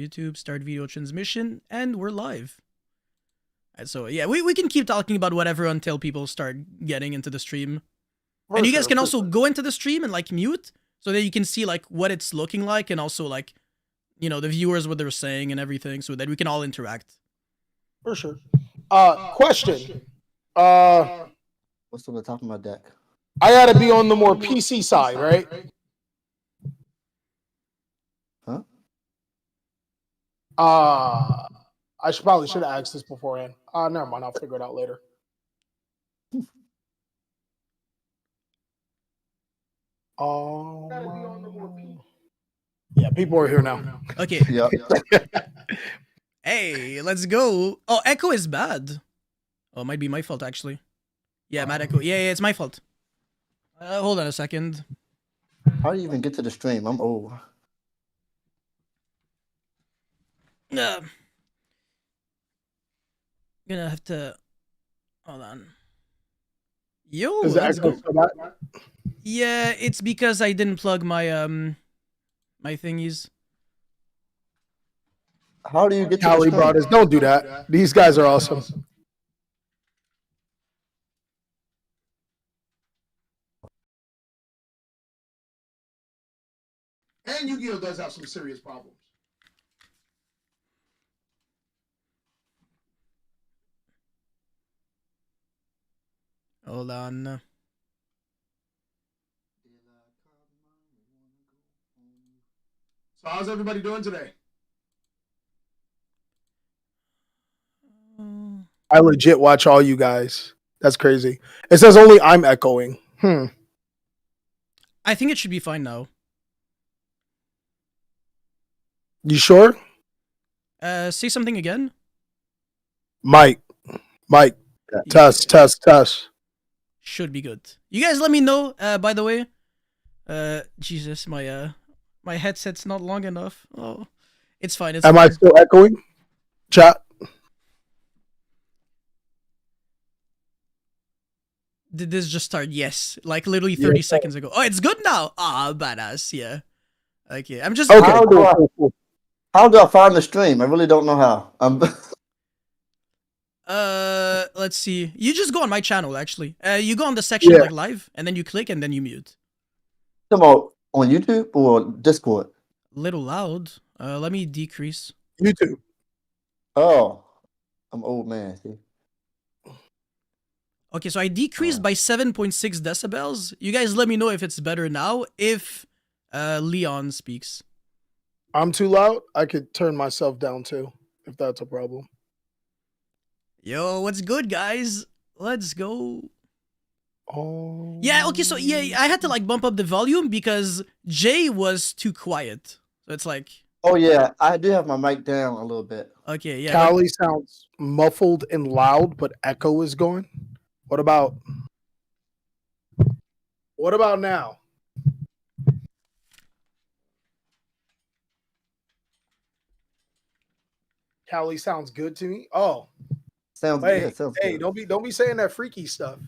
YouTube, start video transmission, and we're live. And so yeah, we can keep talking about whatever until people start getting into the stream. And you guys can also go into the stream and like mute so that you can see like what it's looking like and also like, you know, the viewers, what they're saying and everything so that we can all interact. For sure. Question. What's on the top of my deck? I gotta be on the more PC side, right? Huh? I probably should have asked this beforehand. Never mind. I'll figure it out later. Yeah, people are here now. Okay. Yeah. Hey, let's go. Oh, echo is bad. Oh, it might be my fault actually. Yeah, mad echo. Yeah, it's my fault. Hold on a second. How do you even get to the stream? I'm old. Gonna have to hold on. Yo, let's go. Yeah, it's because I didn't plug my my thingies. How do you get to Cali the stream? brothers, don't do that. These guys are awesome. And Yu-Gi-Oh does have some serious problems. Hold on. So how's everybody doing today? I legit watch all you guys. That's crazy. It says only I'm echoing. I think it should be fine now. You sure? Say something again. Mike. Test. Should be good. You guys let me know, by the way. Jesus, my headset's not long enough. Oh, it's fine. It's Am fine. I still echoing? Chat. Did this just start? Yes. Like literally 30 seconds ago. Oh, it's good now. Ah, badass. Yeah. Okay. I'm just... Okay. How do I find the stream? I really don't know how. Let's see. You just go on my channel, actually. You go on the section like live, and then you click, and then you mute. Come on YouTube or Discord? Little loud. Let me decrease. YouTube. Oh, I'm old man. See? Okay, so I decreased by 7.6 decibels. You guys let me know if it's better now, if Leon speaks. I'm too loud. I could turn myself down too, if that's a problem. Yo, what's good, guys? Let's go. Oh. Yeah, okay, so yeah, I had to like bump up the volume because Jay was too quiet. So it's like... Oh yeah, I do have my mic down a little bit. Okay, yeah. Cali sounds muffled and loud, but echo is going. What about now? Cali sounds good to me. Oh. Sounds Hey, sounds hey, good. don't be saying that freaky stuff.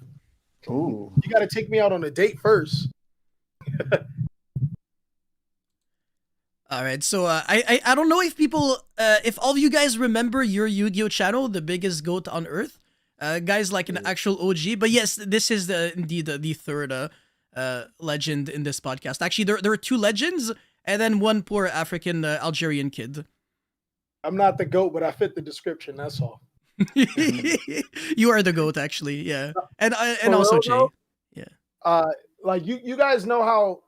Ooh. You got to take me out on a date first. All right, so I don't know if people, if all of you guys remember your Yu-Gi-Oh channel, the biggest goat on earth, guys like an actual OG. But yes, this is indeed the third legend in this podcast. Actually, there are two legends and then one poor African Algerian kid. I'm not the goat, but I fit the description. That's all. You are the goat, actually. Yeah, and also Jay. Yeah. Like you guys know how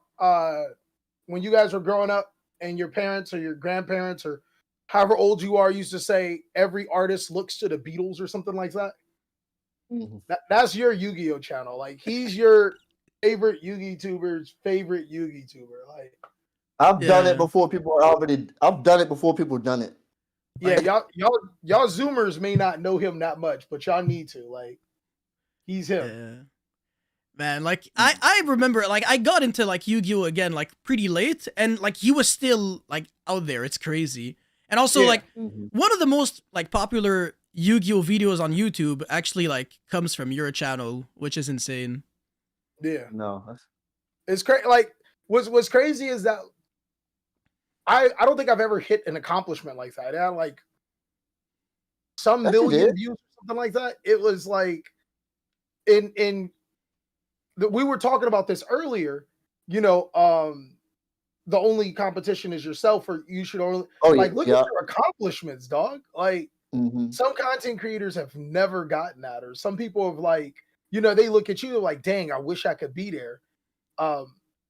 when you guys were growing up and your parents or your grandparents or however old you are used to say every artist looks to the Beatles or something like that. Mm-hmm. That's your Yu-Gi-Oh channel. Like he's your favorite Yu-Gi tuber's favorite Yu-Gi tuber. Like I've done it before people I've done it before people done it. Yeah, y'all Zoomers may not know him that much, but y'all need to. Like, he's him. Yeah. Man, like I remember like I got into like Yu-Gi-Oh again like pretty late, and like he was still like out there. It's crazy. And also like one of the most like popular Yu-Gi-Oh videos on YouTube actually like comes from your channel, which is insane. Yeah. No. It's crazy. Like what's crazy is that I don't think I've ever hit an accomplishment like that. I had like some Yes, you million did. views or something like that. It was like we were talking about this earlier. You know, the only competition is yourself, or you should only Oh yeah, like look at yeah. your accomplishments, dog. Like Hmm. some content creators have never gotten that, or some people have like, you know, they look at you like, dang, I wish I could be there.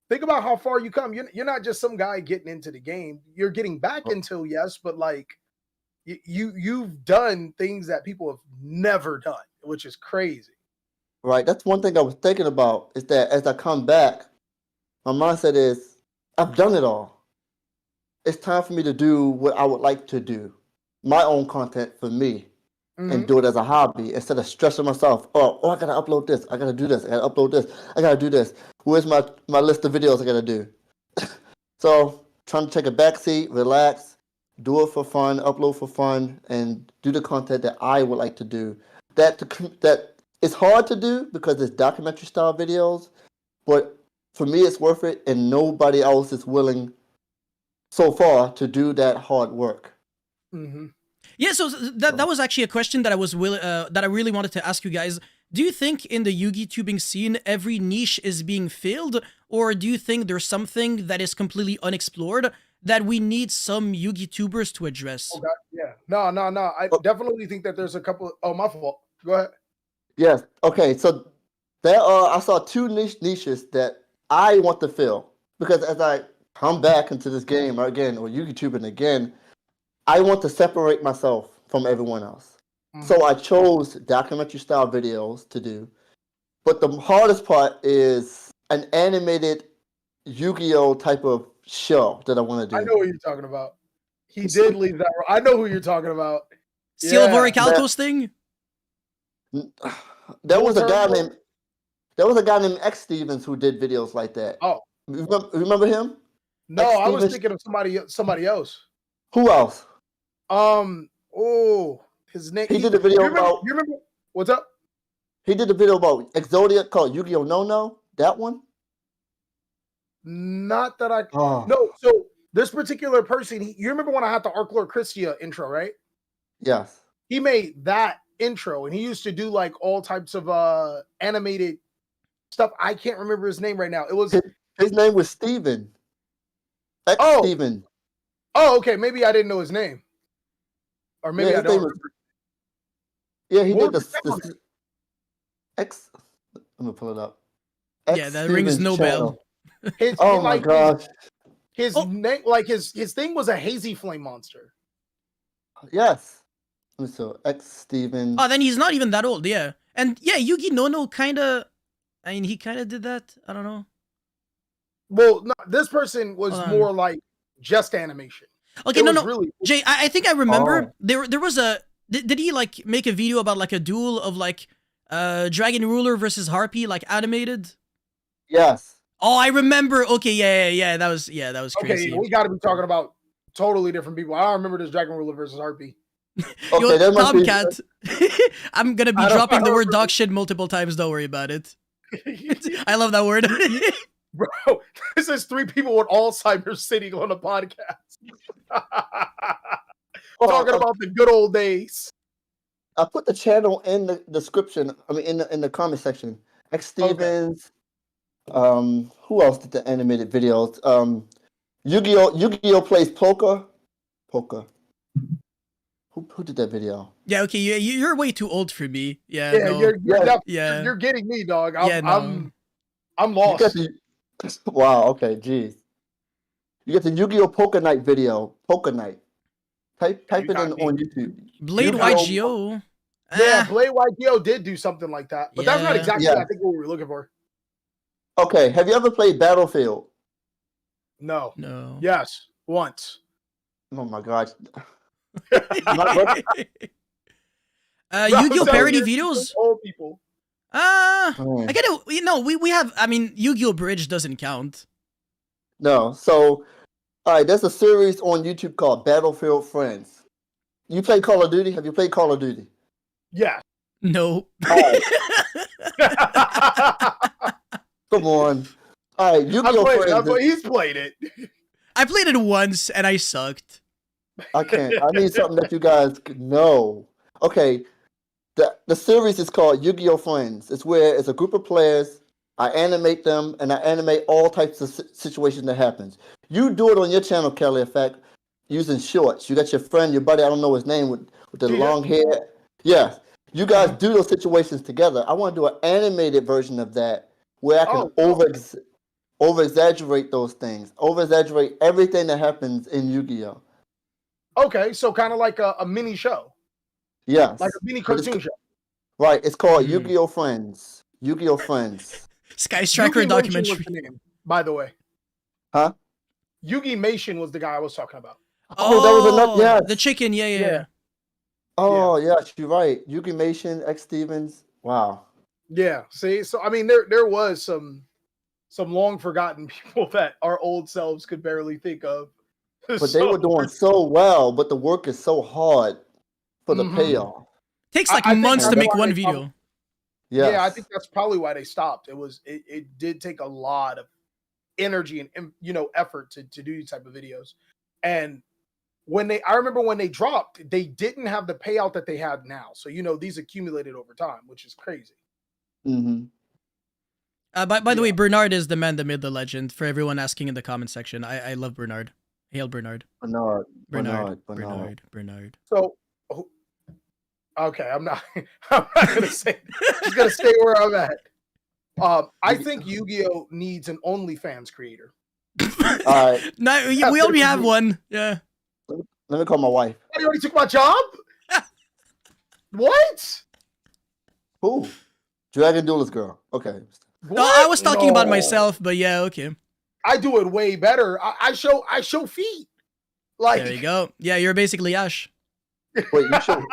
Think about how far you come. You're not just some guy getting into the game. You're getting back into, yes, but like you've done things that people have never done, which is crazy. Right. That's one thing I was thinking about is that as I come back, my mindset is I've done it all. It's time for me to do what I would like to do, my own content for me, and Mhm. do it as a hobby instead of stressing myself. Oh, I gotta upload this. I gotta do this. I gotta upload this. I gotta do this. Where's my list of videos I gotta do? So trying to take a back seat, relax, do it for fun, upload for fun, and do the content that I would like to do. That it's hard to do because it's documentary style videos, but for me it's worth it, and nobody else is willing so far to do that hard work. Mm-hmm. Yeah, so that was actually a question that that I really wanted to ask you guys. Do you think in the Yugi tubing scene every niche is being filled, or do you think there's something that is completely unexplored that we need some Yugi tubers to address? Oh God, yeah. No. I definitely think that there's a couple. Oh, my fault. Go ahead. Yes. Okay. So there are. I saw two niches that I want to fill because as I come back into this game again or YouTubing again, I want to separate myself from everyone else. Mm-hmm. So I chose documentary style videos to do. But the hardest part is an animated Yu-Gi-Oh type of show that I want to I do. know what you're talking about. He did leave that. I know who you're talking about. Seal of Yeah. Orichalcos thing? There was a Dual guy Turbo? named There was a guy named X Stevens who did videos like that. Oh Remember him? no, X I was Stevens. thinking of somebody else. Who else? Oh, his name. He did a video about. You remember what's up? He did a video about Exodia called Yu-Gi-Oh! No. That one? Not that I. Oh. No, so this particular person, you remember when I had the Arc Lord Christia intro, right? Yes. He made that intro, and he used to do like all types of animated stuff. I can't remember his name right now. It was his name was Steven. X Steven. Oh, okay. Maybe I didn't know his name, or maybe I don't remember. Yeah, he did the X. I'm gonna pull it up. X Yeah, that Steven's rings no channel. bell. Oh my gosh. His name, like his thing was a hazy flame monster. Yes. So X Steven. Oh, then he's not even that old, yeah. And yeah, Yugi Nono kind of, I mean, he kind of did that. I don't know. Well, no, this person was more like just animation. Okay, no. Really cool. Jay, I think I remember there was a. Did he like make a video about like a duel of like Dragon Ruler versus Harpy, like animated? Yes. Oh, I remember. Okay, yeah. That was crazy. Okay, we got to be talking about totally different people. I don't remember this Dragon Ruler versus Harpy. Okay, Yo, Tomcat. I'm gonna be dropping the word dog shit multiple times. Don't worry about it. I love that word. Bro, this is three people with Alzheimer's sitting on a podcast. Talking about the good old days. I put the channel in the description. I mean, in the comment section. X Stevens. Okay. Who else did the animated videos? Yu-Gi-Oh plays poker. Who did that video? Yeah, okay, you're way too old for me. Yeah, you're getting me, dog. I'm lost. Wow. Okay. Jeez. You get the Yu-Gi-Oh Poker Night video. Poker Night. Type it in on YouTube. Blade YGO. Yeah, Blade YGO did do something like that, but that's not exactly I think what we were looking for. Okay. Have you ever played Battlefield? No. Yes, once. Oh my gosh. Yu-Gi-Oh parody videos. Old people. I get it. You know, we have. I mean, Yu-Gi-Oh Bridge doesn't count. No. So, all right. There's a series on YouTube called Battlefield Friends. You play Call of Duty? Have you played Call of Duty? Yeah. No. Right. Come on. All right. Yu-Gi-Oh Friends. He's played it. I played it once and I sucked. I can't. I need something that you guys could know. Okay, the series is called Yu-Gi-Oh! Friends. It's where it's a group of players. I animate them, and I animate all types of situations that happens. You do it on your channel, Kelly. In fact, using shorts. You got your friend, your buddy. I don't know his name with the long hair. Yes, you guys do those situations together. I want to do an animated version of that where I can over exaggerate those things, over exaggerate everything that happens in Yu-Gi-Oh. Okay, so kind of like a mini show. Yes. Like a mini cartoon show. Right. It's called Yu-Gi-Oh! Friends. Yu-Gi-Oh! Friends. Sky Striker Yugi documentary. was the name, by the way. Huh? Yugi Mation was the guy I was talking about. Oh, that was another. Yeah. The chicken. Yeah. Oh, yes, you're right. Yugi Mation, X Stevens. Wow. Yeah. See, so I mean, there was some long forgotten people that our old selves could barely think of. But they were doing so well, but the work is so hard for the payoff. Takes like I think months to that's make why one they video. Yeah, I think that's probably why they stopped. It did take a lot of energy and effort to do these type of videos. And I remember when they dropped, they didn't have the payout that they have now. So these accumulated over time, which is crazy. Mm-hmm. By the way, Bernard is the man that made the legend. For everyone asking in the comment section, I love Bernard. Hail Bernard. Bernard. So, okay, I'm not gonna say. Just gonna stay where I'm at. I think Yu-Gi-Oh needs an OnlyFans creator. All right. No, we only have one. Yeah. Let me call my wife. You already took my job. What? Who? Dragon Duelist girl. Okay. No, I was talking about myself, but yeah, okay. I do it way better. I show feet. Like there you go. Yeah, you're basically Ash. Wait, you show.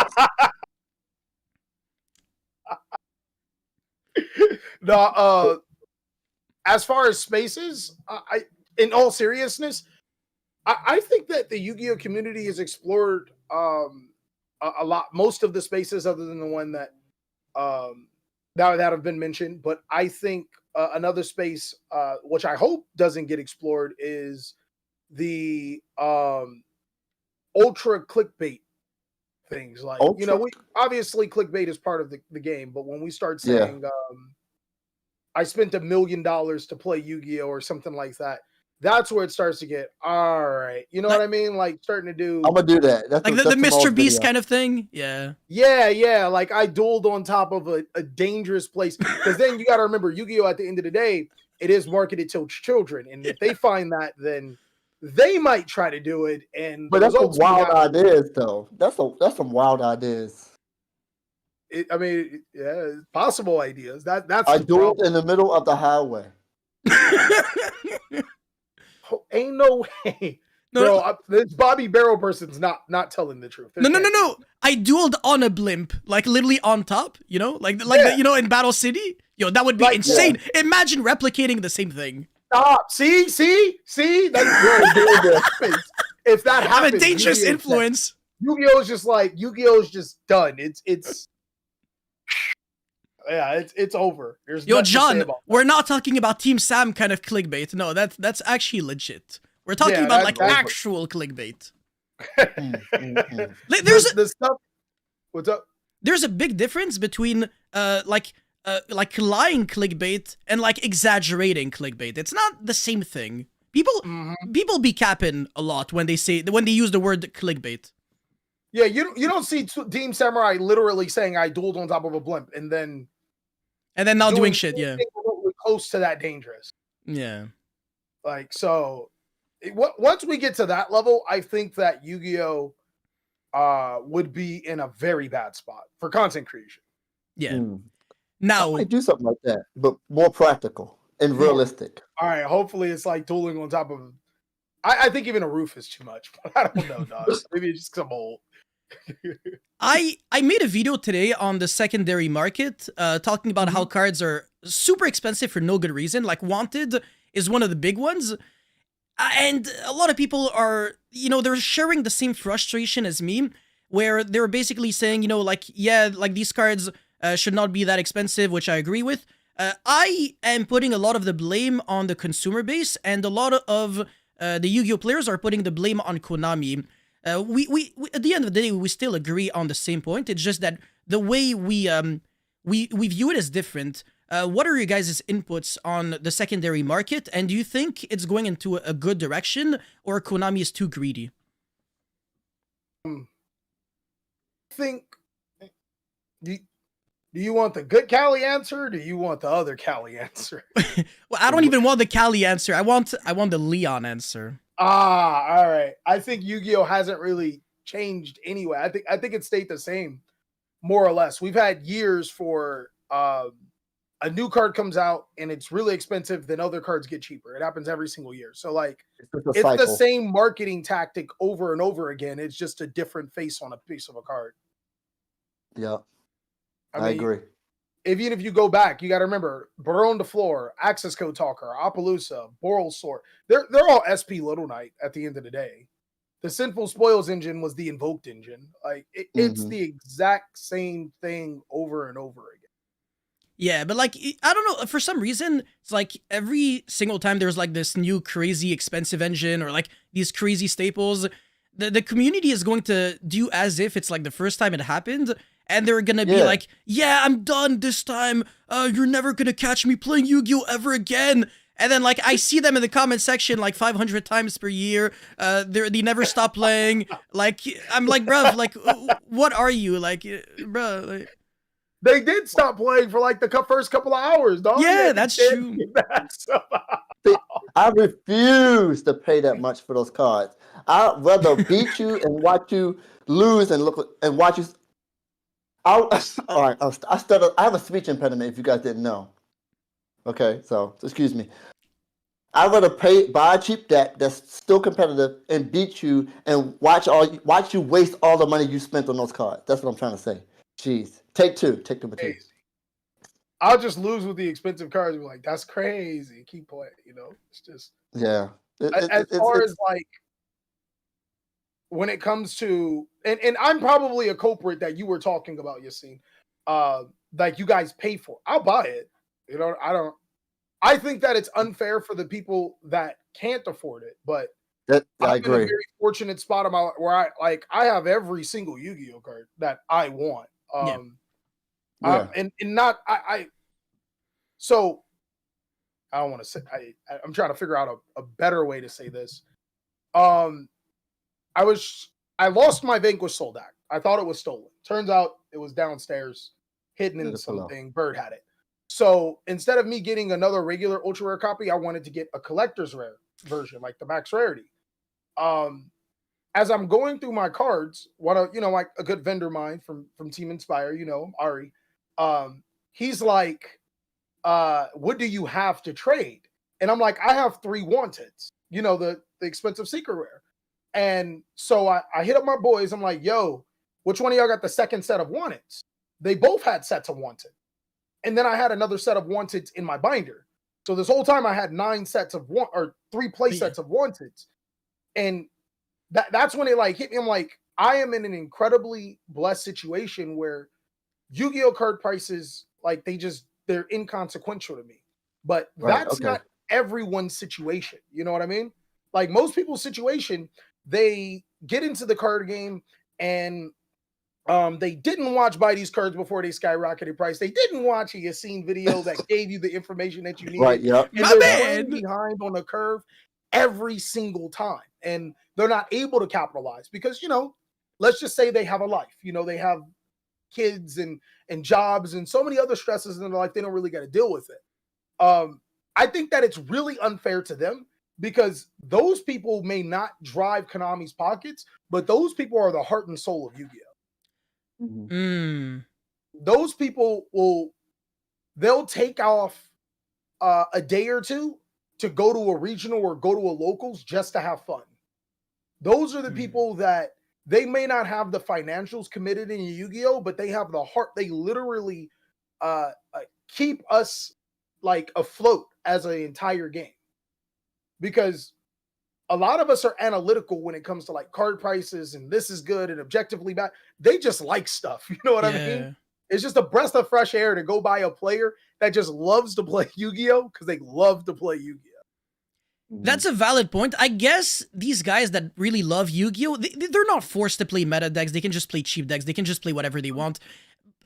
As far as spaces, in all seriousness, I think that the Yu-Gi-Oh community has explored a lot, most of the spaces other than the one that have been mentioned. But I think another space, which I hope doesn't get explored, is the ultra clickbait things. Like we obviously clickbait is part of the game, but when we start saying I spent $1 million to play Yu-Gi-Oh or something like that, that's where it starts to get all right. You know what I mean? Like starting to do. I'm gonna do that. That's like the Mr. Beast kind of thing. Yeah. Yeah. Like I dueled on top of a dangerous place, because then you got to remember Yu-Gi-Oh at the end of the day, it is marketed to children, and if they find that, then they might try to do it. But that's some wild ideas, though. That's some wild idees. Possible ideas. That's I dueled in the middle of the highway. Ain't no way. Bro, this Bobby Barrow person's not telling the truth. No. I dueled on a blimp, like literally on top, in Battle City. Yo, that would be insane. Yeah. Imagine replicating the same thing. Stop. See? If that happens, I'm a dangerous influence. Yu-Gi-Oh's just done. It's over. There's John, we're not talking about Team Sam kind of clickbait. No, that's actually legit. We're talking about actual clickbait. There's the stuff. What's up? There's a big difference between lying clickbait and like exaggerating clickbait. It's not the same thing. People be capping a lot when they use the word clickbait. Yeah, you don't see Team Samurai literally saying I dueled on top of a blimp and then not doing shit. Yeah, close to that dangerous. Yeah, like so. Once we get to that level, I think that Yu-Gi-Oh would be in a very bad spot for content creation. Yeah. Now I might do something like that, but more practical and realistic. All right. Hopefully, it's like dueling on top of. I think even a roof is too much. But I don't know, dog. Maybe it's just some old. I made a video today on the secondary market, talking about how cards are super expensive for no good reason. Like Wanted is one of the big ones. And a lot of people are, they're sharing the same frustration as me, where they're basically saying, these cards should not be that expensive, which I agree with. I am putting a lot of the blame on the consumer base and a lot of the Yu-Gi-Oh players are putting the blame on Konami. We at the end of the day we still agree on the same point. It's just that the way we view it is different. What are your guys' inputs on the secondary market, and do you think it's going into a good direction, or Konami is too greedy? I think. Do you want the good Cali answer, or do you want the other Cali answer? Well, I don't even want the Cali answer. I want the Leon answer. All right. I think Yu-Gi-Oh hasn't really changed anyway. I think it stayed the same, more or less. We've had years for a new card comes out and it's really expensive, then other cards get cheaper. It happens every single year. So like it's the same marketing tactic over and over again. It's just a different face on a piece of a card. Yeah. I mean, agree. Even if you go back, you got to remember Baron the Floor, Access Code Talker, Appaloosa, Boral Sword. They're all SP Little Knight at the end of the day. The Sinful Spoils engine was the Invoked engine. Like it's the exact same thing over and over again. Yeah, but like I don't know, for some reason it's like every single time there's like this new crazy expensive engine or like these crazy staples, the community is going to do as if it's like the first time it happened. And they're gonna be like, yeah, I'm done this time. You're never gonna catch me playing Yu-Gi-Oh ever again. And then like I see them in the comment section like 500 times per year. They never stop playing. Like I'm like, bruv, like what are you like, bruh? Like, they did stop playing for like the first couple of hours, dog. Yeah, that's true. I refuse to pay that much for those cards. I'd rather beat you and watch you lose and watch you. All right, I stutter. I have a speech impediment. If you guys didn't know, okay, so excuse me. I'd rather buy a cheap deck that's still competitive and beat you and watch you waste all the money you spent on those cards. That's what I'm trying to say. Jeez, take two. I'll just lose with the expensive cards. And be like, that's crazy. Keep playing. You know, it's just as far as like. When it comes to, and I'm probably a culprit that you were talking about, Yassine, like you guys pay for. I'll buy it. You know, I think that it's unfair for the people that can't afford it, but I agree. I'm in a very fortunate spot of my where I have every single Yu-Gi-Oh card that I want. So I don't want to say, I'm trying to figure out a better way to say this. I lost my Vanquish Soul deck. I thought it was stolen. Turns out it was downstairs, hidden in something. Bird had it. So instead of me getting another regular ultra rare copy, I wanted to get a collector's rare version, like the max rarity. As I'm going through my cards, like a good vendor of mine from Team Inspire, Ari, he's like, what do you have to trade? And I'm like, I have 3 Wanteds, the expensive secret rare. And so I hit up my boys. I'm like, yo, which one of y'all got the second set of Wanteds? They both had sets of Wanted. And then I had another set of Wanteds in my binder. So this whole time I had 9 sets of 3 play sets of Wanteds. And that's when it like hit me. I'm like, I am in an incredibly blessed situation where Yu-Gi-Oh card prices, like they're inconsequential to me. But that's not everyone's situation. You know what I mean? Like most people's situation, they get into the card game and they didn't watch buy these cards before they skyrocketed price. They didn't watch a Yassine video that gave you the information that you needed. Right, yeah. And they're behind on the curve every single time. And they're not able to capitalize because, let's just say they have a life. They have kids and jobs and so many other stresses in their life. They don't really got to deal with it. I think that it's really unfair to them. Because those people may not drive Konami's pockets, but those people are the heart and soul of Yu-Gi-Oh. Mm-hmm. Those people they'll take off a day or two to go to a regional or go to a locals just to have fun. Those are the people that they may not have the financials committed in Yu-Gi-Oh, but they have the heart. They literally keep us like afloat as an entire game. Because a lot of us are analytical when it comes to like card prices and this is good and objectively bad. They just like stuff. You know what I mean? It's just a breath of fresh air to go by a player that just loves to play Yu-Gi-Oh because they love to play Yu-Gi-Oh. That's a valid point. I guess these guys that really love Yu-Gi-Oh, they're not forced to play meta decks. They can just play cheap decks. They can just play whatever they want.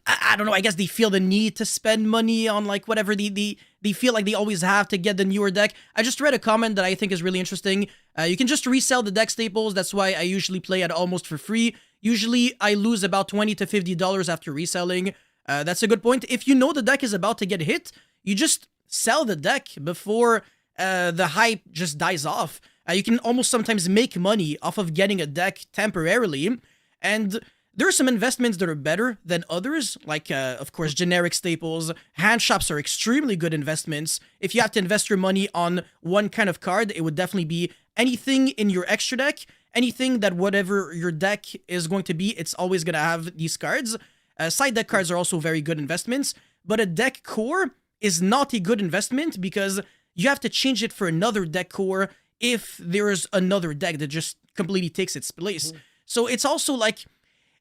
I don't know. I guess they feel the need to spend money on like whatever they feel like they always have to get the newer deck. I just read a comment that I think is really interesting. You can just resell the deck staples. That's why I usually play at almost for free. Usually I lose about $20 to $50 after reselling. That's a good point. If you know the deck is about to get hit, you just sell the deck before the hype just dies off. You can almost sometimes make money off of getting a deck temporarily. And there are some investments that are better than others, like, of course, generic staples. Hand shops are extremely good investments. If you have to invest your money on one kind of card, it would definitely be anything in your extra deck, anything that whatever your deck is going to be, it's always going to have these cards. Side deck cards are also very good investments, but a deck core is not a good investment because you have to change it for another deck core if there is another deck that just completely takes its place. So it's also like,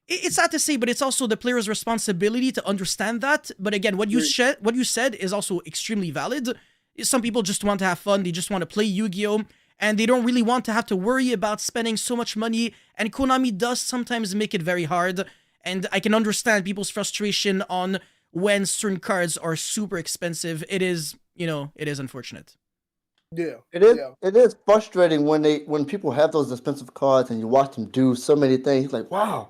it's sad to say, but it's also the player's responsibility to understand that. But again, what you said is also extremely valid. Some people just want to have fun. They just want to play Yu-Gi-Oh! And they don't really want to have to worry about spending so much money. And Konami does sometimes make it very hard. And I can understand people's frustration on when certain cards are super expensive. It is, it is unfortunate. Yeah, it is. Yeah. It is frustrating when people have those expensive cards and you watch them do so many things. Like, wow,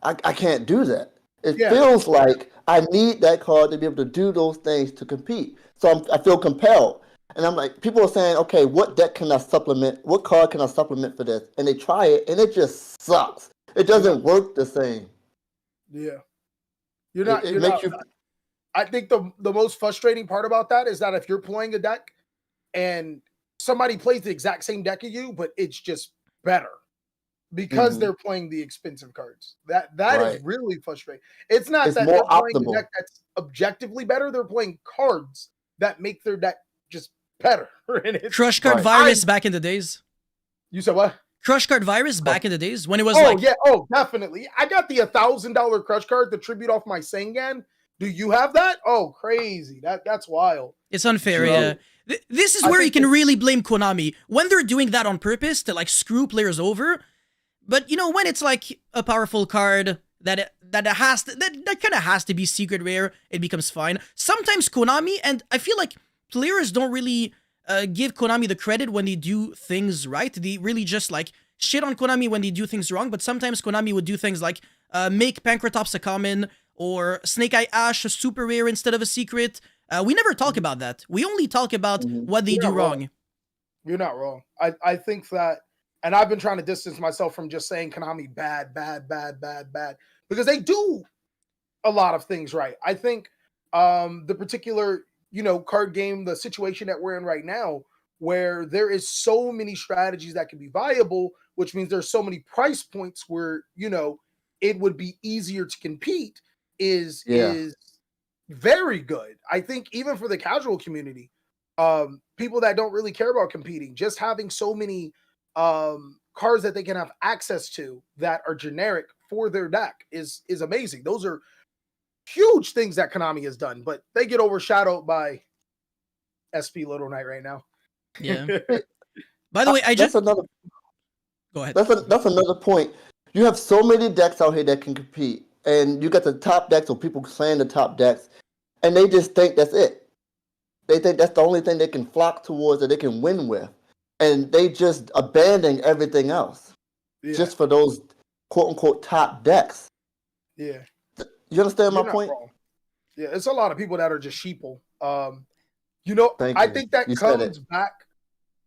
I can't do that. It feels like I need that card to be able to do those things to compete. So I feel compelled. And I'm like, people are saying, okay, what deck can I supplement? What card can I supplement for this? And they try it, and it just sucks. It doesn't work the same. Yeah. I think the most frustrating part about that is that if you're playing a deck and somebody plays the exact same deck as you, but it's just better because they're playing the expensive cards. That is really frustrating. It's not that they're playing a deck that's objectively better. They're playing cards that make their deck just better. Crush Card Virus back in the days. You said what? Crush Card Virus back in the days when it was definitely. I got the $1,000 Crush Card, the tribute off my Sengan. Do you have that? Oh, crazy. That's wild. It's unfair, yeah. This is where you can really blame Konami. When they're doing that on purpose to like screw players over. But when it's like a powerful card that kind of has to be secret rare, it becomes fine. Sometimes Konami, and I feel like players don't really give Konami the credit when they do things right. They really just like shit on Konami when they do things wrong. But sometimes Konami would do things like make Pankratops a common or Snake Eye Ash a super rare instead of a secret. We never talk about that. We only talk about what they do wrong. You're not wrong. I think that, and I've been trying to distance myself from just saying Konami bad, because they do a lot of things right. I think the particular, card game, the situation that we're in right now, where there is so many strategies that can be viable, which means there's so many price points where, it would be easier to compete is very good. I think even for the casual community, people that don't really care about competing, just having so many cards that they can have access to that are generic for their deck is amazing. Those are huge things that Konami has done, but they get overshadowed by SP Little Knight right now. Yeah. By the way, go ahead. That's another point. You have so many decks out here that can compete, and you got the top decks, or people playing the top decks, and they just think that's it. They think that's the only thing they can flock towards that they can win with, and they just abandon everything else just for those quote unquote top decks. Yeah. You understand my point? Wrong. Yeah, it's a lot of people that are just sheeple. I think that comes back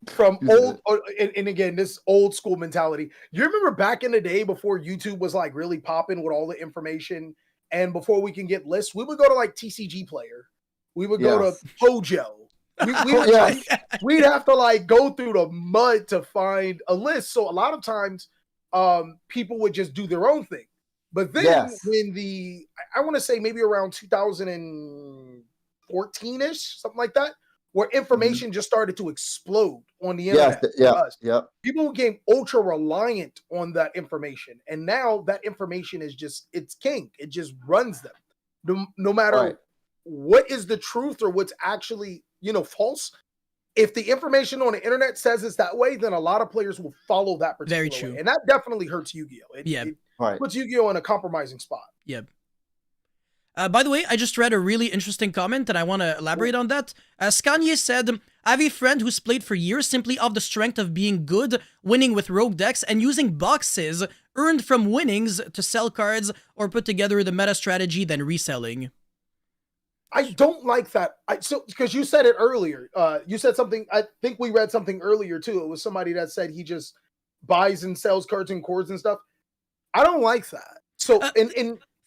from old, and again, this old school mentality. You remember back in the day before YouTube was like really popping with all the information, and before we can get lists, we would go to like TCG Player, we would go to Pojo. We'd have to like go through the mud to find a list. So a lot of times, people would just do their own thing. But then when I want to say maybe around 2014-ish, something like that, where information just started to explode on the internet. People became ultra reliant on that information. And now that information is it's king. It just runs them. No matter what is the truth or what's actually, false, if the information on the internet says it's that way, then a lot of players will follow that particular Very true. way. And that definitely hurts Yu-Gi-Oh! It Right. puts Yu-Gi-Oh! In a compromising spot. Yep. By the way, I just read a really interesting comment and I want to elaborate on that. Skanye said, I have a friend who's played for years simply off the strength of being good, winning with rogue decks, and using boxes earned from winnings to sell cards or put together the meta strategy, then reselling. I don't like that. Because you said it earlier. You said something, I think we read something earlier too. It was somebody that said he just buys and sells cards and cords and stuff. I don't like that. So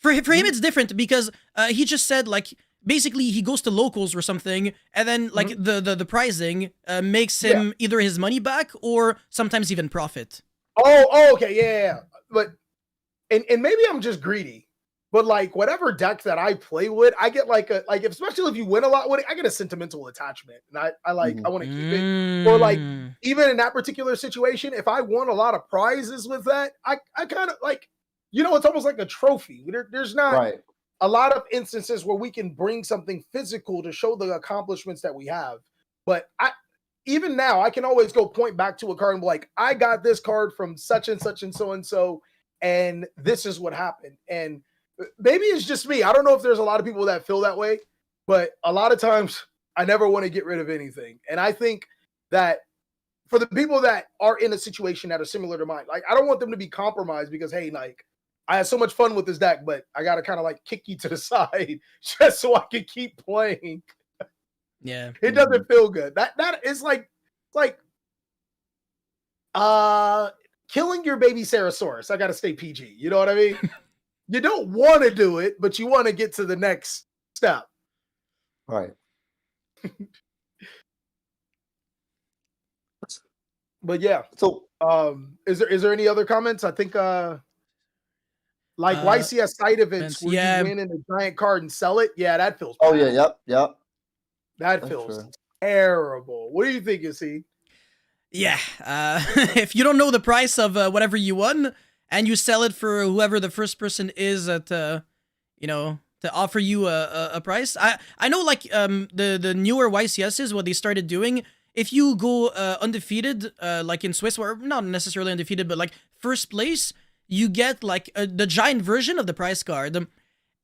For him, it's different because he just said, like, basically he goes to locals or something, and then, like, the pricing makes him either his money back or sometimes even profit. Oh, okay, yeah. But, and maybe I'm just greedy, but, like, whatever deck that I play with, I get, especially if you win a lot with it, I get a sentimental attachment, and I want to keep it. Or, like, even in that particular situation, if I won a lot of prizes with that, I kind of, like, it's almost like a trophy. There's not a lot of instances where we can bring something physical to show the accomplishments that we have. But even now, I can always go point back to a card and be like, I got this card from such and such and so, and this is what happened. And maybe it's just me. I don't know if there's a lot of people that feel that way, but a lot of times I never want to get rid of anything. And I think that for the people that are in a situation that are similar to mine, like, I don't want them to be compromised because, hey, like, I had so much fun with this deck, but I got to kind of like kick you to the side just so I can keep playing. Yeah. It doesn't feel good. That is like killing your baby Sarasaurus. I got to stay PG. You know what I mean? You don't want to do it, but you want to get to the next step. Right. But yeah. So is there any other comments? I think YCS side events where you win in a giant card and sell it. Yeah, that feels bad. Oh yeah, yep. That feels terrible. What do you think, see? Yeah, if you don't know the price of whatever you won and you sell it for whoever the first person is at, to offer you a price. I know, like, the newer YCSs, what they started doing, if you go undefeated, like in Swiss, or not necessarily undefeated, but like first place, you get like the giant version of the prize card.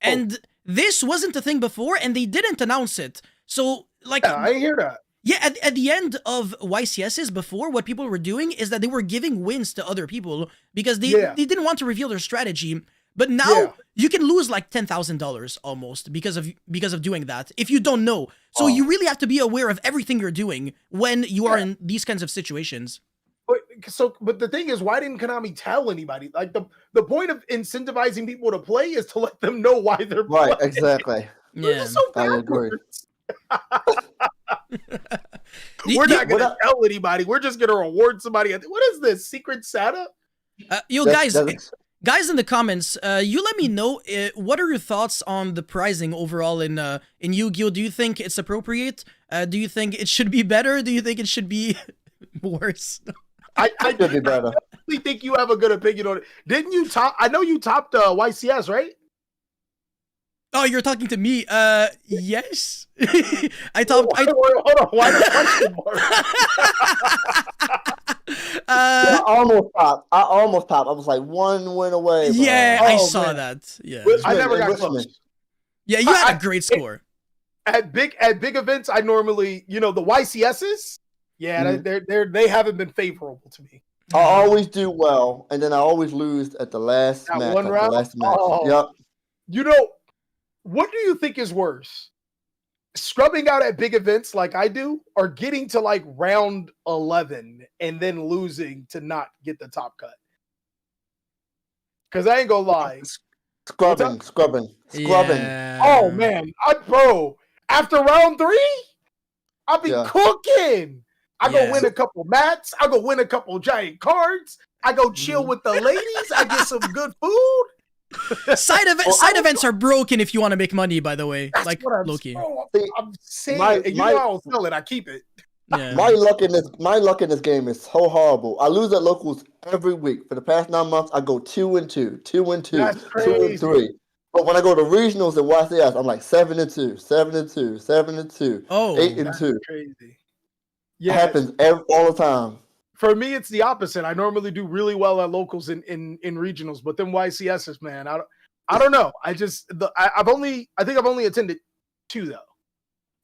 And this wasn't a thing before, and they didn't announce it. So, like, yeah, I hear that. Yeah, at the end of YCSs before, what people were doing is that they were giving wins to other people because they didn't want to reveal their strategy. But now you can lose like $10,000 almost because of doing that if you don't know. So you really have to be aware of everything you're doing when you are in these kinds of situations. But the thing is, why didn't Konami tell anybody? Like, the point of incentivizing people to play is to let them know why they're playing. Right, exactly. Yeah, so I agree. We're not going to tell anybody. We're just going to reward somebody. What is this, Secret Santa? Guys in the comments, you let me know what are your thoughts on the pricing overall in Yu-Gi-Oh? Do you think it's appropriate? Do you think it should be better? Do you think it should be worse? I definitely think you have a good opinion on it. Didn't you top? I know you topped YCS, right? Oh, you're talking to me. Yes. I topped. Hold on. Why the question mark? I almost topped. I was like one win away. Bro. Yeah, I saw that. Yeah, I never got close. Yeah, you had a great score. At big events, I normally, the YCSs. Yeah, they haven't been favorable to me. I always do well, and then I always lose at the last match. One round. Yep. What do you think is worse? Scrubbing out at big events like I do, or getting to like round 11 and then losing to not get the top cut? Because I ain't gonna lie. Scrubbing. Yeah. Oh man, after round 3, I'll be cooking. I go win a couple mats. I go win a couple giant cards. I go chill with the ladies. I get some good food. Side events are broken if you want to make money, by the way. That's like Loki. I'm saying I don't sell it, I keep it. Yeah. My luck in this game is so horrible. I lose at locals every week. For the past 9 months, I go 2-2, 2-2, 2-3. But when I go to regionals and YCS, I'm like 7-2, 7-2, 7-2, 8-2. Crazy. It happens all the time. For me, it's the opposite. I normally do really well at locals in regionals, but then YCSs, man, I don't know. I think I've only attended 2 though.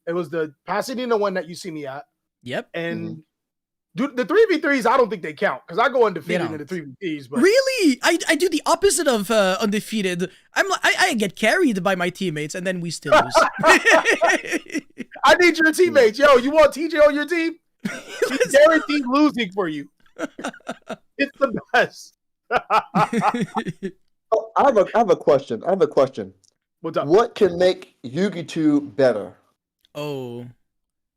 It was the Pasadena one that you see me at. Yep. And the 3v3s, I don't think they count because I go undefeated in the 3v3s. But really, I do the opposite of undefeated. I get carried by my teammates and then we still lose. I need your teammates. Yo, you want TJ on your team? He's guaranteed losing for you. It's the best. Oh, I have a question. What's up? What can make YugiTube better? Oh.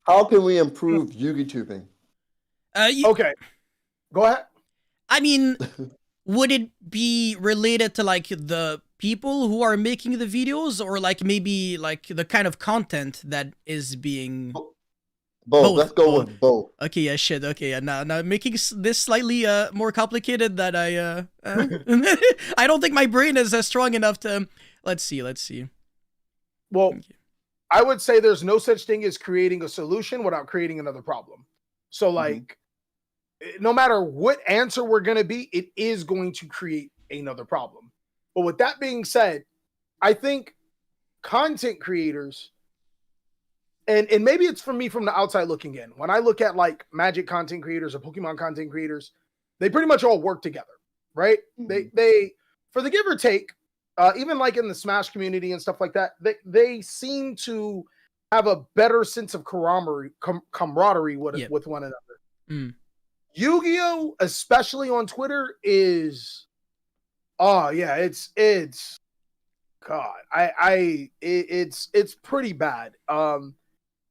How can we improve YugiTubing? Okay. Go ahead. I mean, would it be related to like the people who are making the videos, or like maybe like the kind of content that is being both. Let's go with both. Okay, yeah, shit. Okay, yeah. Now making this slightly more complicated that I I don't think my brain is strong enough to. Let's see. Well, I would say there's no such thing as creating a solution without creating another problem. So like, no matter what answer we're going to be, it is going to create another problem. But with that being said, I think content creators, and maybe it's for me from the outside looking in, when I look at like Magic content creators or Pokemon content creators, they pretty much all work together, right? They for the give or take, even like in the Smash community and stuff like that, they seem to have a better sense of camaraderie with one another. Yu-Gi-Oh, especially on Twitter, is it's God, it's pretty bad.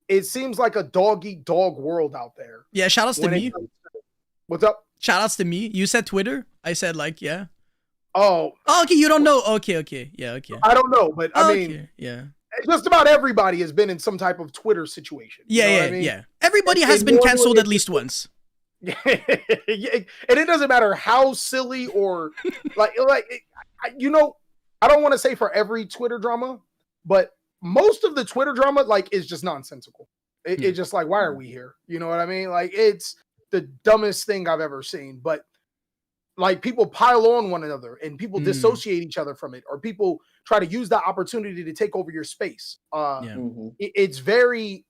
It seems like a dog-eat-dog world out there. Yeah, shout outs to me. What's up? Shout outs to me. You said Twitter. I said like, yeah. Oh, okay. You don't know. Okay. Yeah, okay. I don't know, but I mean, yeah. Just about everybody has been in some type of Twitter situation. Yeah. Everybody has been canceled at least once. Yeah, and it doesn't matter how silly or like I don't want to say for every Twitter drama, but most of the Twitter drama like is just nonsensical. It's just like, why are we here? You know what I mean? Like, it's the dumbest thing I've ever seen. But like, people pile on one another and people dissociate each other from it, or people try to use that opportunity to take over your space. It's very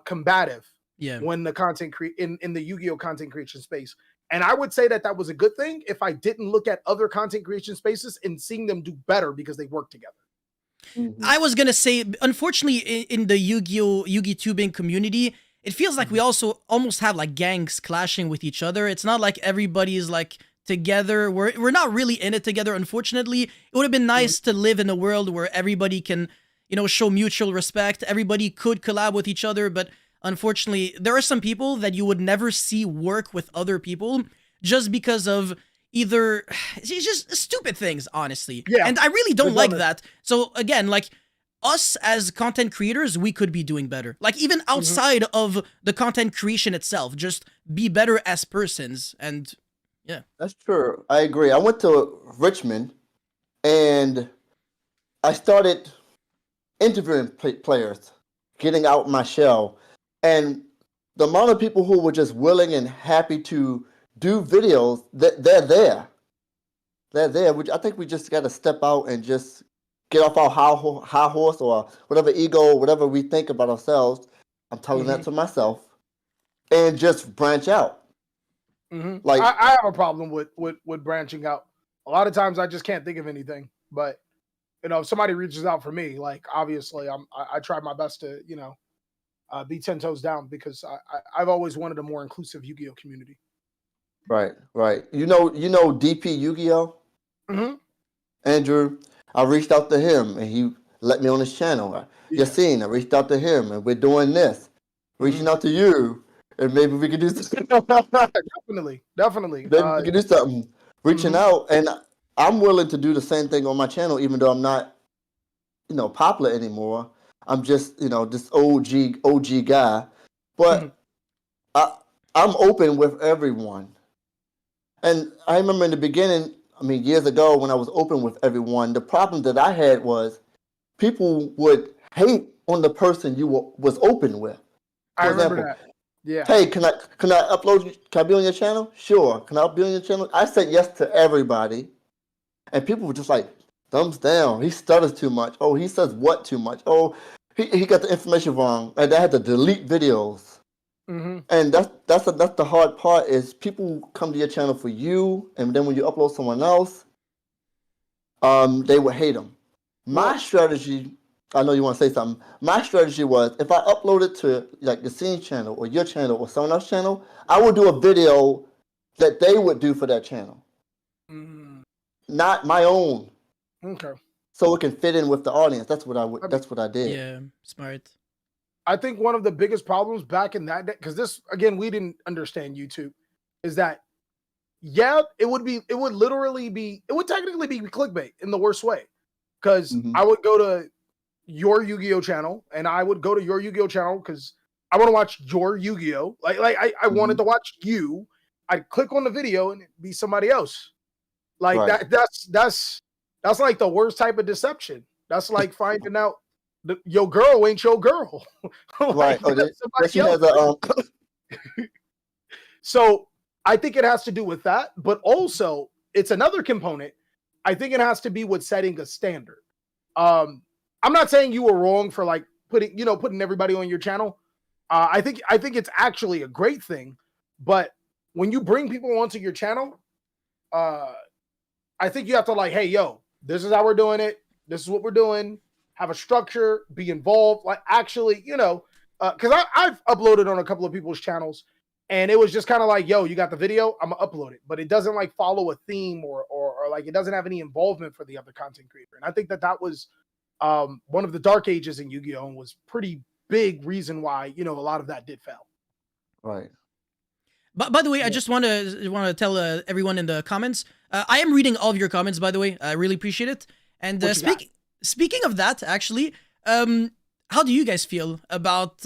combative. Yeah. When the content in the Yu-Gi-Oh content creation space. And I would say that was a good thing if I didn't look at other content creation spaces and seeing them do better because they work together. I was gonna say, unfortunately, in the Yu-Gi-Oh Yu-Gi-Tubing community, it feels like we also almost have like gangs clashing with each other. It's not like everybody's like together. We're not really in it together, unfortunately. It would have been nice to live in a world where everybody can, show mutual respect. Everybody could collab with each other, but unfortunately, there are some people that you would never see work with other people just because of either it's just stupid things, honestly. Yeah. And I really don't like that. So again, like us as content creators, we could be doing better. Like even outside of the content creation itself, just be better as persons. And yeah. That's true. I agree. I went to Richmond and I started interviewing players, getting out my shell. And the amount of people who were just willing and happy to do videos, they're there. They're there. I think we just got to step out and just get off our high horse or whatever ego, whatever we think about ourselves. I'm telling that to myself. And just branch out. Like I have a problem with branching out. A lot of times I just can't think of anything. But, if somebody reaches out for me, like obviously I try my best to, be 10 toes down because I've always wanted a more inclusive Yu-Gi-Oh community. Right. You know DP Yu-Gi-Oh? Andrew, I reached out to him and he let me on his channel. Yassine, I reached out to him and we're doing this. Reaching out to you and maybe we could do something. Definitely. Maybe we could do something. Reaching out, and I'm willing to do the same thing on my channel even though I'm not, popular anymore. I'm just, this OG guy, but I'm open with everyone. And I remember in the beginning, years ago when I was open with everyone, the problem that I had was people would hate on the person you was open with. I remember that. Yeah. Hey, can I upload? Can I be on your channel? Sure. Can I be on your channel? I said yes to everybody, and people were just like, thumbs down. He stutters too much. Oh, he says what too much. Oh, he got the information wrong, and I had to delete videos. Mm-hmm. And that's the hard part is people come to your channel for you, and then when you upload someone else, they would hate them. My strategy, I know you want to say something. My strategy was if I upload it to like the scene channel or your channel or someone else's channel, I would do a video that they would do for that channel, not my own, Okay. so it can fit in with the audience. That's what I would. That's what I did. Yeah, smart. I think one of the biggest problems back in that day, because this again, we didn't understand YouTube, is that it would technically be clickbait in the worst way. Because I would go to your Yu-Gi-Oh channel and I would go to your Yu-Gi-Oh channel because I want to watch your Yu-Gi-Oh. I wanted to watch you. I'd click on the video and it'd be somebody else. Like Right. that's like the worst type of deception. That's like finding out your girl ain't your girl. Right. Oh, that's somebody she else. has a So I think it has to do with that, but also it's another component. I think it has to be with setting a standard. I'm not saying you were wrong for like putting everybody on your channel. I think it's actually a great thing, but when you bring people onto your channel, I think you have to like, hey, yo, this is how we're doing it. This is what we're doing. Have a structure, be involved. Like actually, because I've uploaded on a couple of people's channels, and it was just kind of like, yo, you got the video, I'm gonna upload it, but it doesn't like follow a theme or like it doesn't have any involvement for the other content creator. And I think that was one of the dark ages in Yu-Gi-Oh! And was pretty big reason why a lot of that did fail. right. But by the way, I just want to tell everyone in the comments. I am reading all of your comments. By the way, I really appreciate it. And speaking of that, actually, how do you guys feel about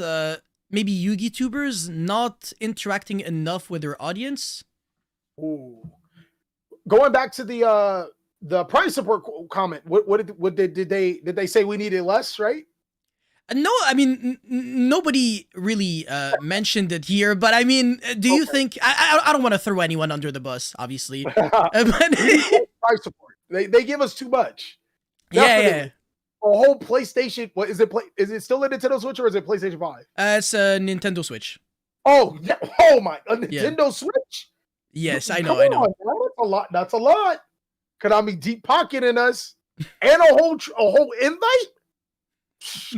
maybe Yu-Gi tubers not interacting enough with their audience? Ooh. Going back to the price support comment, what did they say we needed less, right? No, I mean nobody really mentioned it here, but I mean, do you think I don't want to throw anyone under the bus, obviously, but price support. They give us too much. Yeah. A whole PlayStation. What is it? Is it still a Nintendo Switch or is it PlayStation 5? It's a Nintendo Switch. Oh yeah. Oh my, a Nintendo Switch. Yes, I know. That's a lot. That's a lot. Konami deep pocketing us, and a whole invite.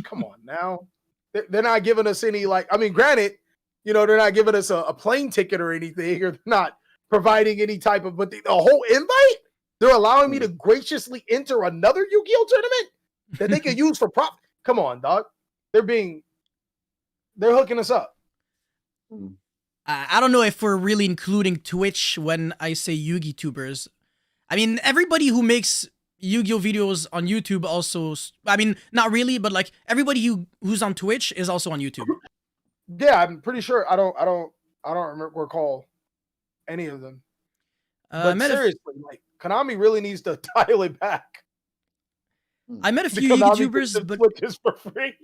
Come on now. They're not giving us any like. I mean, granted, they're not giving us a plane ticket or anything, or they're not providing any type of. But the whole invite, they're allowing me to graciously enter another Yu-Gi-Oh tournament that they can use for prop. Come on, dog. They're hooking us up. I don't know if we're really including Twitch when I say Yu-Gi tubers. I mean, everybody who makes Yu-Gi-Oh videos on YouTube also. I mean, not really, but like everybody who's on Twitch is also on YouTube. Yeah, I'm pretty sure. I don't recall any of them. But seriously, like Konami really needs to dial it back. I met a few Yu-Gi tubers, but just for free.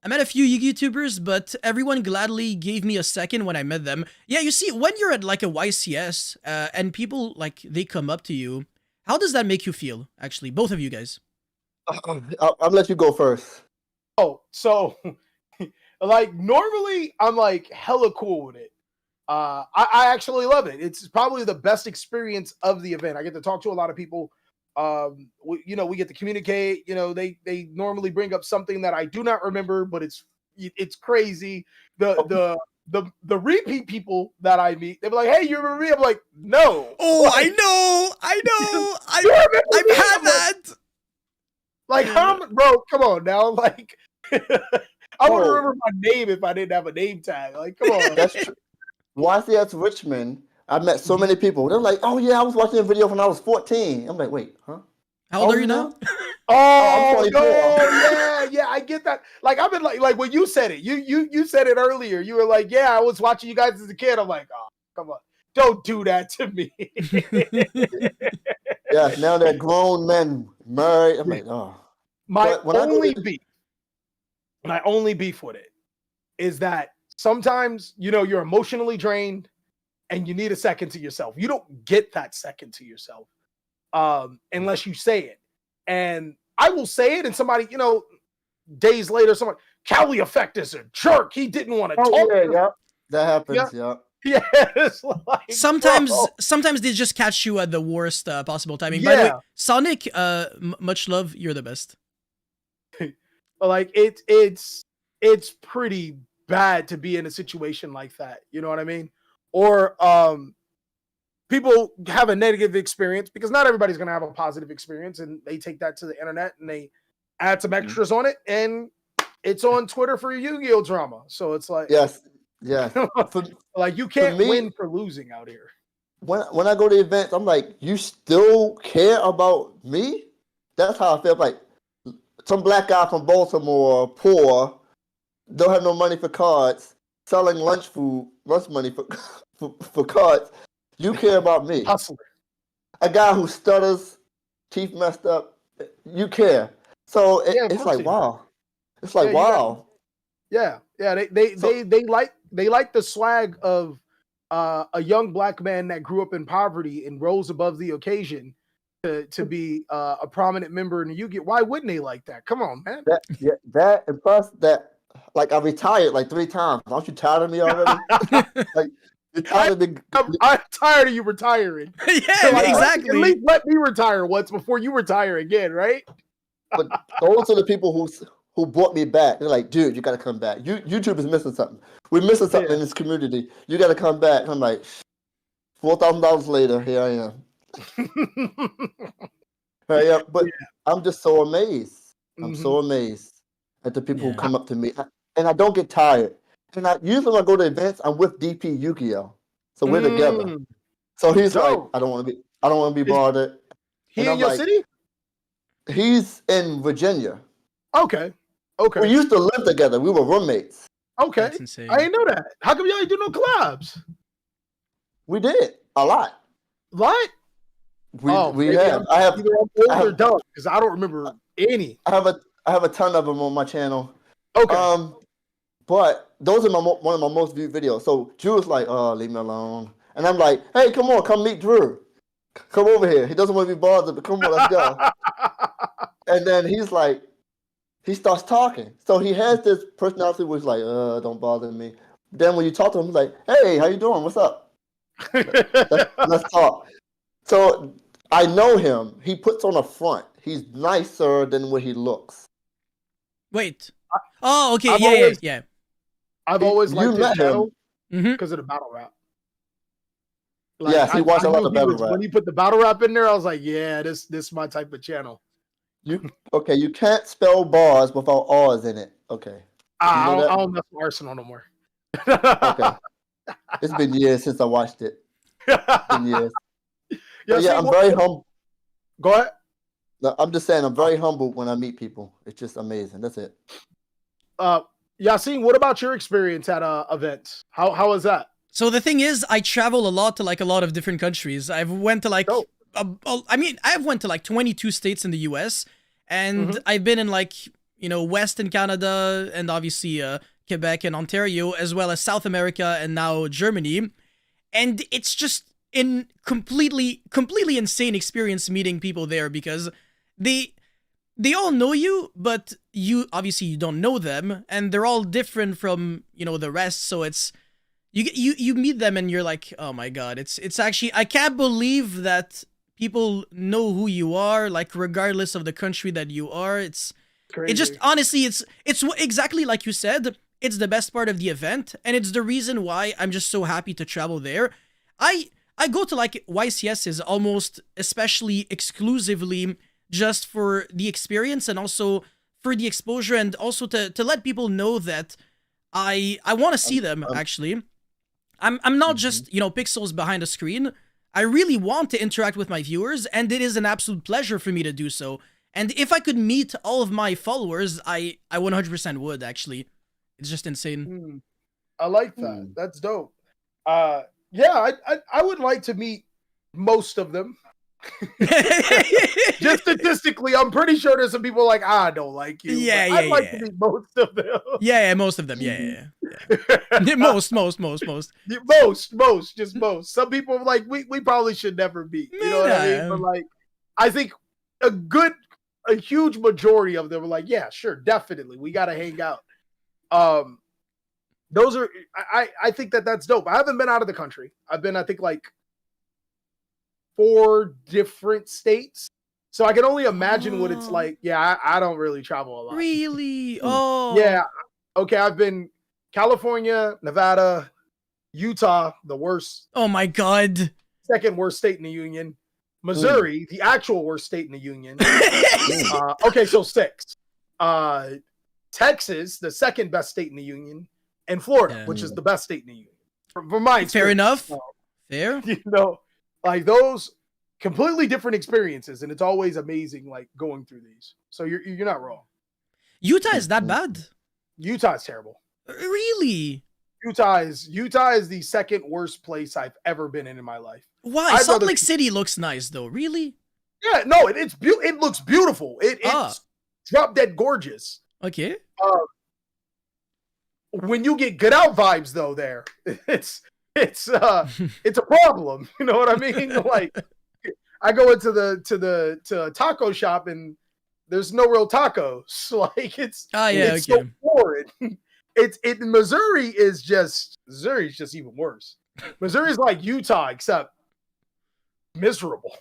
I met a few Yu-Gi tubers, but everyone gladly gave me a second when I met them. Yeah, you see, when you're at like a YCS and people like they come up to you, how does that make you feel? Actually, both of you guys. I'll let you go first. Oh, so like normally I'm like hella cool with it. I actually love it. It's probably the best experience of the event. I get to talk to a lot of people. We get to communicate. They normally bring up something that I do not remember, but it's crazy. The repeat people that I meet, they're like, "Hey, you remember me?" I'm like, "No." Oh, like, I know. I've had that. Like, bro, come on now. Like, I would remember my name if I didn't have a name tag. Like, come on. That's true. YCS Richmond, I met so many people. They're like, "Oh yeah, I was watching a video when I was 14." I'm like, "Wait, huh? How old are you now?" Oh, no, yeah, I get that. Like, I've been like when you said it, you said it earlier. You were like, "Yeah, I was watching you guys as a kid." I'm like, "Oh, come on, don't do that to me." Yeah, now they're grown men married. I'm like, oh. My only beef with it is that sometimes, you're emotionally drained and you need a second to yourself. You don't get that second to yourself unless you say it. And I will say it, and somebody, days later, someone, Cali Effect is a jerk. He didn't want to talk. Yeah. That happens, yeah. Yeah, it's like, sometimes they just catch you at the worst possible timing. By the way, Sonic, much love. You're the best. Like it's pretty bad to be in a situation like that. You know what I mean? Or people have a negative experience because not everybody's going to have a positive experience, and they take that to the internet and they add some extras on it, and it's on Twitter for Yu-Gi-Oh drama. So it's like, yes. Like you can't win for losing out here. When I go to events, I'm like, you still care about me? That's how I feel. Like some black guy from Baltimore, poor, don't have no money for cards, selling lunch money for cards. You care about me. Hustler. A guy who stutters, teeth messed up. You care. So it's like, wow. It's like, wow. Yeah. They like the swag of a young black man that grew up in poverty and rose above the occasion to be a prominent member in the Yu-Gi-Oh. Why wouldn't they like that? Come on, man. That and plus that, like I retired like 3 times. Aren't you tired of me already? Like you're tired of me. I'm tired of you retiring. Yeah, exactly. At least let me retire once before you retire again, right? But those are the people who brought me back. They're like, dude, you got to come back. YouTube is missing something. We're missing something in this community. You got to come back. And I'm like, $4,000 later, here I am. But I'm just so amazed. I'm so amazed at the people who come up to me. And I don't get tired. And usually when I go to events, I'm with DP Yu-Gi-Oh. So we're together. So he's like, I don't want to be bothered. He in your city? He's in Virginia. Okay. We used to live together. We were roommates. Okay. I didn't know that. How come y'all ain't do no collabs? We did a lot. What? We have. I have older dumb because I don't remember any. I have a ton of them on my channel. Okay. But those are one of my most viewed videos. So Drew's like, oh, leave me alone. And I'm like, hey, come meet Drew. Come over here. He doesn't want to be bothered, but come on, let's go. And then he's like, he starts talking. So he has this personality where he's like, don't bother me. Then when you talk to him, he's like, hey, how you doing? What's up? Let's talk. So I know him. He puts on a front. He's nicer than what he looks. Wait. Oh, okay. Yeah. I've always liked his channel because of the battle rap. Like, yes, he watched a lot of battle rap. When he put the battle rap in there, I was like, yeah, this is my type of channel. You can't spell bars without R's in it. Okay. I don't mess with Arsenal no more. Okay. It's been years since I watched it. It's been years. I'm very humble. Go ahead. No, I'm just saying I'm very humble when I meet people. It's just amazing. That's it. Yasin, what about your experience at events? How was that? So the thing is, I travel a lot to like a lot of different countries. I've went to like, I've went to like 22 states in the US, and I've been in like, Western Canada and obviously Quebec and Ontario, as well as South America and now Germany. And it's just completely insane experience meeting people there because they all know you, but you don't know them, and they're all different from, the rest. So it's, you meet them and you're like, oh my God, it's actually, I can't believe that people know who you are, like regardless of the country that you are. It's crazy. It just, honestly, it's exactly like you said, it's the best part of the event, and it's the reason why I'm just so happy to travel there. I go to like YCSs almost especially exclusively just for the experience and also for the exposure, and also to let people know that I want to see them actually. I'm not just, pixels behind a screen. I really want to interact with my viewers, and it is an absolute pleasure for me to do so. And if I could meet all of my followers, I 100% would actually. It's just insane. I like that. That's dope. Yeah, I would like to meet most of them. Just statistically, I'm pretty sure there's some people like, I don't like you. Yeah, I'd like to meet most of them. Yeah, most of them. Yeah. Most. Just most. Some people are like, we probably should never be. You know what I mean? But like, I think a huge majority of them are like, yeah, sure, definitely, we got to hang out. Those are, I think that's dope. I haven't been out of the country. I've been, I think, like 4 different states. So I can only imagine what it's like. Yeah, I don't really travel a lot. Really? Oh. Yeah. Okay, I've been California, Nevada, Utah, the worst. Oh my God. Second worst state in the union. Missouri, the actual worst state in the union. Okay, so 6. Texas, the second best state in the union, and Florida, which is the best state in the union. For my experience. Fair enough. Fair. You know, like those completely different experiences, and it's always amazing, like going through these. So you're not wrong. Utah is that bad? Utah is terrible. Really? Utah is the second worst place I've ever been in my life. Why? Salt Lake City looks nice though. Really? Yeah, no, it looks beautiful. It's drop dead gorgeous. Okay. When you get get out vibes though, there, it's a problem. You know what I mean? Like, I go into a taco shop and there's no real tacos. Like it's so foreign. Missouri is just even worse. Missouri's like Utah except miserable.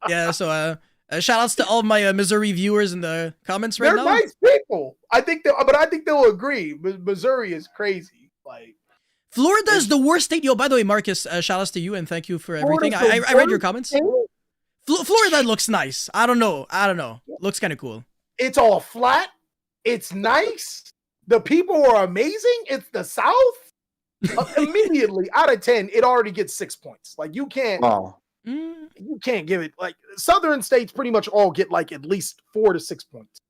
Yeah, so shout outs to all my Missouri viewers in the comments right now. They're nice people. I think they'll agree. Missouri is crazy. Like, Florida is the worst state. Yo, by the way, Marcus, shout outs to you and thank you for everything. I read your comments. Florida looks nice. I don't know. Looks kind of cool. It's all flat. It's nice. The people are amazing. It's the South. Immediately out of 10, it already gets 6 points. Like you can't give it, like Southern states pretty much all get like at least 4 to 6 points.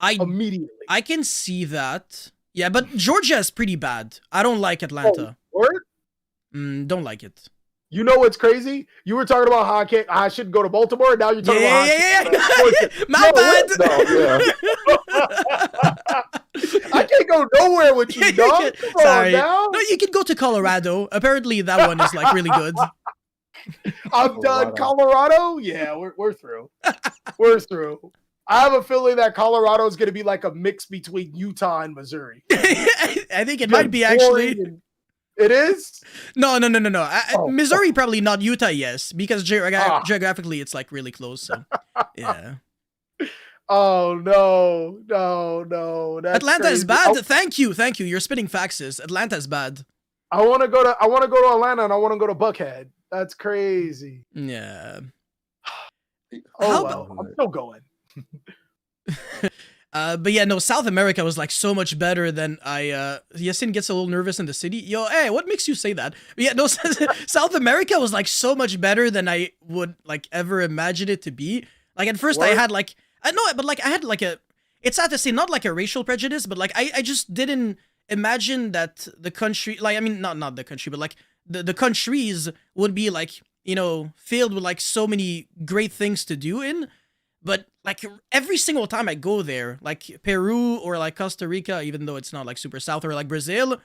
Immediately. I can see that. Yeah, but Georgia is pretty bad. I don't like Atlanta. Don't like it. You know what's crazy? You were talking about how I should go to Baltimore. Now you're talking about my bad. I can't go nowhere with you, dog. Sorry. No, you can go to Colorado. Apparently, that one is like really good. I'm done. Colorado? Yeah, we're through. We're through. I have a feeling that Colorado is going to be like a mix between Utah and Missouri. I think it might be actually. It is? No. Missouri probably not. Utah, yes, because geographically it's like really close. So yeah. Oh no. That's Atlanta crazy. is bad. Thank you. You're spitting faxes. Atlanta is bad. I want to go to Atlanta and I want to go to Buckhead. That's crazy. Yeah. I'm still going. But yeah, no, South America was like so much better than Yasin gets a little nervous in the city. Yo, hey, what makes you say that? But yeah, no, South America was like so much better than I would like ever imagine it to be. Like at first I had like, it's sad to say, not like a racial prejudice, but like I just didn't imagine that the country, like, I mean, not the country, but like the countries would be like, you know, filled with like so many great things to do in. But like every single time I go there, like Peru or like Costa Rica, even though it's not like super south, or like Brazil,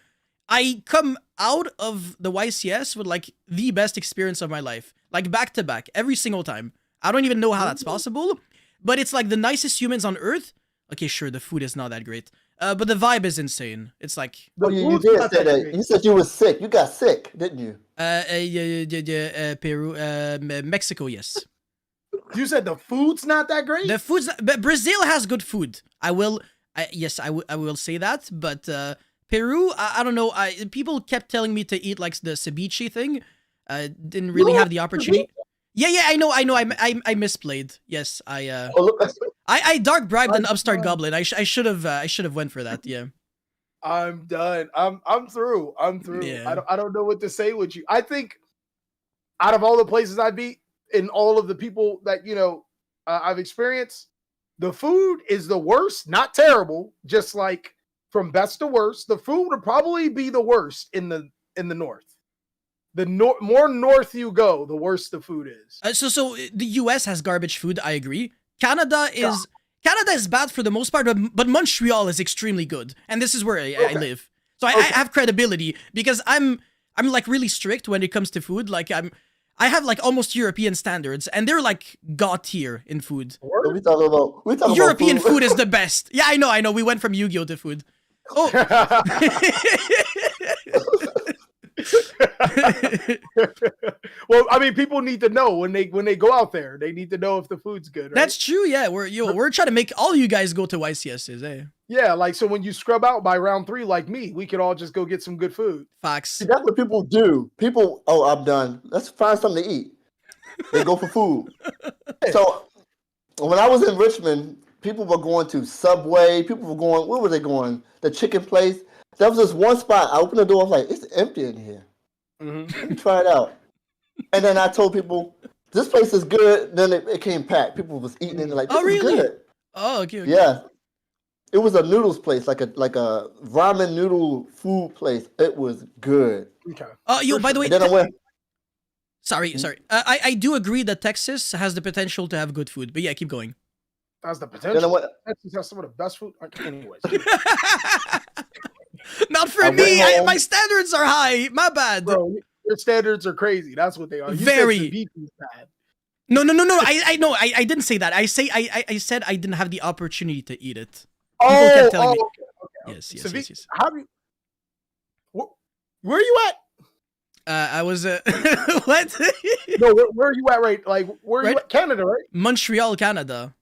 I come out of the YCS with like the best experience of my life, like back to back, every single time. I don't even know how that's possible, but it's like the nicest humans on earth. Okay, sure, the food is not that great, but the vibe is insane. It's like you did say that. You said you were sick. You got sick, didn't you? Peru, Mexico, yes. You said the food's not that great? The food's but Brazil has good food. I will say that, but Peru, I don't know. People kept telling me to eat like the ceviche thing. Didn't really have the opportunity. Yeah, I know. I misplayed. Yes, I dark bribed an upstart goblin. I should have went for that. Yeah. I'm done. I'm through. Yeah. I don't know what to say with you. I think out of all the places I've been, in all of the people that, you know, I've experienced, the food is the worst, not terrible, just like from best to worst. The food would probably be the worst in the north. More north you go, the worse the food is. So the US has garbage food, I agree. Canada Canada is bad for the most part, but Montreal is extremely good, and this is where I live. So I have credibility because I'm like really strict when it comes to food. Like I have like almost European standards, and they're like god tier in food. We talking about European food. food is the best. Yeah, I know. We went from Yu-Gi-Oh to food. Oh. Well, I mean, people need to know when they go out there. They need to know if the food's good. Right? That's true. Yeah, we're trying to make all you guys go to YCSs, eh? Yeah, like so when you scrub out by round 3, like me, we could all just go get some good food. Facts. See, that's what people do. People, oh, I'm done. Let's find something to eat. They go for food. So when I was in Richmond, people were going to Subway. People were going, where were they going? The chicken place. There was this one spot. I opened the door. I was like, it's empty in here. Let me try it out. And then I told people, this place is good. Then it came packed. People was eating and they're like, this is really? good. Oh, okay. Yeah. It was a noodles place, like a ramen noodle food place. It was good. Okay. Yo, by the way, And then I went, sorry. I do agree that Texas has the potential to have good food, but yeah, keep going. That's the then I potential. went, Texas has some of the best food. Anyways. Not for I me. went home. My standards are high. My bad. Bro, your standards are crazy. That's what they are. You Very. said Cevicce's bad. No. I know. I didn't say that. I said I didn't have the opportunity to eat it. People kept telling me. Okay. Yes. Yes. How do you, where are you at? I was what? No, where are you at? Right, like where are you Right. at? Canada, right? Montreal, Canada.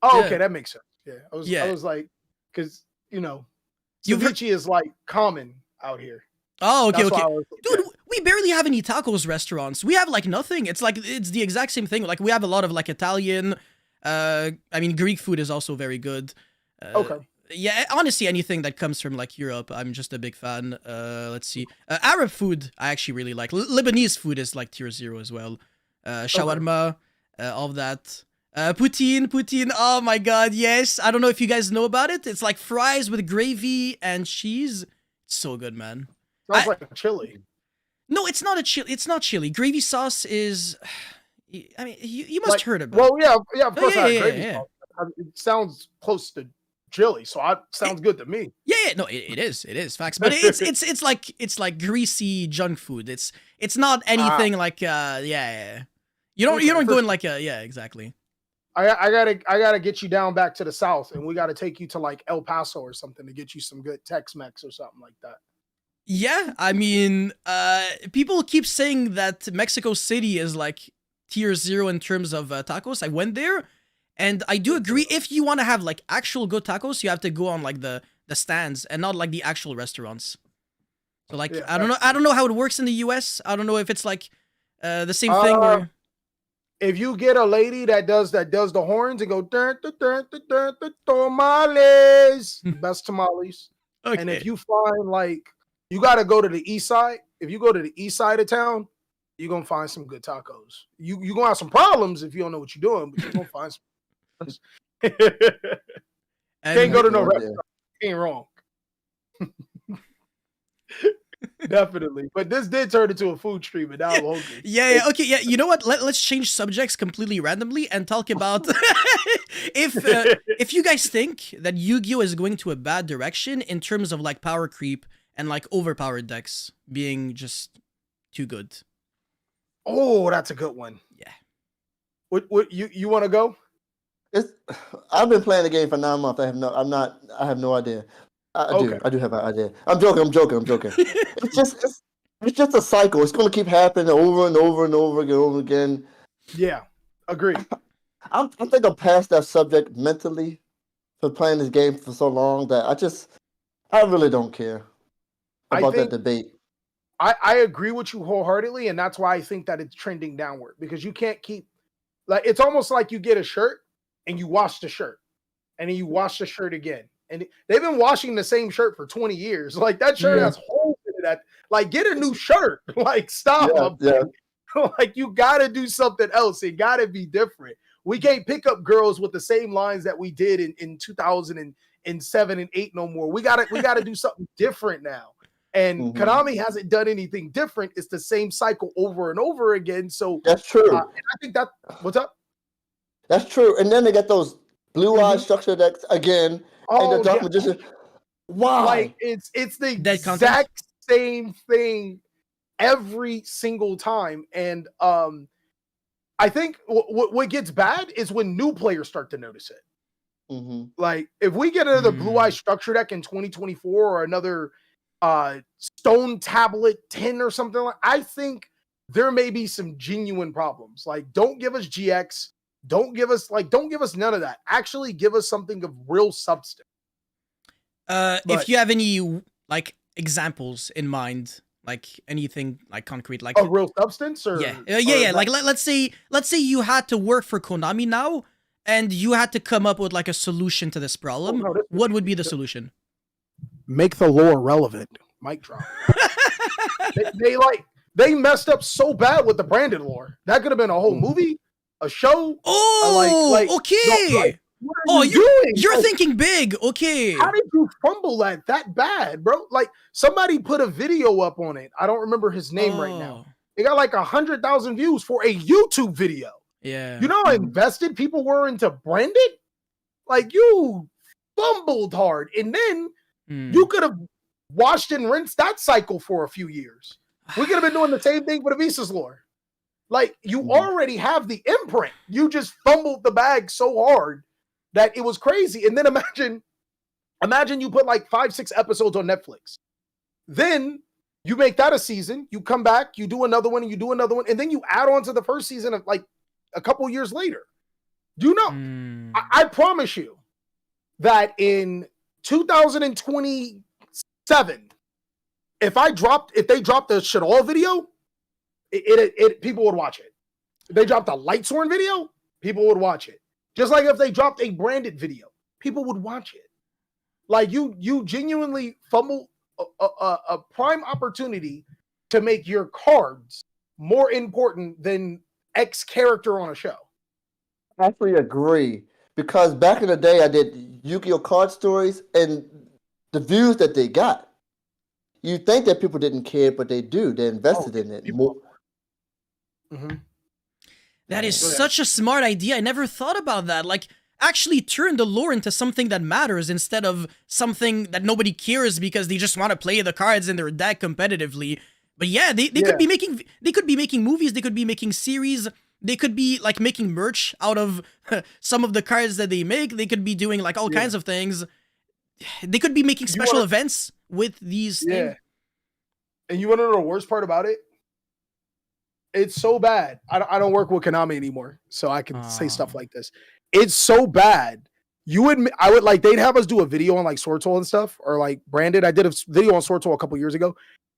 Oh, Yeah. okay, that makes sense. Yeah, I was like, because ceviche is like common out here. Oh, okay, That's why okay. I was- Dude, we barely have any tacos restaurants. We have like nothing. It's like it's the exact same thing. Like we have a lot of like Italian. I mean Greek food is also very good. Okay. Yeah, honestly, anything that comes from like Europe, I'm just a big fan. Let's see. Arab food, I actually really like. Lebanese food is like tier 0 as well. Shawarma, all of that. Poutine. Oh my god, yes. I don't know if you guys know about it. It's like fries with gravy and cheese. It's so good, man. Sounds like chili. No, it's not a chili. It's not chili. Gravy sauce is. I mean, you must Like, heard about. Well, yeah, of course. yeah, I yeah, agree. yeah. It sounds close to chili, so sounds good to me. Yeah, no, it is facts, but it's like greasy junk food. It's not anything like yeah. You don't go in like yeah, exactly. I gotta get you down back to the south, and we gotta take you to like El Paso or something to get you some good Tex-Mex or something like that. Yeah, I mean, people keep saying that Mexico City is like tier 0 in terms of tacos. I went there, and I do agree. If you want to have like actual good tacos, you have to go on like the stands and not like the actual restaurants. So like Yeah, I don't know how it works in the US. I don't know if it's like the same thing. Where... If you get a lady that does the horns and go tamales, best tamales. Okay. And if you find like you got to go to the east side. If you go to the east side of town, you're gonna find some good tacos. You gonna have some problems if you don't know what you're doing, but you're gonna find some. Can't go to no restaurant. Ain't wrong. Definitely. But this did turn into a food stream, and now I'm hungry. Yeah. Okay. Yeah. You know what? Let's change subjects completely randomly and talk about if you guys think that Yu-Gi-Oh is going to a bad direction in terms of like power creep and like overpowered decks being just too good. Oh, that's a good one. Yeah. What you want to go? I've been playing the game for 9 months. I have no idea. I do have an idea. I'm joking. It's just a cycle. It's going to keep happening over and over again. Yeah, agree. I think I'm past that subject mentally for playing this game for so long that I really don't care about that debate. I agree with you wholeheartedly, and that's why I think that it's trending downward, because you can't keep like it's almost like you get a shirt and you wash the shirt and then you wash the shirt again. And they've been washing the same shirt for 20 years. Like that shirt has holes in it. That like get a new shirt. Like stop. Yeah. Like you gotta do something else. It gotta be different. We can't pick up girls with the same lines that we did in 2007 and 8 no more. We gotta do something different now. And Konami hasn't done anything different. It's the same cycle over and over again. So that's true. and I think that what's up? That's true. And then they got those Blue Eye Structure Decks again, and the Oh Dark yeah, Magician. Why? like it's the Dead content? exact same thing every single time. And I think what gets bad is when new players start to notice it. Mm-hmm. Like if we get another Blue Eye Structure Deck in 2024 or another Stone Tablet 10 or something like, I think there may be some genuine problems. Like, don't give us GX, don't give us none of that. Actually give us something of real substance. If you have any like examples in mind, like anything like concrete, like A real substance, or yeah. Like let's say you had to work for Konami now, and you had to come up with like a solution to this problem. What would be the solution? Make the lore relevant. Mic drop. they messed up so bad with the branded lore. That could have been a whole movie, a show. Okay. You're thinking big. Okay. How did you fumble that bad, bro? Like somebody put a video up on it. I don't remember his name right now. It got like 100,000 views for a YouTube video. Yeah. You know how invested people were into branded? Like you fumbled hard, and then you could have washed and rinsed that cycle for a few years. We could have been doing the same thing for the Visas lore. Like you already have the imprint. You just fumbled the bag so hard that it was crazy. And then imagine you put like 5-6 episodes on Netflix. Then you make that a season. You come back, you do another one, and you do another one, and then you add on to the first season of like a couple years later. Do you know? I promise you that in 2027, if they dropped the Shadol video, it people would watch it. If they dropped a Lightsworn video, people would watch it. Just like if they dropped a branded video, people would watch it. Like you genuinely fumble a prime opportunity to make your cards more important than X character on a show. I actually agree, because back in the day I did Yu-Gi-Oh card stories, and the views that they got, you think that people didn't care, but they do. They invested in it more. That is such a smart idea. I never thought about that. Like, actually turn the lore into something that matters instead of something that nobody cares because they just want to play the cards in their deck competitively. But yeah, they could be making movies, they could be making series, they could be like making merch out of some of the cards that they make. They could be doing like all kinds of things. They could be making special events with these things. And you want to know the worst part about it? It's so bad. I don't work with Konami anymore, so I can say stuff like this. It's so bad. I would like, they'd have us do a video on like Sword Soul and stuff, or like branded. I did a video on Sword Soul a couple years ago,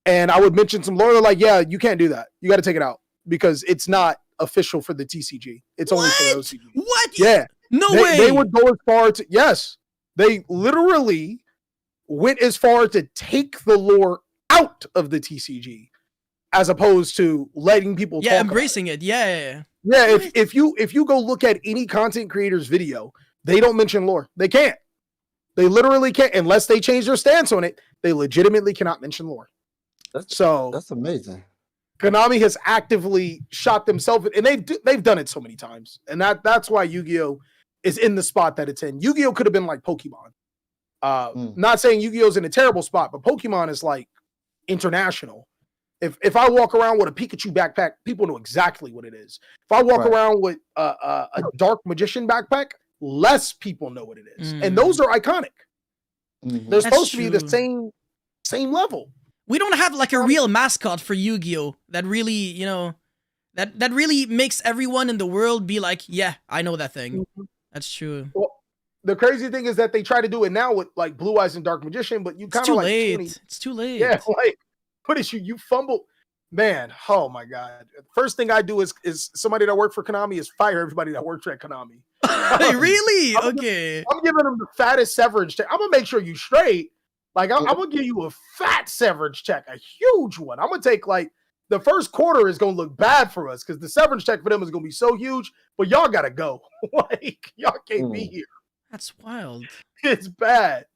and I would mention some lore. They're like, yeah, you can't do that. You got to take it out because it's not official for the TCG. It's only for the OCG. What? Yeah. No way. They would go as far to, yes, they literally went as far to take the lore out of the TCG as opposed to letting people talk embracing it. Yeah. If you go look at any content creator's video, they don't mention lore. They can't. They literally can't unless they change their stance on it. They legitimately cannot mention lore. That's amazing. Konami has actively shot themselves, and they've done it so many times, and that's why Yu-Gi-Oh is in the spot that it's in. Yu-Gi-Oh could have been like Pokemon. Not saying Yu-Gi-Oh's in a terrible spot, but Pokemon is like international. If I walk around with a Pikachu backpack, people know exactly what it is. If I walk around with a Dark Magician backpack, less people know what it is. And those are iconic. They're supposed to be the same level. We don't have like a real mascot for Yu-Gi-Oh that really, that really makes everyone in the world be like, yeah, I know that thing. That's true. Well, the crazy thing is that they try to do it now with like Blue Eyes and Dark Magician, but you kind of like it's too late. Yeah, like what is you fumble, man? Oh my god! First thing I do is somebody that worked for Konami is fire everybody that works at Konami. Really? I'm giving them the fattest severance check. I'm gonna make sure you straight. Like I'm gonna give you a fat severance check, a huge one. I'm gonna take like the first quarter is gonna look bad for us because the severance check for them is gonna be so huge. But y'all gotta go. Like y'all can't be here. That's wild. It's bad.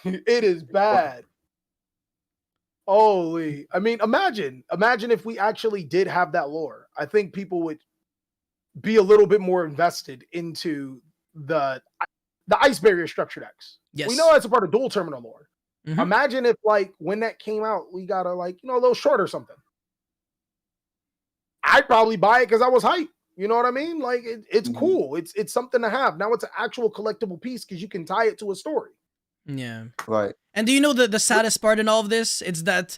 It is bad. Holy, I mean, imagine if we actually did have that lore. I think people would be a little bit more invested into the ice barrier structured X. Yes. We know that's a part of dual terminal lore. Mhm. Imagine if like when that came out, we got a like, you know, a little short or something. I'd probably buy it because I was hyped. You know what I mean? Like it's cool. It's something to have. Now it's an actual collectible piece because you can tie it to a story. Yeah. Right. And do you know the saddest part in all of this? It's that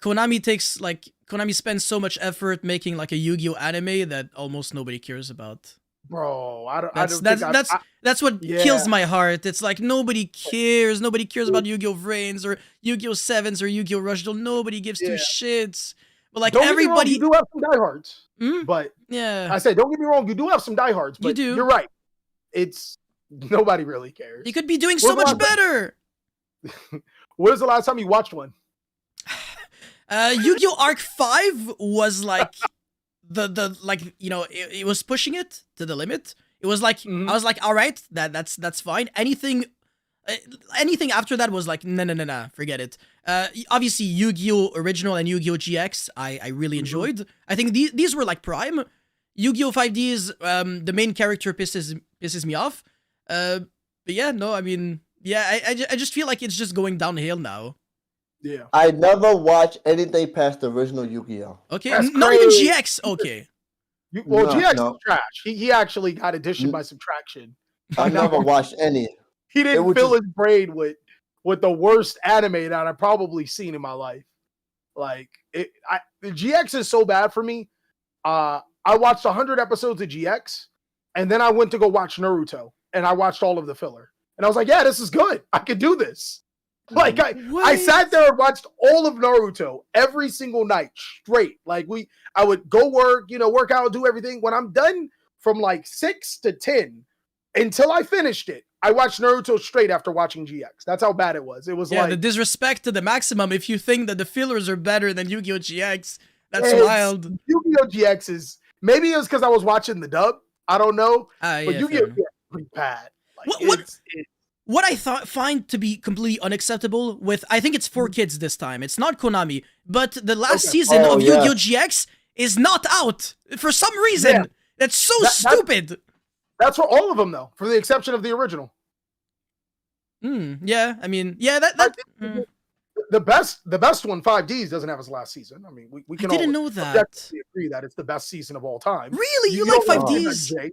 Konami spends so much effort making like a Yu-Gi-Oh anime that almost nobody cares about. Bro, That's what kills my heart. It's like nobody cares. Nobody cares about Yu-Gi-Oh! Vrains or Yu-Gi-Oh! Sevens or Yu-Gi-Oh! Rush Duel. Nobody gives two shits. But like don't everybody, get me wrong, you do have some diehards. But yeah, I say, don't get me wrong, you do have some diehards. But you do. You're right. It's nobody really cares. You could be doing so much better. When was the last time you watched one? Yu-Gi-Oh! Arc 5 was like the like, you know, it was pushing it to the limit. It was like I was like, all right, that's fine. Anything after that was like no, forget it. Obviously Yu-Gi-Oh! Original and Yu-Gi-Oh! GX I really enjoyed. I think these were like prime. Yu-Gi-Oh! 5D's the main character pisses me off. But yeah, no, I mean, yeah, I just feel like it's just going downhill now. Yeah. I never watched anything past the original Yu-Gi-Oh. Okay, not even GX. Okay. GX is trash. He actually got addition by subtraction. I never watched any. He didn't fill his brain with the worst anime that I've probably seen in my life. Like the GX is so bad for me. I watched 100 episodes of GX, and then I went to go watch Naruto, and I watched all of the filler, and I was like, yeah, this is good. I could do this. Like I sat there and watched all of Naruto every single night straight. Like I would go work, you know, work out, do everything. When I'm done from like 6 to 10 until I finished it, I watched Naruto straight after watching GX. That's how bad it was. It was like the disrespect to the maximum. If you think that the fillers are better than Yu-Gi-Oh! GX, that's wild. Yu-Gi-Oh! GX is maybe it was because I was watching the dub. I don't know. But Yu-Gi-Oh! GX is pretty bad. Like, what I find to be completely unacceptable with, I think it's 4Kids this time. It's not Konami, but the last season of Yu-Gi-Oh! GX is not out for some reason. Yeah. That's so stupid. That's for all of them, though, for the exception of the original. Yeah, I mean, yeah, the best one, 5Ds, doesn't have his last season. I mean, we can. I didn't know that. Agree that it's the best season of all time. Really, you like 5Ds?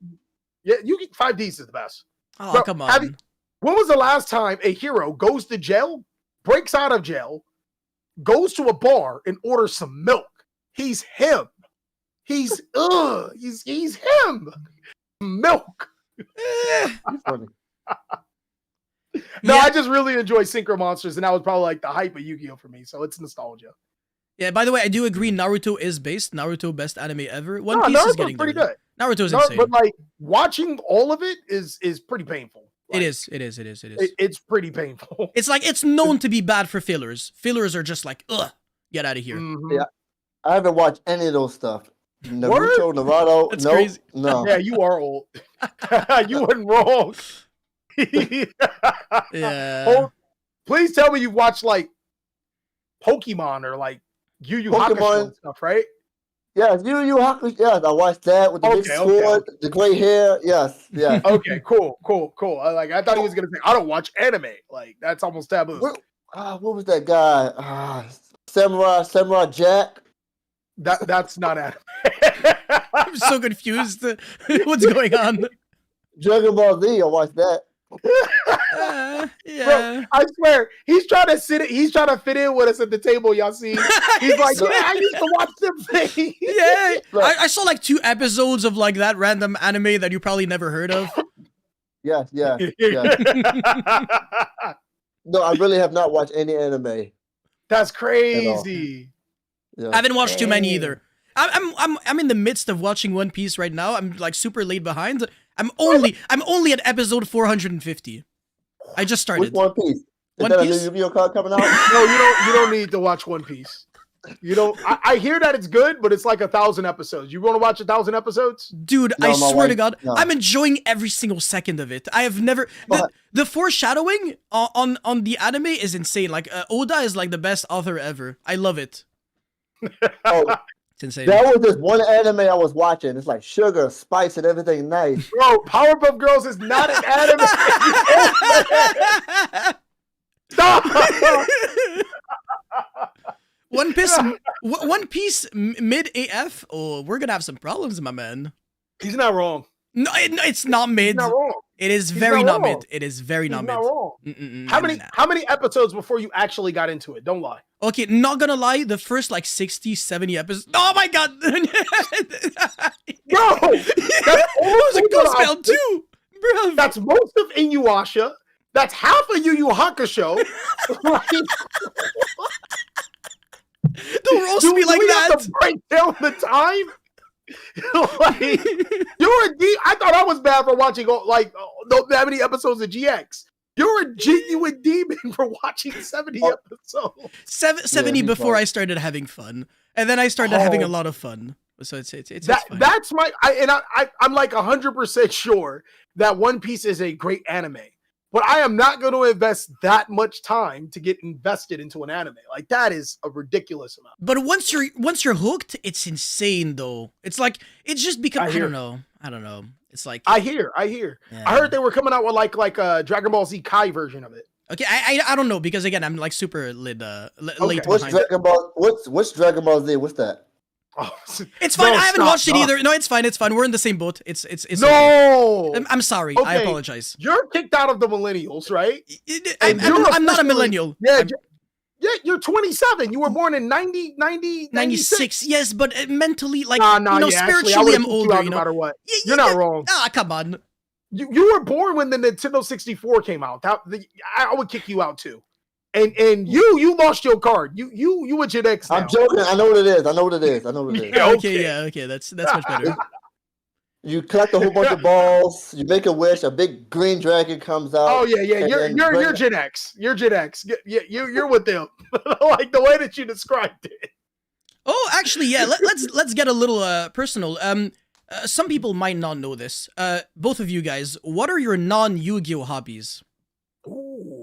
Yeah, 5Ds is the best. Oh, bro, come on. When was the last time a hero goes to jail, breaks out of jail, goes to a bar and orders some milk? He's him. He's him. Milk. Funny. No, I just really enjoy Synchro Monsters, and that was probably like the hype of Yu-Gi-Oh! For me, so it's nostalgia. Yeah, by the way, I do agree Naruto is based. Naruto, best anime ever. One Piece is getting pretty good. Naruto's insane. But like watching all of it is pretty painful. Like, it is. It's pretty painful. It's like it's known to be bad for fillers. Fillers are just like, ugh, get out of here. Yeah, I haven't watched any of those stuff. Naruto. That's crazy. No. Yeah, you are old. You weren't wrong. Yeah. Please tell me you watched like Pokemon or like Yu Yu Hakusho and stuff, right? Yes, Yu Yu Hakusho. Yes, I watched that with the big sword, the gray hair. Yes, yeah. Okay, cool. I thought he was gonna say I don't watch anime. Like that's almost taboo. What was that guy? Samurai Jack. That's not anime. I'm so confused. What's going on? Dragon Ball Z. I watched that. Yeah. Bro, I swear he's trying to fit in with us at the table, y'all see. He's like, I used to watch them things. Yeah. I saw like 2 episodes of like that random anime that you probably never heard of. Yes. No, I really have not watched any anime. That's crazy. Yeah. I haven't watched too many either. I'm in the midst of watching One Piece right now. I'm like super late behind. I'm only at episode 450. I just started. Which One Piece? Is that a new Yu-Gi-Oh card coming out? No, you don't need to watch One Piece. You don't. I hear that it's good, but it's like 1,000 episodes. You want to watch 1,000 episodes? Dude, no, I swear to God, no. I'm enjoying every single second of it. I have never the foreshadowing on the anime is insane. Like Oda is like the best author ever. I love it. It's insane. That was this one anime I was watching. It's like sugar, spice, and everything nice. Bro, Powerpuff Girls is not an anime. Stop. One Piece mid AF. Oh, we're gonna have some problems, my man. He's not wrong. No, it's not mid. He's not wrong. It is He's very not not wrong. mid. It is very He's not not mid. wrong. How many episodes before you actually got into it? Don't lie. Okay, not gonna lie, the first like 60, 70 episodes. Oh my god! Bro, It was a ghost spell too, bro. That's most of Inuyasha. That's half of Yu Yu Hakusho. Don't roast me like that. Have to break down the time. Like, you're a D. I thought I was bad for watching that many episodes of GX. You're a genuine demon for watching 70 episodes. 70 before I started having fun, and then I started having a lot of fun. So it's fine. That's my. I'm like 100% sure that One Piece is a great anime. But I am not going to invest that much time to get invested into an anime. Like, that is a ridiculous amount. But once you're hooked, it's insane though. It's like it's just become I don't know. It's like I hear. Yeah. I heard they were coming out with like a Dragon Ball Z Kai version of it. Okay, I don't know because again I'm like super late. What's behind. Dragon Ball? What's Dragon Ball Z? What's that? Oh, it's fine. No, I haven't stop, watched stop. it either. No, it's fine. It's fine. We're in the same boat. It's no. Okay. I'm sorry. Okay. I apologize. You're kicked out of the millennials, right? I'm not a millennial. Yeah, you're 27. You were born in 90, 96. Yes, but mentally, like, yeah, spiritually, I'm older. No matter what. You're not wrong. Ah, come on. You were born when the Nintendo 64 came out. I would kick you out too. And you lost your card. You a Gen X now. I'm joking. I know what it is. Yeah, Okay. That's much better. You collect a whole bunch of balls. You make a wish. A big green dragon comes out. Oh yeah. You're Gen X. You're Gen X. You're with them. Like the way that you described it. Oh, actually, yeah. Let's get a little personal. Some people might not know this. Both of you guys, what are your non-Yu-Gi-Oh hobbies? Ooh.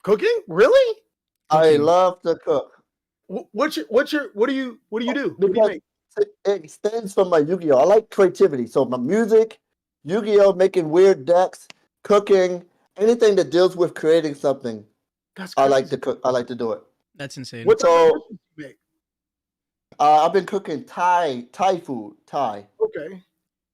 Cooking? Really? I love to cook. What do you do? What do you make? It extends from my Yu-Gi-Oh. I like creativity. So my music, Yu-Gi-Oh, making weird decks, cooking, anything that deals with creating something. That's crazy. I like to cook. I like to do it. That's insane. What type of cookies do you make? I've been cooking Thai food.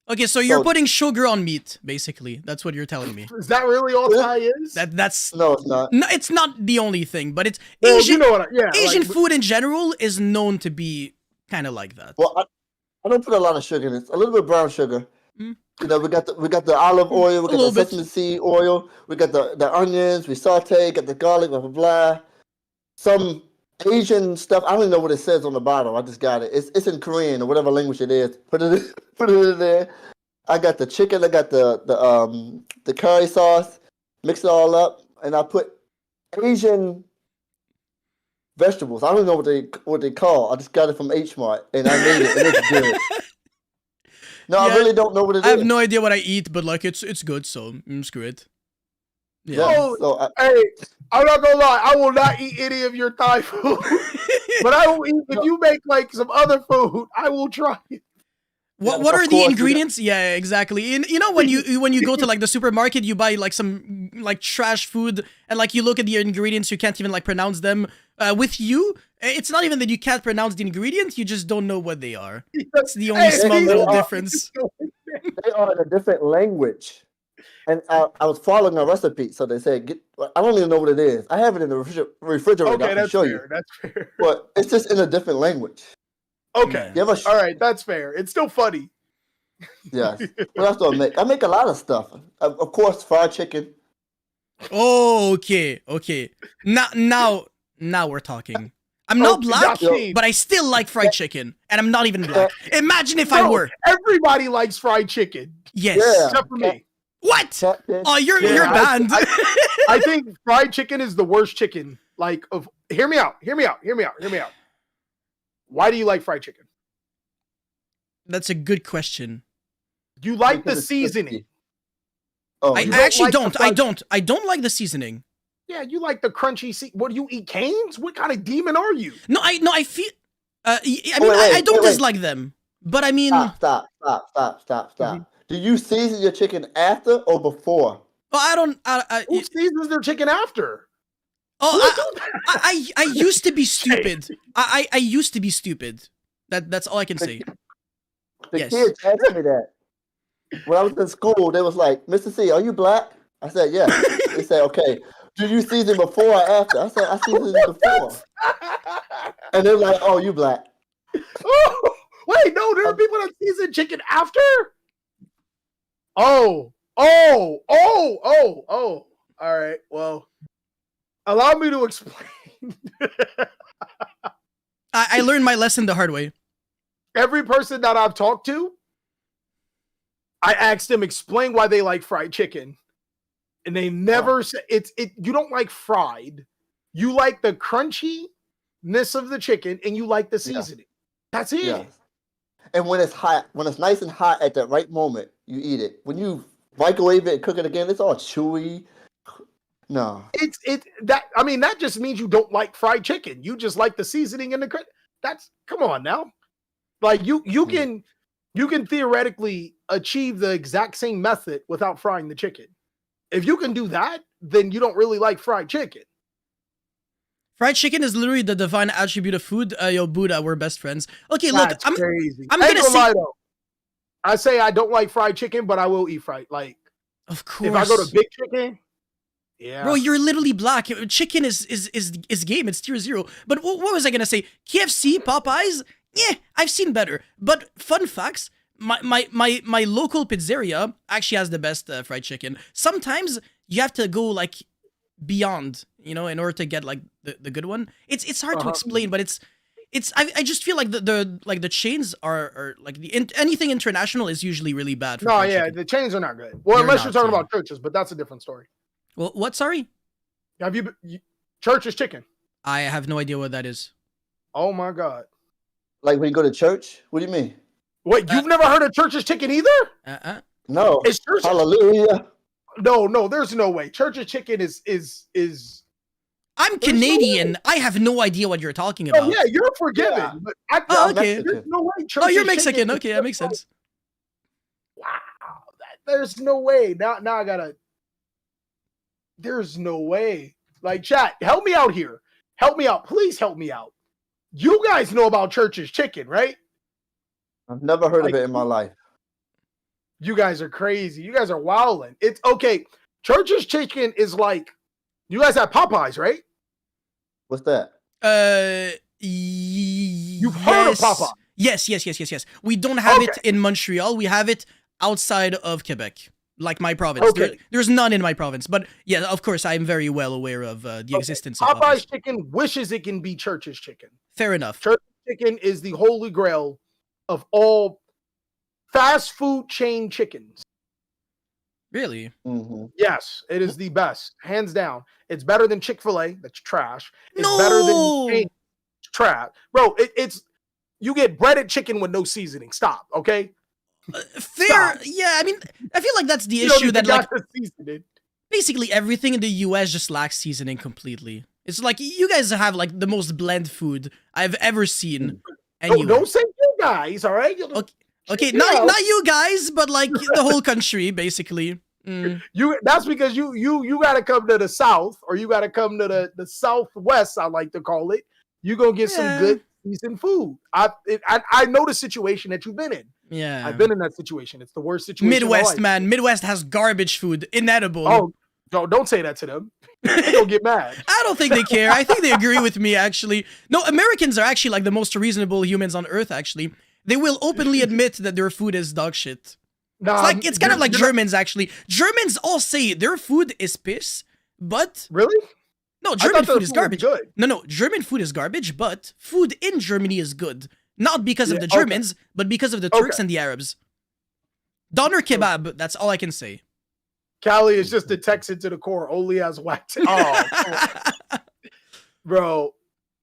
Okay, so you're putting sugar on meat, basically. That's what you're telling me. Is that really all Thai is? That's No, it's not. No, it's not the only thing, but it's Well, Asian. you know what? Asian food in general is known to be kind of like that. Well, I don't put a lot of sugar in it. A little bit of brown sugar. Mm. You know, we got the olive oil, we got the sesame seed oil, we got the onions, we saute, got the garlic, blah blah blah. Some Asian stuff. I don't even know what it says on the bottle. I just got it. It's in Korean or whatever language it is. Put it in there. I got the chicken. I got the curry sauce. Mix it all up, and I put Asian vegetables. I don't know what they call. I just got it from H Mart, and I made it. And it's good. No, I really don't know what it is. I have no idea what I eat, but like it's good, so screw it. Yeah. Hey, I'm not gonna lie. I will not eat any of your Thai food, but I will eat if you make like some other food. I will try it. What are the ingredients? Yeah, exactly. And you know when you go to like the supermarket, you buy like some like trash food, and like you look at the ingredients, you can't even like pronounce them. With you, it's not even that you can't pronounce the ingredients; you just don't know what they are. That's the only small little difference. They are in a different language, and I was following a recipe, so they said, I don't even know what it is. I have it in the refrigerator. Okay, I can show you. That's fair. But it's just in a different language. Okay. All right, that's fair. It's still funny. Yes. What else do I make? I make a lot of stuff. Of course, fried chicken. Oh, okay. Now we're talking. I'm not black, but I still like fried chicken, and I'm not even black. Imagine if I were. Everybody likes fried chicken. Yes. Yeah. Except for me. What? Oh, you're banned. I think fried chicken is the worst chicken. Like, hear me out. Why do you like fried chicken? That's a good question. You like the seasoning. Oh, I actually don't. I don't like the seasoning. Yeah, you like the crunchy. What do you eat? Canes? What kind of demon are you? No, I feel. I don't dislike them, but I mean, Mhm. Do you season your chicken after or before? well, I don't. Who seasons their chicken after? Oh, Who would do that? I used to be stupid. I used to be stupid. That's all I can say. The Yes. kids asked me that. When I was in school, they was like, Mr. C, are you black? I said, yes. They said, okay. Do you season before or after? I said, I season before. And they're like, oh, you black. Oh, wait, no, there are people that season chicken after? Oh. All right, well, allow me to explain. I learned my lesson the hard way. Every person that I've talked to, I asked them explain why they like fried chicken. And they never said you don't like fried. You like the crunchiness of the chicken and you like the seasoning. That's it. Yes. And when it's hot, when it's nice and hot at that right moment, you eat it. When you microwave it and cook it again, it's all chewy. No. That just means you don't like fried chicken. You just like the seasoning and the come on now. Like you can theoretically achieve the exact same method without frying the chicken. If you can do that, then you don't really like fried chicken. Fried chicken is literally the divine attribute of food. Yo, Buddha, we're best friends. Okay, look, That's crazy. I'm gonna say. Lie, though. I say I don't like fried chicken, but I will eat fried. Like, of course. If I go to Big Chicken, yeah, bro, you're literally black. Chicken is game. It's tier 0. But what was I gonna say? KFC, Popeyes. Yeah, I've seen better. But fun facts. My local pizzeria actually has the best fried chicken. Sometimes you have to go like beyond, in order to get like the good one. It's hard to explain, but I just feel like the chains are like anything international is usually really bad. For fried chicken. The chains are not good. Well, unless you're talking about churches, but that's a different story. Well, what? Sorry. Have you Church's Chicken? I have no idea what that is. Oh my god! Like when you go to church? What do you mean? Wait, you've never heard of Church's Chicken either? No. It's Church's. Hallelujah. No, there's no way. Church's Chicken is. I'm Canadian. I have no idea what you're talking about. Oh yeah, you're forgiven. Yeah. But okay. There's no way. Church's you're Mexican. Okay, that makes sense. Wow, there's no way. Now I gotta. There's no way. Like, chat, help me out here. Help me out. Please help me out. You guys know about Church's Chicken, right? I've never heard of it in my life. You guys are crazy. You guys are wilding. It's okay. Church's Chicken is like, you guys have Popeyes, right? What's that? You've heard of Popeyes? Yes. We don't have it in Montreal. We have it outside of Quebec, like my province. Okay. There's none in my province, but yeah, of course, I'm very well aware of the existence of Popeye's Chicken wishes it can be Church's Chicken. Fair enough. Church's Chicken is the holy grail of all fast food chain chickens. Really? Mm-hmm. Yes, it is the best, hands down. It's better than Chick-fil-A. That's trash. It's better than chain. Trash, bro. It's you get breaded chicken with no seasoning. Stop, okay? Fair. Stop. Yeah, I mean, I feel like that's the issue that like seasoning. Basically everything in the US just lacks seasoning completely. It's like you guys have like the most bland food I've ever seen. Don't say you guys, all right? Okay, not you guys, but like the whole country, basically. That's because you gotta come to the South, or you gotta come to the Southwest, I like to call it. You're gonna get some good decent food. I know the situation that you've been in. Yeah, I've been in that situation. It's the worst situation. Midwest, man. Midwest has garbage food, inedible. Oh, don't say that to them. They'll get mad. I don't think they care. I think they agree with me, actually. No, Americans are actually like the most reasonable humans on earth, actually. They will openly admit that their food is dog shit. It's kind of like Germans, actually. Germans all say their food is piss, but... Really? No, German food is garbage. No, German food is garbage, but food in Germany is good. Not because of the Germans, but because of the Turks and the Arabs. Doner kebab, that's all I can say. Cali is just a Texan to the core, only as wax. Oh, bro,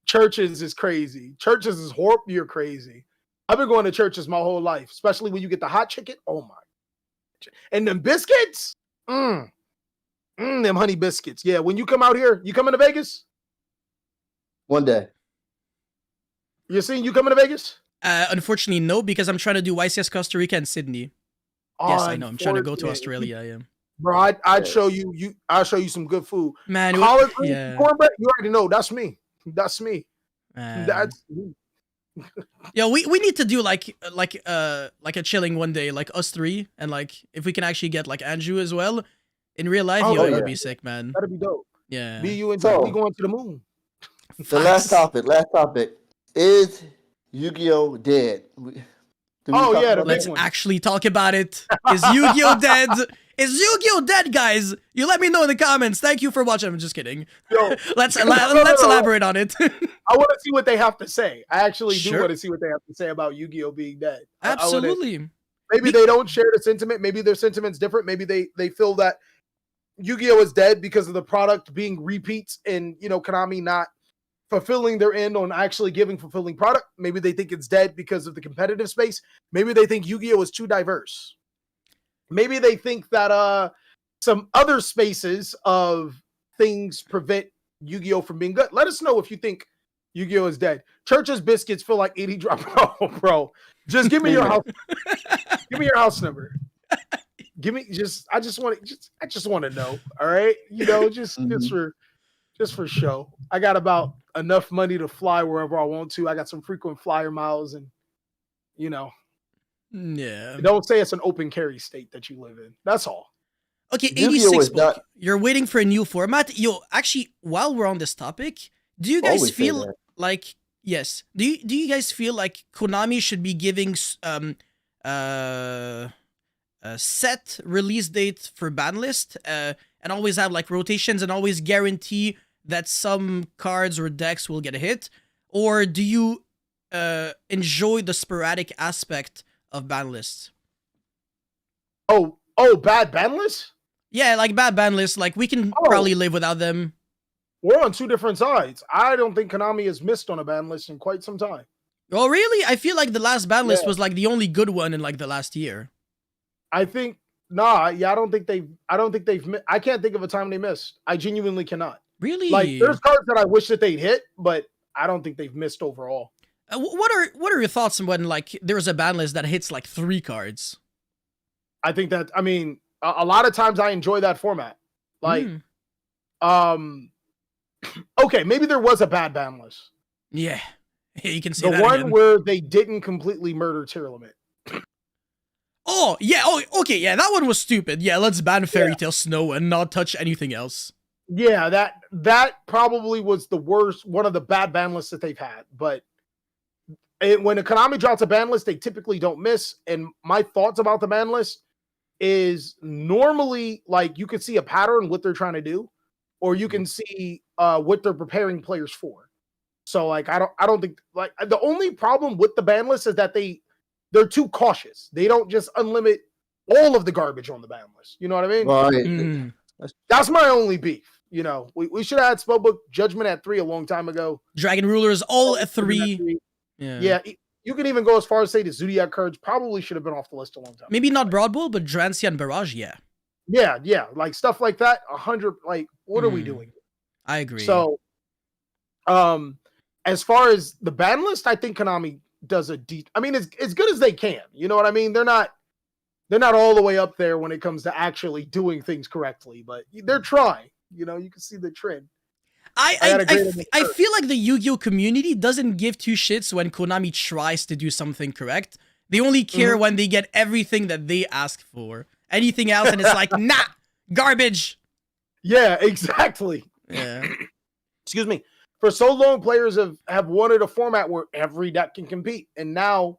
churches is crazy. Churches is horrible. You're crazy. I've been going to churches my whole life, especially when you get the hot chicken. Oh my! And them biscuits. Them honey biscuits. Yeah, when you come out here, you coming to Vegas? One day. You coming to Vegas? Unfortunately, no, because I'm trying to do YCS Costa Rica and Sydney. Yes, I know. I'm trying to go to Unfortunate. Australia. I am. Bro, I'd show you. I'll show you some good food. Man, Collard greens, yeah. cornbread. You already know. That's me. That's me. Man. That's me. Yeah, we need to do like a chilling one day, like us three, and like if we can actually get like Andrew as well in real life, it would be sick, man. That'd be dope. Yeah. Me, you, and So- we going to the moon. The last topic. Is Yu-Gi-Oh dead? Let's actually talk about it. Is Yu-Gi-Oh dead? Is Yu-Gi-Oh dead, guys? You let me know in the comments. Thank you for watching. I'm just kidding. Yo, let's elaborate on it. I want to see what they have to say. I actually do Sure. want to see what they have to say about Yu-Gi-Oh being dead. Absolutely. Maybe they don't share the sentiment. Maybe their sentiment's different. Maybe they feel that Yu-Gi-Oh is dead because of the product being repeats and, you know, Konami not fulfilling their end on actually giving fulfilling product. Maybe they think it's dead because of the competitive space. Maybe they think Yu-Gi-Oh is too diverse. Maybe they think that some other spaces of things prevent Yu-Gi-Oh from being good. Let us know if you think Yu-Gi-Oh is dead. Church's biscuits feel like 80 drop. Oh, bro. Just give me your house. Give me your house number. Give me I just want to know. All right. You know, just for show. I got about enough money to fly wherever I want to. I got some frequent flyer miles and, you know. Yeah. Don't say it's an open carry state that you live in. That's all. Okay, Yu-Gi-Oh 86 is book. not- You're waiting for a new format. Yo, actually, while we're on this topic, do you guys Always say feel that. like do you guys feel like Konami should be giving a set release date for ban list and always have like rotations and always guarantee that some cards or decks will get a hit? Or do you enjoy the sporadic aspect of ban lists? Oh, bad ban lists? Yeah, like bad ban lists. Like we can probably live without them. We're on two different sides. I don't think Konami has missed on a ban list in quite some time. Oh, really? I feel like the last ban list was like the only good one in like the last year. I think I don't think they've I can't think of a time they missed. I genuinely cannot. Really? Like there's cards that I wish that they'd hit, but I don't think they've missed overall. What are your thoughts on when like there's a ban list that hits like 3 cards? I think that a lot of times I enjoy that format. Like okay, maybe there was a bad ban list. Yeah. You can see the that one again. where they didn't completely murder tier limit. Oh, yeah. Oh, okay. Yeah, that one was stupid. Yeah, let's ban Fairy Tail Snow and not touch anything else. Yeah, that probably was the worst, one of the bad ban lists that they've had. But when a Konami drops a ban list, they typically don't miss. And my thoughts about the ban list is normally like you can see a pattern what they're trying to do, or you can see what they're preparing players for. So like I don't think like the only problem with the ban list is that they're too cautious. They don't just unlimit all of the garbage on the ban list. You know what I mean? Right. That's my only beef. You know, we should have had Spellbook Judgment at 3 a long time ago. Dragon Rulers all at 3. Yeah, you can even go as far as say the Zodiac cards probably should have been off the list a long time. Maybe not Broad Bull, but Drancia and Barrage, yeah. Yeah, like stuff like that. 100. Like, what are we doing? I agree. So, as far as the ban list, I think Konami does I mean, it's as good as they can. You know what I mean? They're not all the way up there when it comes to actually doing things correctly, but they're trying. You know, you can see the trend. I feel like the Yu-Gi-Oh community doesn't give 2 shits when Konami tries to do something correct. They only care when they get everything that they ask for. Anything else, and it's like, nah, garbage. Yeah, exactly. Yeah. Excuse me. For so long, players have wanted a format where every deck can compete, and now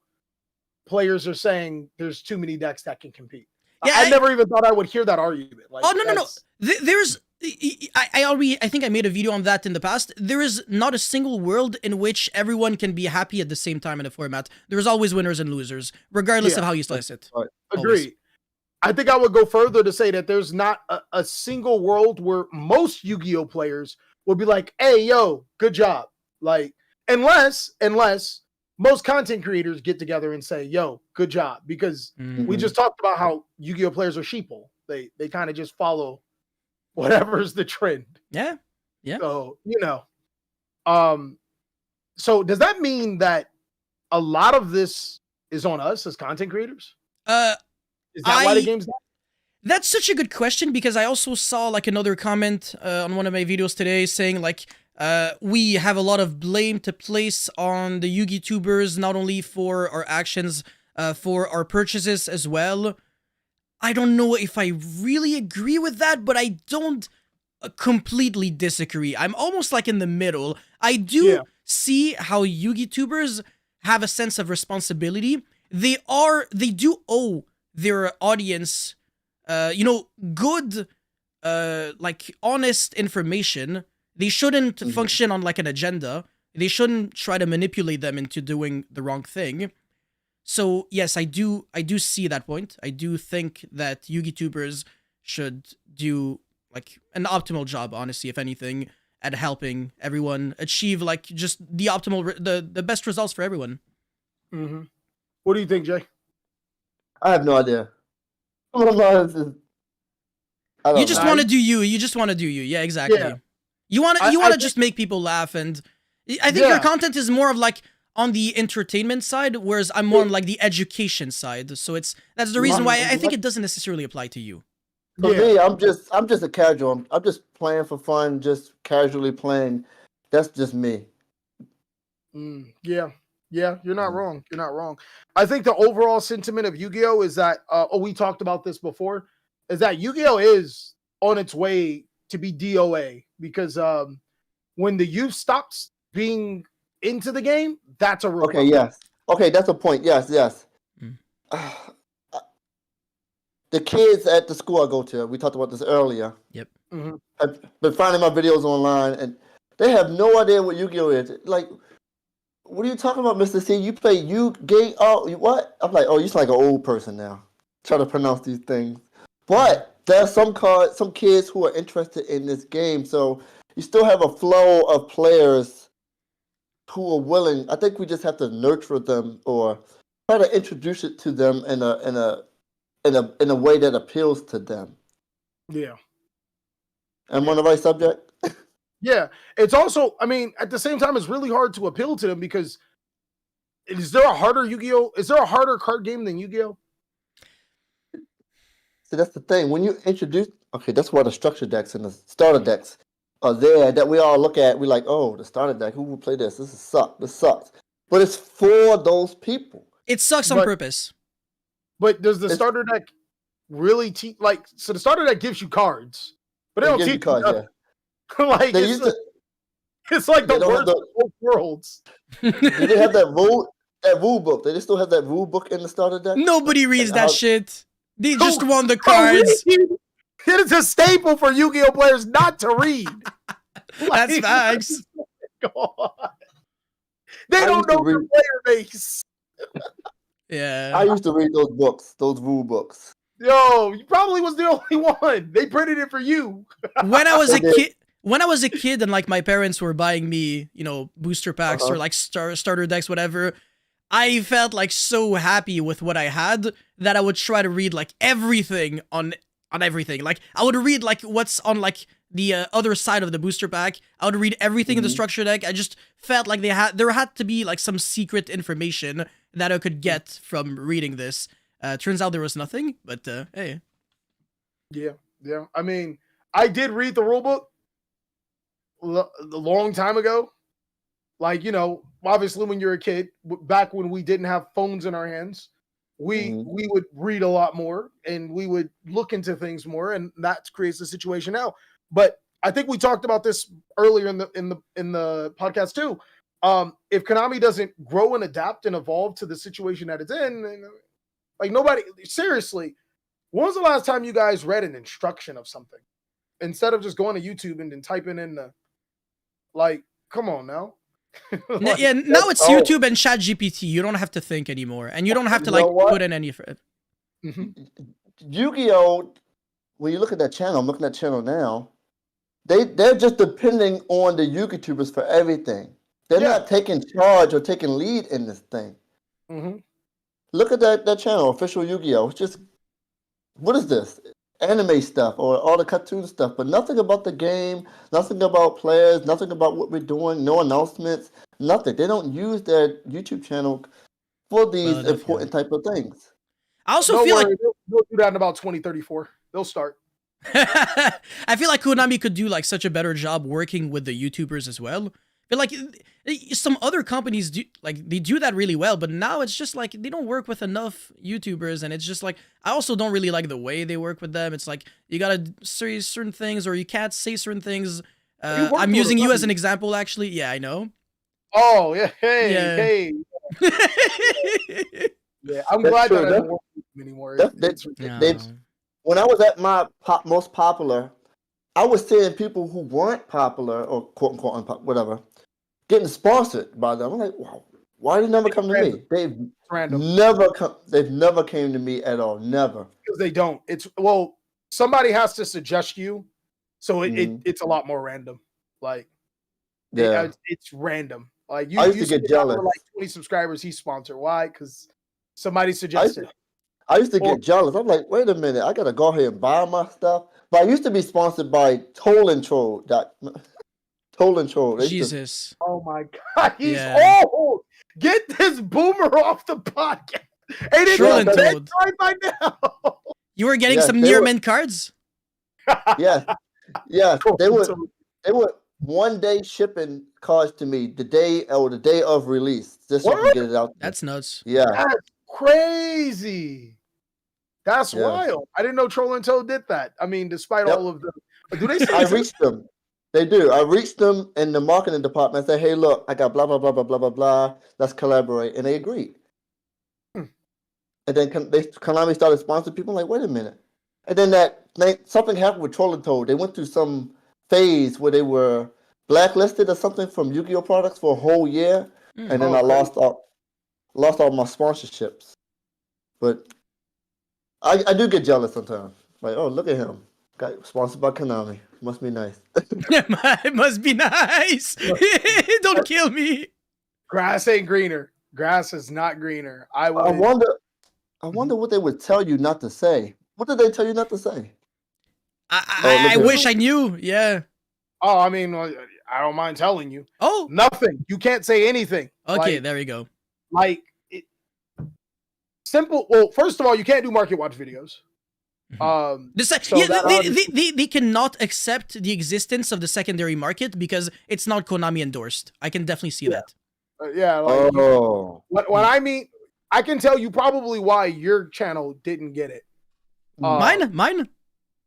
players are saying there's too many decks that can compete. Yeah, I never even thought I would hear that argument. Like, no. There's I think I made a video on that in the past. There is not a single world in which everyone can be happy at the same time in a format. There's always winners and losers, regardless of how you slice it. Agree. I think I would go further to say that there's not a single world where most Yu-Gi-Oh players would be like, hey, yo, good job. Like, unless most content creators get together and say, yo, good job. Because we just talked about how Yu-Gi-Oh players are sheeple. They kind of just follow whatever's the trend. Yeah. So, so does that mean that a lot of this is on us as content creators? Is that why the game's not? That's such a good question, because I also saw like another comment on one of my videos today saying like we have a lot of blame to place on the YouTubers, not only for our actions, for our purchases as well. I don't know if I really agree with that, but I don't completely disagree. I'm almost like in the middle. I do see how YouTubers have a sense of responsibility. They do owe their audience good like honest information. They shouldn't function on like an agenda. They shouldn't try to manipulate them into doing the wrong thing. So yes, I do see that point. I do think that YouTubers should do like an optimal job, honestly, if anything, at helping everyone achieve like just the optimal the best results for everyone. What do you think, Jay? I have no idea. You just want to do you. You just want to do you. Yeah, exactly. Yeah. You want to just make people laugh, and I think your content is more of like on the entertainment side, whereas I'm more on like the education side. So that's the reason why I think it doesn't necessarily apply to you. For me, I'm just a casual. I'm just playing for fun, just casually playing. That's just me. Yeah, you're not wrong. You're not wrong. I think the overall sentiment of Yu-Gi-Oh is that we talked about this before, is that Yu-Gi-Oh is on its way to be DOA, because when the youth stops being into the game, that's a real problem. Yes. Okay, that's a point. Yes. The kids at the school I go to, we talked about this earlier. Yep. I've been finding my videos online, and they have no idea what Yu-Gi-Oh is. Like, what are you talking about, Mr. C? You play Yu-Gi-Oh? What? I'm like, oh, you're like an old person now. Try to pronounce these things. But there's some kids who are interested in this game, so you still have a flow of players who are willing. I think we just have to nurture them or try to introduce it to them in a way that appeals to them. Yeah. Am I on the right subject? Yeah. It's also, I mean, at the same time, it's really hard to appeal to them, because is there a harder Yu-Gi-Oh? Is there a harder card game than Yu-Gi-Oh? See, that's the thing. When you introduce, that's why the structure decks and the starter decks are there that we all look at. We're like, oh, the starter deck, who will play this? This sucks. But it's for those people. It sucks on purpose. But does the starter deck really teach? Like, so the starter deck gives you cards, but they don't teach you cards. Yeah. Like it's like the worst of both worlds. Do they have that rule book? They still have that rule book in the starter deck. Nobody reads that shit. They just want the cards. It is a staple for Yu-Gi-Oh players not to read. That's facts. God. They don't know their player base. Yeah. I used to read those books, those rule books. Yo, you probably was the only one. They printed it for you. When I was a kid and like my parents were buying me, booster packs or like starter decks, whatever, I felt like so happy with what I had that I would try to read like everything on everything. Like I would read like what's on like the other side of the booster pack. I would read everything in the structure deck. I just felt like there had to be like some secret information that I could get from reading this. Turns out there was nothing, but hey. Yeah. I mean, I did read the rule book a long time ago. Like, obviously when you're a kid, back when we didn't have phones in our hands, we would read a lot more and we would look into things more, and that creates the situation now. But I think we talked about this earlier in the podcast too. If Konami doesn't grow and adapt and evolve to the situation that it's in, like nobody, seriously, when was the last time you guys read an instruction of something instead of just going to YouTube and then typing in like, come on now. Like, yeah, now it's YouTube and ChatGPT. You don't have to think anymore, and you don't have to put in any effort. Yu-Gi-Oh! When you look at that channel, I'm looking at that channel now. They're just depending on the YouTubers for everything. They're not taking charge or taking lead in this thing. Look at that channel, Official Yu-Gi-Oh! It's just, what is this? anime stuff or all the cartoon stuff, but nothing about the game, nothing about players, nothing about what we're doing, no announcements, nothing. They don't use their YouTube channel for these Well enough, yeah. important type of things. I also Don't feel worry, like they'll do that in about 2034. They'll start. I feel like Konami could do like such a better job working with the YouTubers as well. But like some other companies do, like they do that really well, but now it's just like they don't work with enough YouTubers, and it's just like I also don't really like the way they work with them. It's like you gotta say certain things or you can't say certain things. I'm using you as an example, actually. Yeah, I know. Oh yeah, Yeah. hey. Yeah, I'm That's glad true. that I That- don't work with them anymore. They've when I was at my most popular, I was seeing people who weren't popular or quote unquote whatever, getting sponsored by them. I'm like, wow, why did they never come to me? They've random never come. They've never came to me at all. Never. because they don't. It's somebody has to suggest you, so it's a lot more random. Like, Yeah. it's random. Like I used to get jealous. Like 20 subscribers, he's sponsored. Why? Because somebody suggested. I used to get jealous. I'm like, wait a minute, I gotta go ahead and buy my stuff. But I used to be sponsored by Toll and Troll. Toll and Troll. They used to- Jesus. Oh my god, he's Yeah. old. Get this boomer off the podcast. Hey, they Troll and don't take Toad. time by now. You were getting Yes, some they near were- mint cards? Yeah, yeah. Troll They and would. Toad. They would one day shipping cards to me the day of release. Just so I What? can get it out. That's nuts. Yeah. That's crazy. That's Yeah. wild. I didn't know Troll and Toad did that. I mean, despite Yep. all of the, do they say I reached them. They do. I reached them in the marketing department. I said, "Hey, look, I got blah blah blah blah blah blah blah. Let's collaborate," and they agreed. Hmm. And then Konami started sponsoring people. I'm like, wait a minute. And then something happened with Troll and Toad. They went through some phase where they were blacklisted or something from Yu-Gi-Oh products for a whole year, and then I lost all my sponsorships. But I do get jealous sometimes. Like, oh, look at him. Got sponsored by Konami. Must be nice. It must be nice. Don't kill me. grass ain't greener? Grass is not greener. I I would. wonder what they would tell you not to say. What did they tell you not to say? I look at wish I knew. Yeah. Oh, I mean, I don't mind telling you. Oh, Nothing. You can't say anything. okay. There we go. Simple. Well, first of all, you can't do market watch videos. They cannot accept the existence of the secondary market because it's not Konami endorsed. I can definitely see that. When I mean, I can tell you probably why your channel didn't get it. Mine.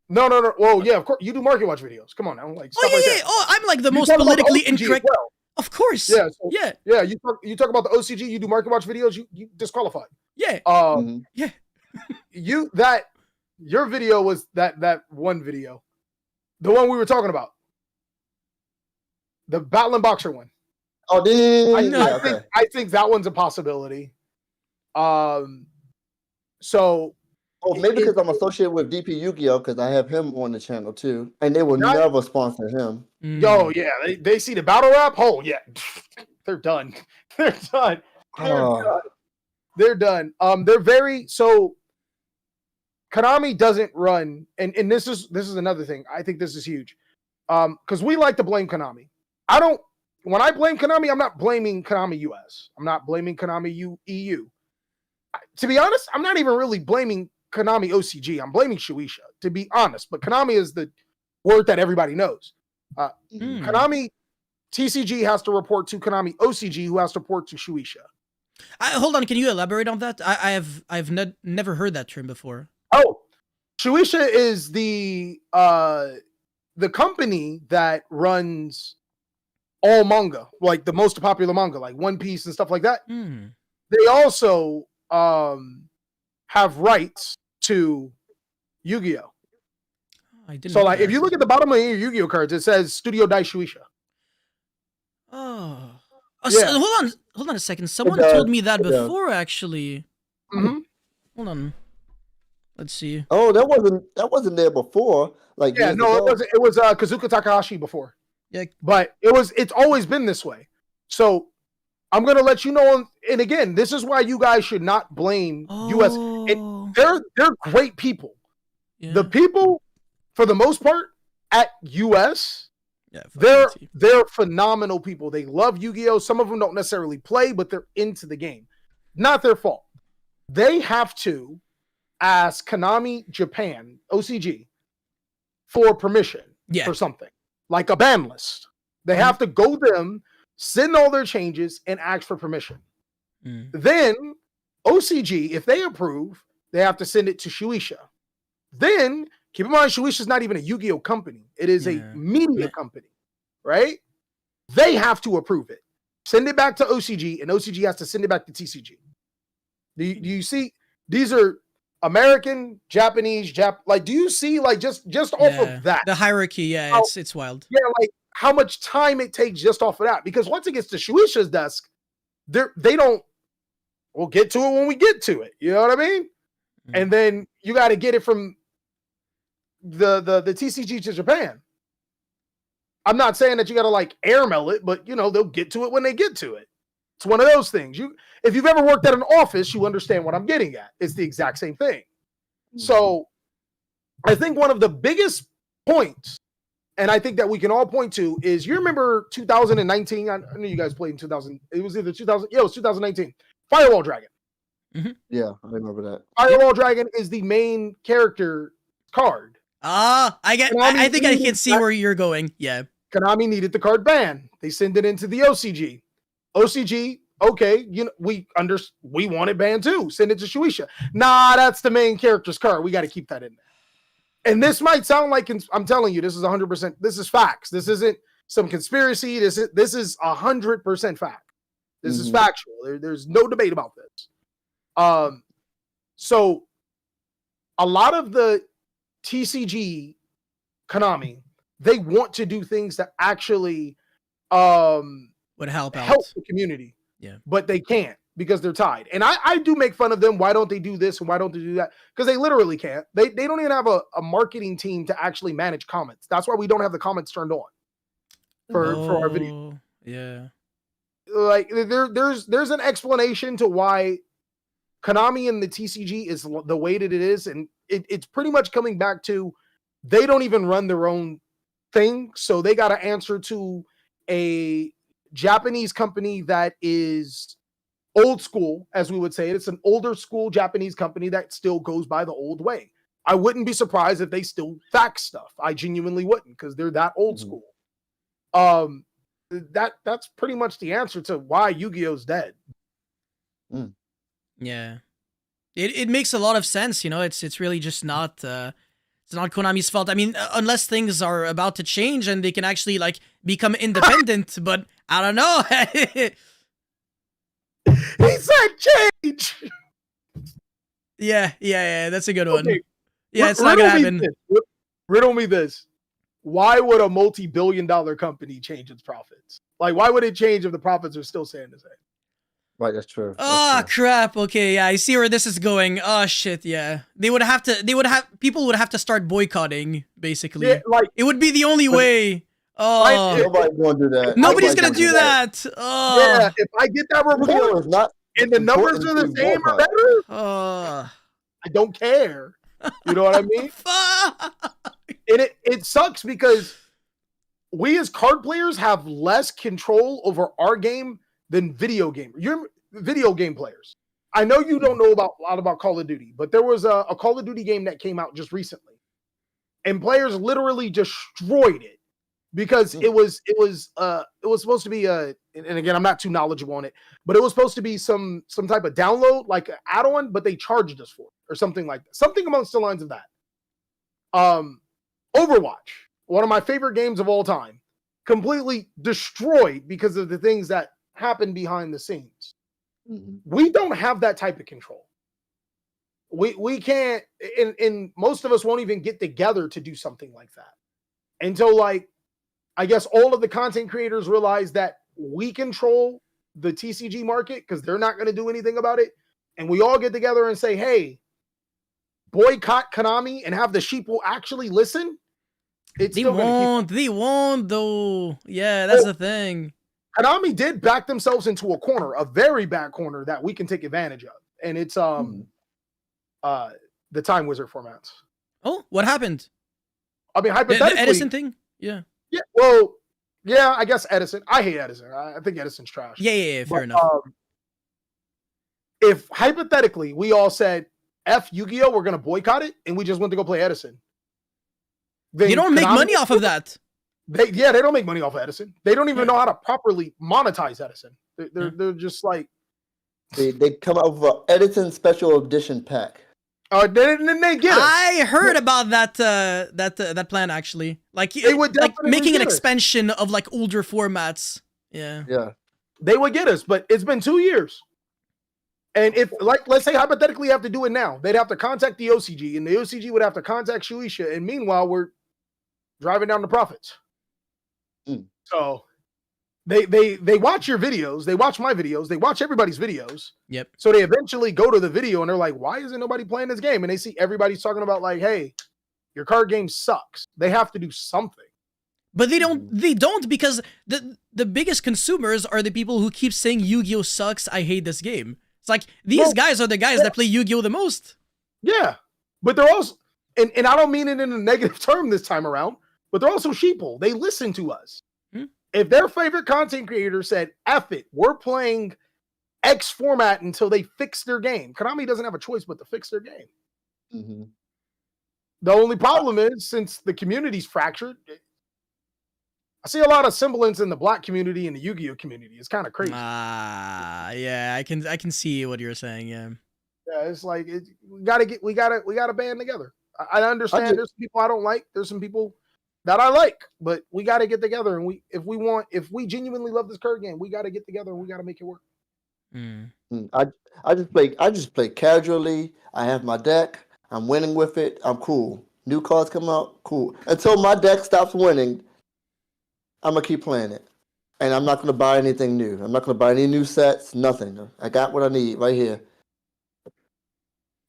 No. Well, yeah, of course you do market watch videos. Come on now, like stuff like that. Oh, I'm like the You most talk about the politically OCG as incorrect. well. Of course. Yeah. Yeah. You talk about the OCG. You do market watch videos. You disqualified. Yeah. Yeah. Your video was that one video, the one we were talking about, the Battle and Boxer one. Oh, I think that one's a possibility. So. Oh, maybe because I'm associated with DP Yu-Gi-Oh, because I have him on the channel too, and they will never sponsor him. Yo, yeah, they see the battle rap. Oh yeah, they're done. They're done. They're done. They're very so. Konami doesn't run, and this is another thing. I think this is huge, because we like to blame Konami. When I blame Konami, I'm not blaming Konami US. I'm not blaming Konami EU. To be honest, I'm not even really blaming Konami OCG. I'm blaming Shueisha, to be honest. But Konami is the word that everybody knows. Konami TCG has to report to Konami OCG, who has to report to Shueisha. Hold on, can you elaborate on that? I've never heard that term before. Oh, Shueisha is the company that runs all manga, like the most popular manga, like One Piece and stuff like that. They also have rights to Yu-Gi-Oh. So, like, if you look at the bottom of your Yu-Gi-Oh cards, it says Studio Dai Shueisha. Oh, Yeah. So, hold on a second. Someone told me that before, actually. Hold on. Let's see. Oh, that wasn't there before. Like, yeah, no, it wasn't. It was Kazuka Takahashi before. Yeah, but it's always been this way. So I'm gonna let you know. And again, this is why you guys should not blame US. They're great people. Yeah. The people, for the most part, at US, Yeah, they're phenomenal people. They love Yu-Gi-Oh! Some of them don't necessarily play, but they're into the game. Not their fault. They have to ask Konami Japan, OCG, for permission for something, like a ban list. They have to go them, send all their changes, and ask for permission. Then OCG, if they approve, they have to send it to Shueisha. Then, keep in mind, Shueisha's not even a Yu-Gi-Oh! Company. It is a media company, right? They have to approve it. Send it back to OCG, and OCG has to send it back to TCG. Do you see? These are American, Japanese, like, do you see, like, just off of that? The hierarchy, it's wild. Yeah, like, how much time it takes just off of that. Because once it gets to Shueisha's desk, they don't, we'll get to it when we get to it. You know what I mean? And then you got to get it from the TCG to Japan. I'm not saying that you got to, like, airmail it, but, you know, they'll get to it when they get to it. It's one of those things. If you've ever worked at an office, you understand what I'm getting at. It's the exact same thing. So I think one of the biggest points, and I think that we can all point to, is, you remember 2019? I know you guys played in 2000. It was either 2000. Yeah, it was 2019. Firewall Dragon. Yeah, I remember that. Firewall Dragon is the main character card. I think I can see where you're going. Yeah. Konami needed the card banned. They send it into the OCG. OCG, okay, you know, we want it banned too. Send it to Shueisha. Nah, that's the main character's card. We got to keep that in there. And this might sound like, I'm telling you, this is 100%. This is facts. This isn't some conspiracy. This is 100% fact. This is factual. There's no debate about this. So a lot of the TCG Konami, they want to do things that actually would help the community. Yeah. But they can't because they're tied. And I do make fun of them. Why don't they do this and why don't they do that? Because they literally can't. They don't even have a marketing team to actually manage comments. That's why we don't have the comments turned on for our video. Yeah. Like, there's an explanation to why Konami and the TCG is the way that it is, and it's pretty much coming back to, they don't even run their own thing, so they got to answer to a Japanese company that is old school, as we would say. It's an older school Japanese company that still goes by the old way. I wouldn't be surprised if they still fax stuff. I genuinely wouldn't, because they're that old school. That's pretty much the answer to why Yu-Gi-Oh's dead. Yeah, it makes a lot of sense. You know, it's really just not it's not Konami's fault. I mean, unless things are about to change and they can actually, like, become independent. But I don't know. He said change. Yeah, that's a good one. Okay. Yeah, it's not gonna happen. Riddle me this. Why would a multi-billion-dollar company change its profits? Like, why would it change if the profits are still staying the same? Right, that's true. Crap. Okay, yeah, I see where this is going. Oh shit, yeah. People would have to start boycotting, basically. Yeah, like, it would be the only way. Oh, nobody's gonna do that. Nobody's gonna do that. Oh, yeah. If I get that report and the numbers are the same or better, I don't care. You know what I mean? And it sucks because we as card players have less control over our game than video game. You're video game players. I know you don't know a lot about Call of Duty, but there was a Call of Duty game that came out just recently, and players literally destroyed it because it was supposed to be and again, I'm not too knowledgeable on it, but it was supposed to be some type of download, like an add-on, but they charged us for it or something like that. Something amongst the lines of that. Overwatch, one of my favorite games of all time, completely destroyed because of the things that happen behind the scenes. We don't have that type of control. We can't, and most of us won't even get together to do something like that until, like, I guess all of the content creators realize that we control the TCG market because they're not going to do anything about it, and we all get together and say, hey, boycott Konami, and have the sheeple actually listen. They won't though. Yeah, that's the thing. Konami did back themselves into a corner, a very bad corner that we can take advantage of. And it's the Time Wizard formats. Oh, what happened? I mean, The hypothetically, Edison thing? Yeah. yeah. Well, yeah, I guess Edison. I hate Edison. I think Edison's trash. Yeah. Fair But, enough. if hypothetically we all said F Yu-Gi-Oh, we're gonna boycott it, and we just went to go play Edison, then You don't make Konami- money off of that. They don't make money off of Edison. They don't even know how to properly monetize Edison. They're just like They come out with an Edison special edition pack. then they get us. I heard about that plan actually. Like They would like definitely making an get us. expansion of like older formats. Yeah. Yeah. They would get us, but it's been 2 years. And if, like, let's say hypothetically you have to do it now, they'd have to contact the OCG, and the OCG would have to contact Shueisha, and meanwhile we're driving down the profits. So they watch your videos, they watch my videos, they watch everybody's videos. Yep. So they eventually go to the video and they're like, why isn't nobody playing this game? And they see everybody's talking about like, hey, your card game sucks. They have to do something. But they don't because the biggest consumers are the people who keep saying Yu-Gi-Oh sucks, I hate this game. It's like these guys are the guys that play Yu-Gi-Oh the most. Yeah. But they're also, and I don't mean it in a negative term this time around, but they're also sheeple. They listen to us. If their favorite content creator said, F it, we're playing X format until they fix their game, Konami doesn't have a choice but to fix their game. Mm-hmm. The only problem is, since the community's fractured, I see a lot of semblance in the black community and the Yu-Gi-Oh community. It's kind of crazy. Yeah, I can see what you're saying. Yeah. Yeah, it's like we gotta band together. I understand there's some people I don't like. There's some people that I like, but we got to get together, and if we genuinely love this card game, we got to get together and we got to make it work. I just play casually. I have my deck. I'm winning with it. I'm cool. New cards come out, cool. Until my deck stops winning, I'm gonna keep playing it, and I'm not gonna buy anything new. I'm not gonna buy any new sets. Nothing. I got what I need right here.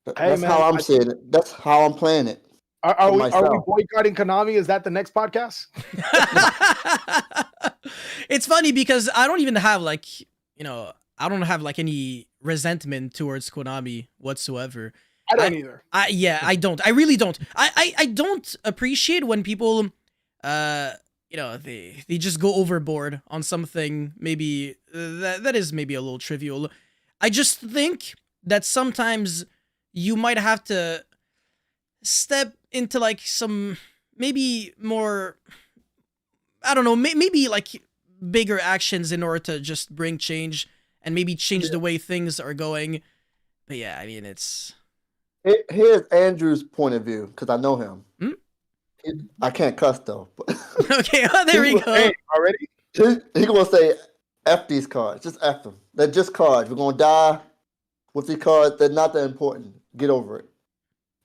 That's how I'm seeing it. That's how I'm playing it. Are we boycotting Konami? Is that the next podcast? It's funny because I don't even have I don't have any resentment towards Konami whatsoever. I don't either. I don't. I really don't. I don't appreciate when people they just go overboard on something maybe that is maybe a little trivial. I just think that sometimes you might have to step into some maybe more, I don't know, maybe bigger actions in order to just bring change and maybe change the way things are going. But yeah, I mean, here's Andrew's point of view, because I know him. I can't cuss though. Okay, there we go. Hey, already? He gonna say F these cards. Just F them. They're just cards. We're gonna die with these cards. They're not that important. Get over it.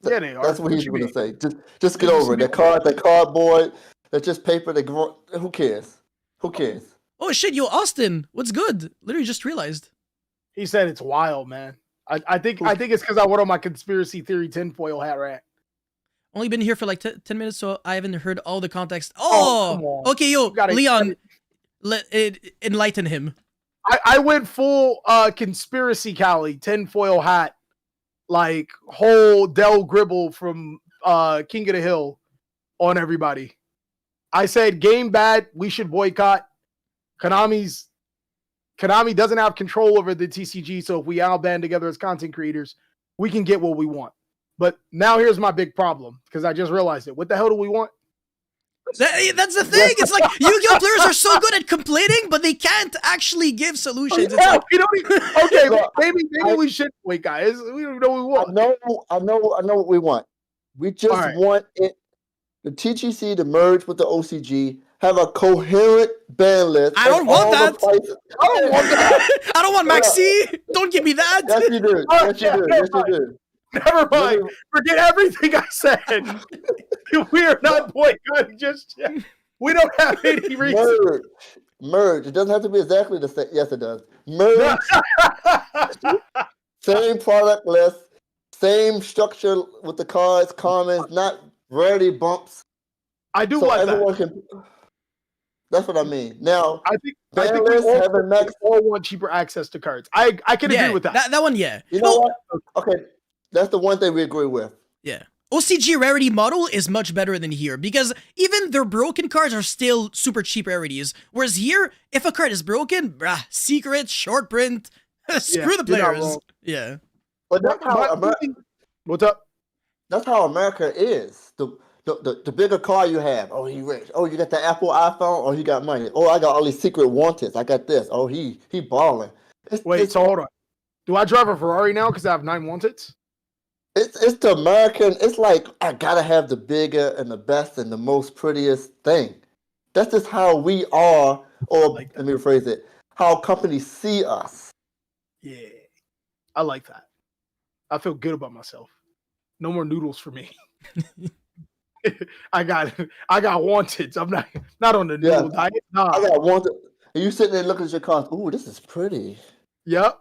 Yeah, they are. That's what he's gonna say. Just get over it. They're cards. They're cardboard. They're just paper. Who cares? Who cares? Oh shit, yo, Austin, what's good? Literally just realized. He said it's wild, man. I think it's because I went on my conspiracy theory tinfoil hat rant. Only been here for 10 minutes, so I haven't heard all the context. Oh, okay, yo, Leon, enlighten him. I went full conspiracy Cali, tinfoil hat, whole Del Gribble from King of the Hill on everybody. I said game bad, we should boycott. Konami doesn't have control over the TCG, so if we all band together as content creators, we can get what we want. But now here's my big problem, because I just realized it. What the hell do we want? That's the thing. It's like Yu-Gi-Oh players are so good at complaining, but they can't actually give solutions. It's we don't even, okay, maybe we should wait, guys. We don't know what we want. I know what we want. We just want the TGC to merge with the OCG, have a coherent ban list. I don't want that. I don't want that. I don't want Maxi. Don't give me that. Yes, you do. Yes, you do. Never mind. Forget everything I said. We are not boycotting just yet. We don't have any reason. Merge. It doesn't have to be exactly the same. Yes, it does. Merge. Same product list. Same structure with the cards, commons, not rarity bumps. I do like that. That's what I mean. Now, I think we all want cheaper access to cards. I can agree with that. That one, yeah. You know what? Okay. That's the one thing we agree with. Yeah. OCG rarity model is much better than here because even their broken cards are still super cheap rarities. Whereas here, if a card is broken, bruh, secret, short print, screw the you're not players. wrong. Yeah. But that's how What's up? that's how America is. The bigger car you have, oh, he rich. Oh, you got the Apple iPhone. Oh, he got money. Oh, I got all these secret wanteds. I got this. Oh, he balling. So hold on. Do I drive a Ferrari now because I have 9 wanteds? It's the American. It's like I gotta have the bigger and the best and the most prettiest thing. That's just how we are. Or Like let me rephrase it: how companies see us. Yeah, I like that. I feel good about myself. No more noodles for me. I got wanteds. I'm not on the noodle diet. Nah. I got wanted. And you sitting there looking at your cars. Ooh, this is pretty. Yep.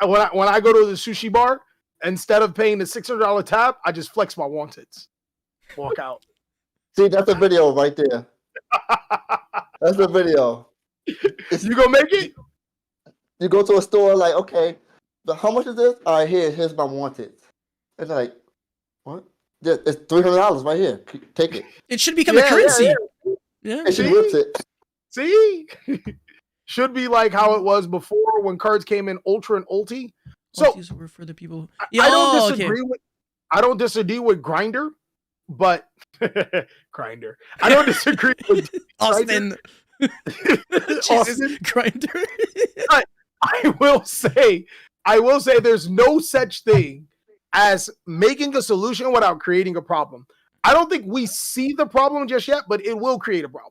When I go to the sushi bar, instead of paying the $600 tab, I just flex my wanteds. Walk out. See, that's a video right there. That's a video. You gonna make it? You go to a store like, okay, how much is this? All right, here's my wanted. It's like, what? Yeah, it's $300 right here. Take it. It should become a currency. And she rips it. See? Should be like how it was before when cards came in Ultra and Ulti. So these were for the people. I don't disagree with Grinder, but Grinder. I don't disagree with Austin. Austin Grinder. I will say there's no such thing as making a solution without creating a problem. I don't think we see the problem just yet, but it will create a problem.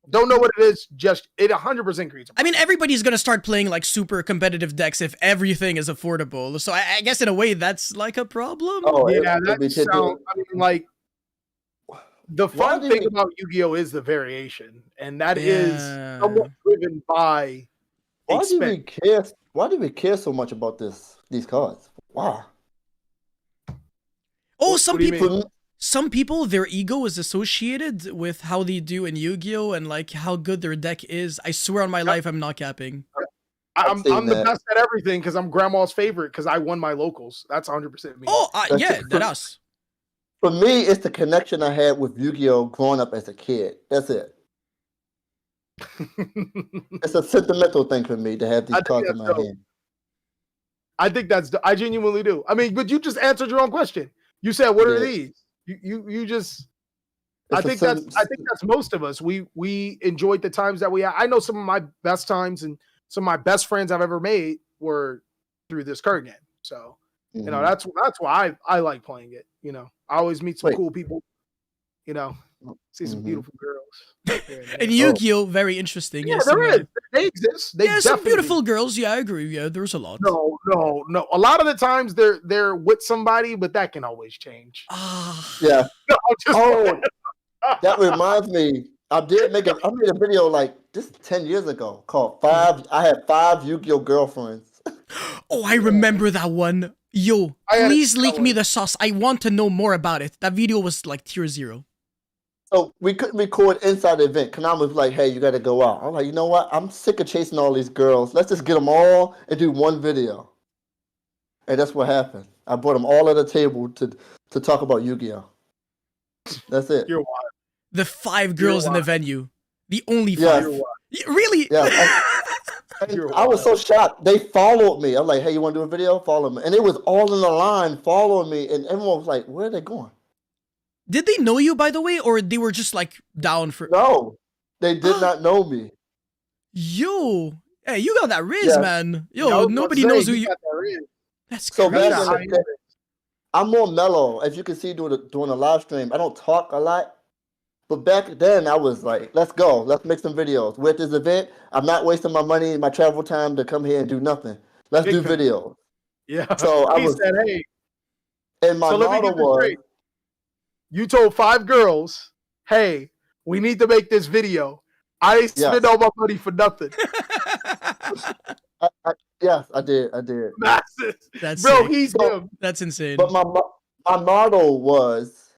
Don't know what it is, just it 100% creates a problem. I mean, everybody's gonna start playing like super competitive decks if everything is affordable. So I guess in a way that's like a problem. Oh yeah, that sounds. I mean, like the fun thing about Yu-Gi-Oh is the variation, and that is somewhat driven by. Why do we care so much about these cards? Wow. Oh, some people, their ego is associated with how they do in Yu-Gi-Oh! And like how good their deck is. I swear on my life, I'm not capping. I'm the best at everything because I'm grandma's favorite because I won my locals. That's 100% me. Oh, yeah, that's us. For me, it's the connection I had with Yu-Gi-Oh! Growing up as a kid. That's it. It's a sentimental thing for me to have these cards in my hand. I think I genuinely do. I mean, but you just answered your own question. You said, "What are these?" You just. I think that's most of us. We enjoyed the times that we had. I know some of my best times and some of my best friends I've ever made were through this card game. So you know that's why I like playing it. You know, I always meet some cool people. You know, see some beautiful girls. And Yu-Gi-Oh! Very interesting. Yeah, there is. They exist. Some beautiful girls. Yeah, I agree. Yeah, there's a lot. No. A lot of the times they're with somebody, but that can always change. Yeah. That reminds me. I made a video like this 10 years ago called I had 5 Yu-Gi-Oh! Girlfriends. Oh, I remember that one. Yo, please leak me the sauce. I want to know more about it. That video was like tier 0. So we couldn't record inside the event. Konami was like, hey, you got to go out. I'm like, you know what? I'm sick of chasing all these girls. Let's just get them all and do one video. And that's what happened. I brought them all at a table to talk about Yu-Gi-Oh! That's it. You're wild. The 5 girls in the venue. The only 5. Really? Yeah. I was so shocked. They followed me. I'm like, hey, you want to do a video? Follow me. And it was all in the line following me. And everyone was like, where are they going? Did they know you, by the way? Or they were just like down for... No. They did not know me. Yo. Hey, you got that Riz, man. Yo, nobody knows who you... That's crazy. So I'm more mellow. As you can see during the live stream, I don't talk a lot. But back then, I was like, let's go. Let's make some videos. We're at this event. I'm not wasting my money and my travel time to come here and do nothing. Let's do videos. Yeah. So he said, hey. And my motto was... You told 5 girls, hey, we need to make this video. I ain't spend all my money for nothing. Yes, I did. Massive. That's bro, sick. He's him. That's insane. But my motto was,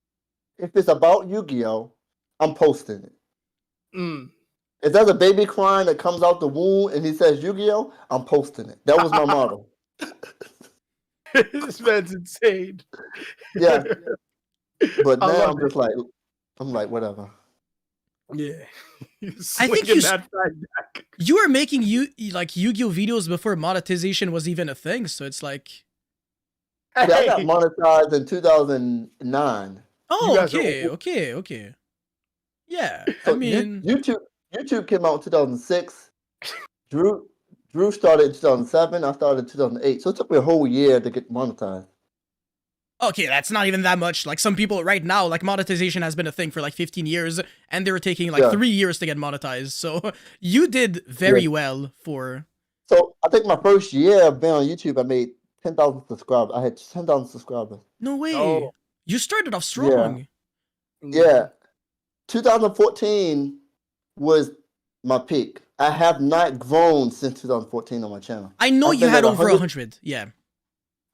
if it's about Yu-Gi-Oh!, I'm posting it. If there's a baby crying that comes out the womb and he says Yu-Gi-Oh!, I'm posting it. That was my motto. This man's insane. Yeah. But I now love I'm just like, I'm like, whatever. Yeah. I think Swinging that fat deck. you were making like Yu-Gi-Oh videos before monetization was even a thing, so it's like, Yeah, I got Hey, monetized in 2009. you oh, guys are okay, old. okay. Yeah, I So mean, YouTube came out in 2006. Drew started in 2007. I started in 2008. So it took me a whole year to get monetized. okay, that's not even that much. Like some people right now, like monetization has been a thing for like 15 years, and they were taking like Yeah. 3 years to get monetized. So you did very well for. So I think my first year of being on YouTube, I made 10,000 subscribers. I had 10,000 subscribers. No way. Oh. You started off Yeah. strong. Yeah. 2014 was my peak. I have not grown since 2014 on my channel. I know I've you been had at over 100. Yeah.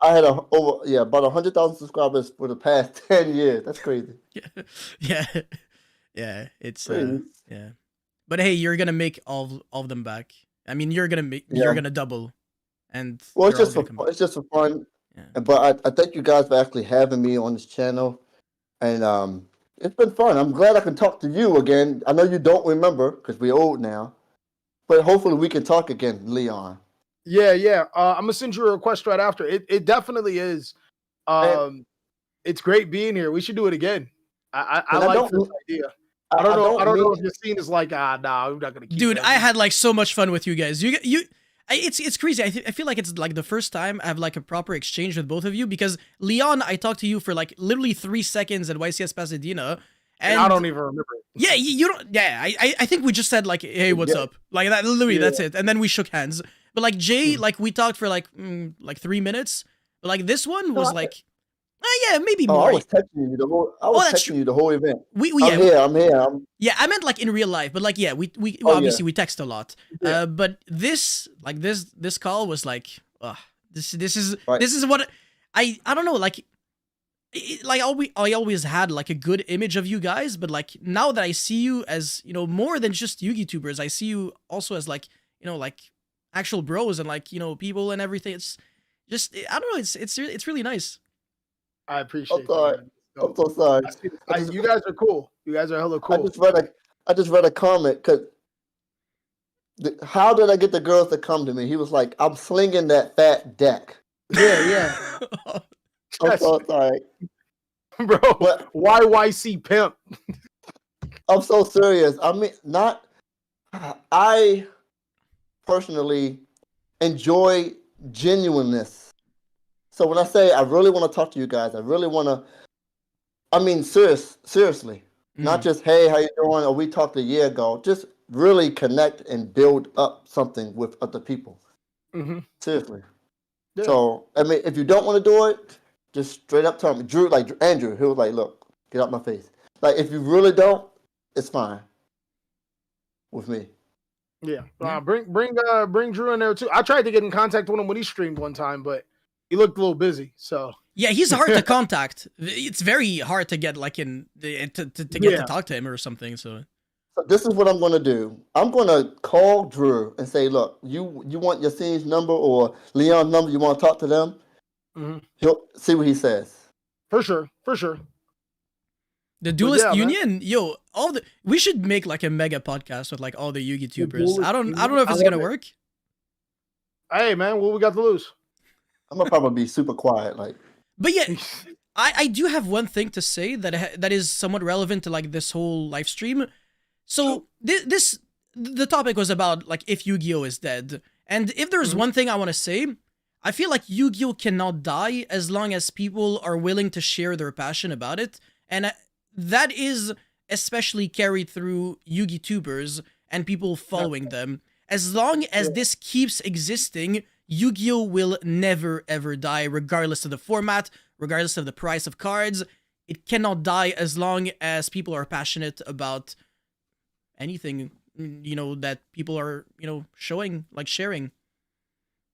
I had about 100,000 subscribers for the past 10 years. That's crazy. Yeah. Yeah. It's Crazy. yeah. But hey, you're gonna make all of them back. I mean, you're gonna Yeah. gonna double, and Well, it's they're all just gonna for come back. it's just for fun. Yeah. But I thank you guys for actually having me on this channel, and it's been fun. I'm glad I can talk to you again. I know you don't remember because we're old now, but hopefully we can talk again, Leon. Yeah. I'm gonna send you a request right after. It definitely is. It's great being here. We should do it again. I like this idea. I don't know if your scene is like, nah, I'm not gonna keep Dude, that. I had like so much fun with you guys. It's crazy. I feel like it's like the first time I have like a proper exchange with both of you because Leon, I talked to you for like literally 3 seconds at YCS Pasadena. And I don't even remember it. Yeah, you don't. Yeah, I think we just said like, "Hey, what's up?" Like that. Literally, that's it. And then we shook hands. But like Jay, like we talked for like 3 minutes. But like this one was like, yeah, maybe more. I was texting you the whole. Texting you the whole event. I'm here. Yeah, I meant like in real life, but like yeah, we obviously we text a lot. Yeah. But this call was like, this is what I don't know, like. I always had like a good image of you guys, but like now that I see you as, you know, more than just YouTubers, I see you also as like, you know, like actual bros and like, you know, people and everything. It's just, I don't know, it's really nice. I appreciate it. I'm so sorry. You guys are cool. You guys are hella cool. I just read a comment because how did I get the girls to come to me? He was like, I'm slinging that fat deck. Yeah. I'm so sorry. Bro, but YYC pimp. I'm so serious. I mean, I personally enjoy genuineness. So when I say I really want to talk to you guys, I really want to, I mean, seriously, not just, hey, how you doing? Or we talked a year ago. Just really connect and build up something with other people. Seriously. Yeah. So, I mean, if you don't want to do it, just straight up tell me. Andrew, he was like, look, get out my face. Like, if you really don't, it's fine with me. Yeah. Bring Drew in there too. I tried to get in contact with him when he streamed one time, but he looked a little busy. So yeah, he's hard to contact. It's very hard to get like to talk to him or something. So this is what I'm going to do. I'm going to call Drew and say, look, you want your scene's number or Leon's number? You want to talk to them? He'll see what he says. For sure. The Duelist Union, yo, we should make like a mega podcast with like all the YouTubers. I don't know if it's gonna work. Hey man, what we got to lose? I'm gonna probably be super quiet, like. But yeah, I do have one thing to say that is somewhat relevant to like this whole live stream. So the topic was about like if Yu-Gi-Oh is dead, and if there's one thing I want to say, I feel like Yu-Gi-Oh cannot die as long as people are willing to share their passion about it, and that is especially carried through Yu-Gi-Tubers and people following them. As long as this keeps existing, Yu-Gi-Oh will never ever die, regardless of the format, regardless of the price of cards. It cannot die as long as people are passionate about anything, you know, that people are, you know, showing, like sharing.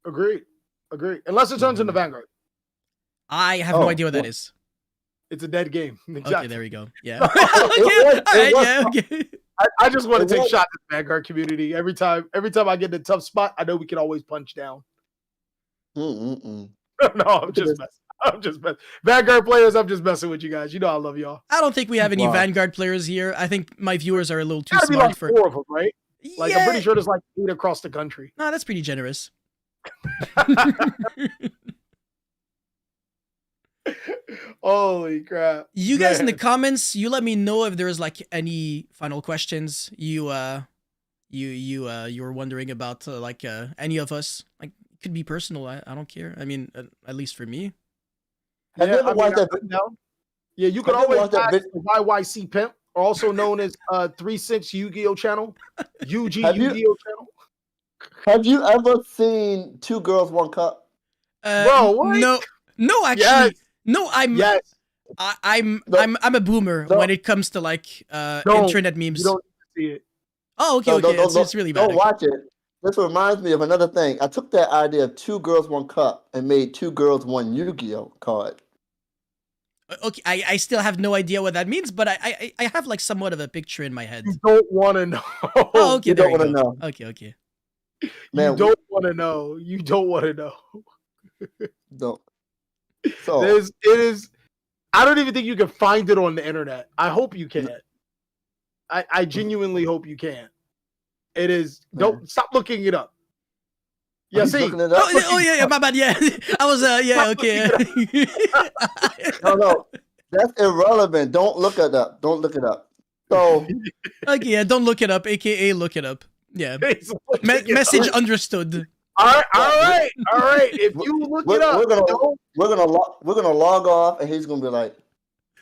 Agreed. Unless it turns into Vanguard. I have no idea what that is. It's a dead game. Exactly. Okay, there we go. Yeah. Okay. I just want to take shots at the Vanguard community. Every time I get in a tough spot, I know we can always punch down. No, I'm just messing. I'm just Vanguard players. I'm just messing with you guys. You know I love y'all. I don't think we have any Wow. Vanguard players here. I think my viewers are a little too Gotta be smart like for. 4 of them, right? Like I'm Yeah. pretty sure there's like 8 across the country. Nah, that's pretty generous. Holy crap! You guys in the Man. comments, you let me know if there's like any final questions you were wondering about like any of us. Like it could be personal. I don't care. I mean, at least for me. Have you ever watched that? Yeah, you can Have you always watched that watch the YYC Pimp, also known as 36 Yu-Gi-Oh channel, UG Have you- Yu-Gi-Oh channel. Have you ever seen Two Girls, One Cup? Bro, what? No, actually, Yes. no. Yes, I'm No. a boomer No. when it comes to like Don't. internet memes. you don't see it. Oh, okay, No, okay. don't- It's really bad. Don't watch it. This reminds me of another thing. I took that idea of Two Girls, One Cup and made Two Girls, One Yu-Gi-Oh card. Okay, I still have no idea what that means, but I have like somewhat of a picture in my head. You don't want to know. Oh, okay, You there don't you wanna go. know. Okay. Man, You don't want to know. You don't want to know. Don't. So It is. I don't even think you can find it on the internet. I hope you can. I genuinely hope you can. It is. Don't stop looking it up. Yeah, he's see. looking it up. Oh yeah, my bad. Yeah, I was yeah, okay. No, that's irrelevant. Don't look it up. Don't look it up. So Okay, yeah, don't look it up, aka look it up. Yeah. He's looking it up. Message understood. All right. If you look we're, it up, we're gonna don't- we're gonna log off, and he's gonna be like,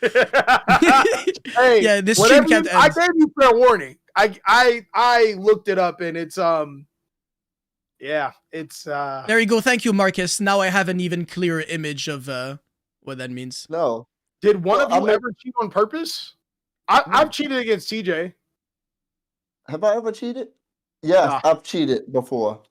hey, Yeah, this whatever stream can't I end. gave you fair warning. I looked it up and it's yeah, it's There you go. Thank you, Marcus. Now I have an even clearer image of what that means. no. did one Well, of you I'm not- ever cheat on purpose? I've cheated against TJ. Have I ever cheated? Yes, Nah. I've cheated before.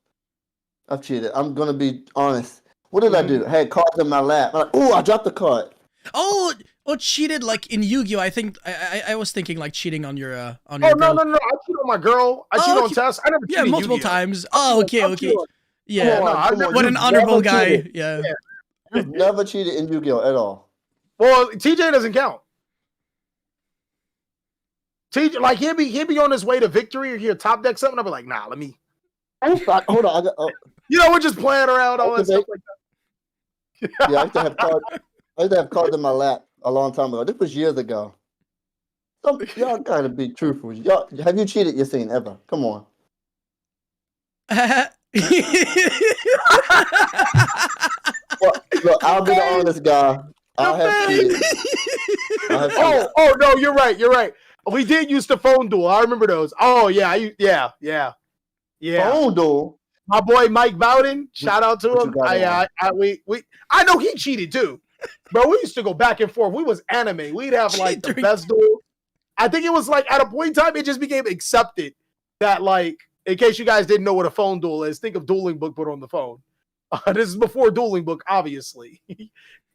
I've cheated. I'm gonna be honest. What did I do? I had cards in my lap. I'm like, ooh, I dropped the card. Oh, cheated like in Yu-Gi-Oh! I think I was thinking like cheating on your on Oh your no, girl. I cheated on my girl. I cheated on okay. Tess. I never cheated Yeah, multiple Yu-Gi-Oh. times. Oh, okay. I'm cheating on- Yeah. Come on, no, I've come never- on. What You've an honorable never guy. cheated. Yeah. You've never cheated in Yu-Gi-Oh at all. Well, TJ doesn't count. TJ, like he'll be on his way to victory or he'll top deck something. I'll be like, nah, let me. Hold on. I got, You know, we're just playing around, all that stuff like that. yeah, I used to have cards in my lap a long time ago. This was years ago. Y'all gotta be truthful. Y'all, have you cheated, Yassine, ever? Come on. Well, look, I'll be the honest guy. I have cheated. Oh no, you're right. We did use the phone duel. I remember those. Oh yeah, yeah. Phone duel. My boy Mike Bowden, shout out to What you him. got I know he cheated too, bro. We used to go back and forth. We was anime. We'd have like the Cheating. best duel. I think it was like at a point in time, it just became accepted that like, in case you guys didn't know what a phone duel is, think of Dueling Book but on the phone. This is before Dueling Book, obviously.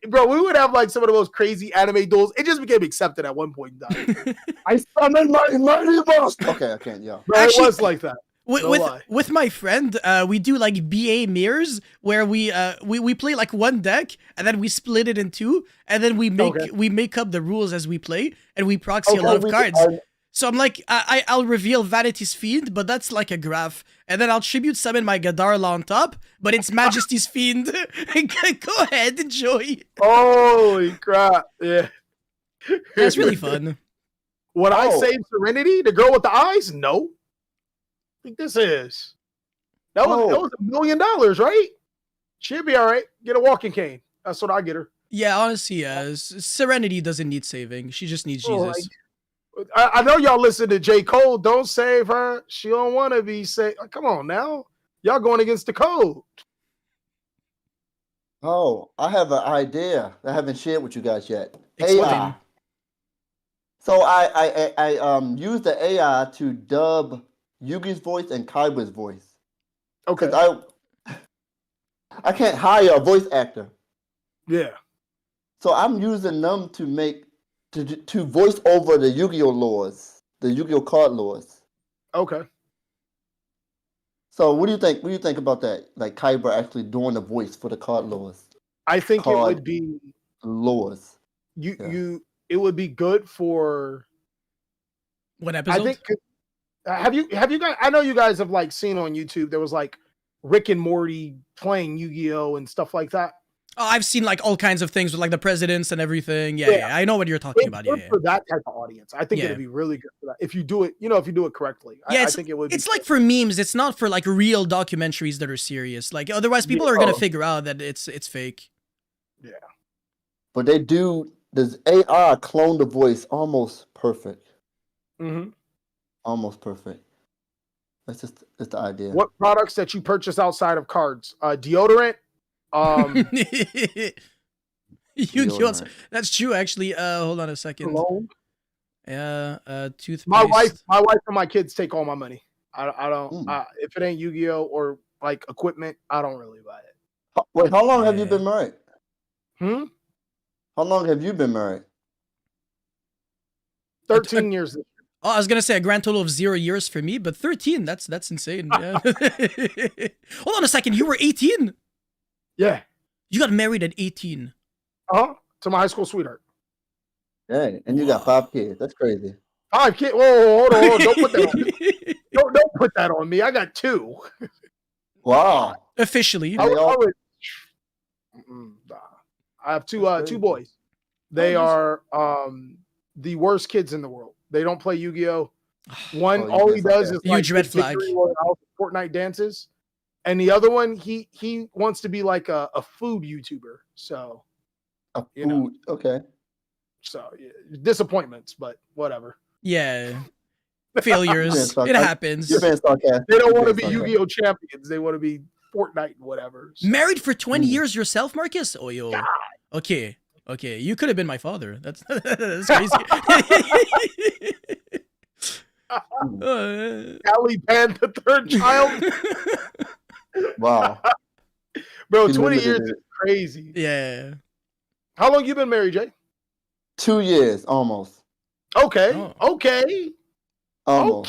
Bro, we would have like some of the most crazy anime duels. It just became accepted at one point in time. I summoned my boss. Okay, I can't. Yeah. Bro, Actually- it was like that. No lie. With my friend, we do like BA mirrors where we play like one deck and then we split it in two and then we make up the rules as we play and we proxy a lot of cards. So I'm like, I'll reveal Vanity's Fiend, but that's like a graph. And then I'll tribute summon my Gadarla on top, but it's Majesty's Fiend. Go ahead, enjoy. Holy crap. Yeah. That's really fun. When I Oh. saved Serenity, the girl with the eyes, no. I think this is. That was $1 million, right? She'll be all right. Get a walking cane. That's what I get her. Yeah, honestly, Serenity doesn't need saving. She just needs Jesus. I know y'all listen to J. Cole. Don't save her. She don't want to be saved. Come on now. Y'all going against the code. Oh, I have an idea that I haven't shared with you guys yet. Explain. AI. So I used the AI to dub Yugi's voice and Kaiba's voice. Okay. Because I can't hire a voice actor. Yeah. So I'm using them to make to voice over the Yu-Gi-Oh laws, the Yu-Gi-Oh card laws. Okay. So what do you think? What do you think about that? Like Kaiba actually doing the voice for the card laws? I think it called would be Lures. it would be good for. What I episode? think have you guys? I know you guys have like seen on YouTube. There was like Rick and Morty playing Yu-Gi-Oh and stuff like that. Oh, I've seen like all kinds of things with like the presidents and everything. Yeah. I know what you're talking It's about. good Yeah. for that type of audience. I think Yeah. it'd be really good for that if you do it. If you do it correctly. Yeah, I think it would. It's like for memes. It's not for like real documentaries that are serious. Like otherwise, people are gonna figure out that it's fake. Yeah. But they do. Does AI clone the voice almost perfect? Mm-hmm. Almost perfect. That's the idea. What products that you purchase outside of cards? Deodorant. Yu-Gi-Oh! That's true, actually. Hold on a second. Cologne. Toothpaste. My wife and my kids take all my money. I don't. If it ain't Yu-Gi-Oh or like equipment, I don't really buy it. Wait, how long have you been married? How long have you been married? 13 years. Oh, I was gonna say a grand total of 0 years for me, but 13. That's insane. Yeah. Hold on a second. You were 18. Yeah. You got married at 18. To my high school sweetheart. Dang, and you got 5 kids. That's crazy. 5 kids. Whoa, hold on. Don't put that on me. Don't put that on me. I got 2. Wow. Officially. I have two boys. They are the worst kids in the world. They don't play Yu-Gi-Oh. One, all he does is like huge red flag. Fortnite dances, and the other one, he wants to be like a food YouTuber. So, okay. So disappointments, but whatever. Yeah, failures. It happens. You're being sarcastic. They don't want to be Yu-Gi-Oh champions. They want to be Fortnite and whatever. So. Married for 20 years yourself, Marcus? Oh, yo. God. Okay. You could have been my father. That's crazy. Caliban, the third child. Wow. Bro, 20 years is crazy. Yeah. How long you been married, Jay? 2 years, almost. Okay. Almost.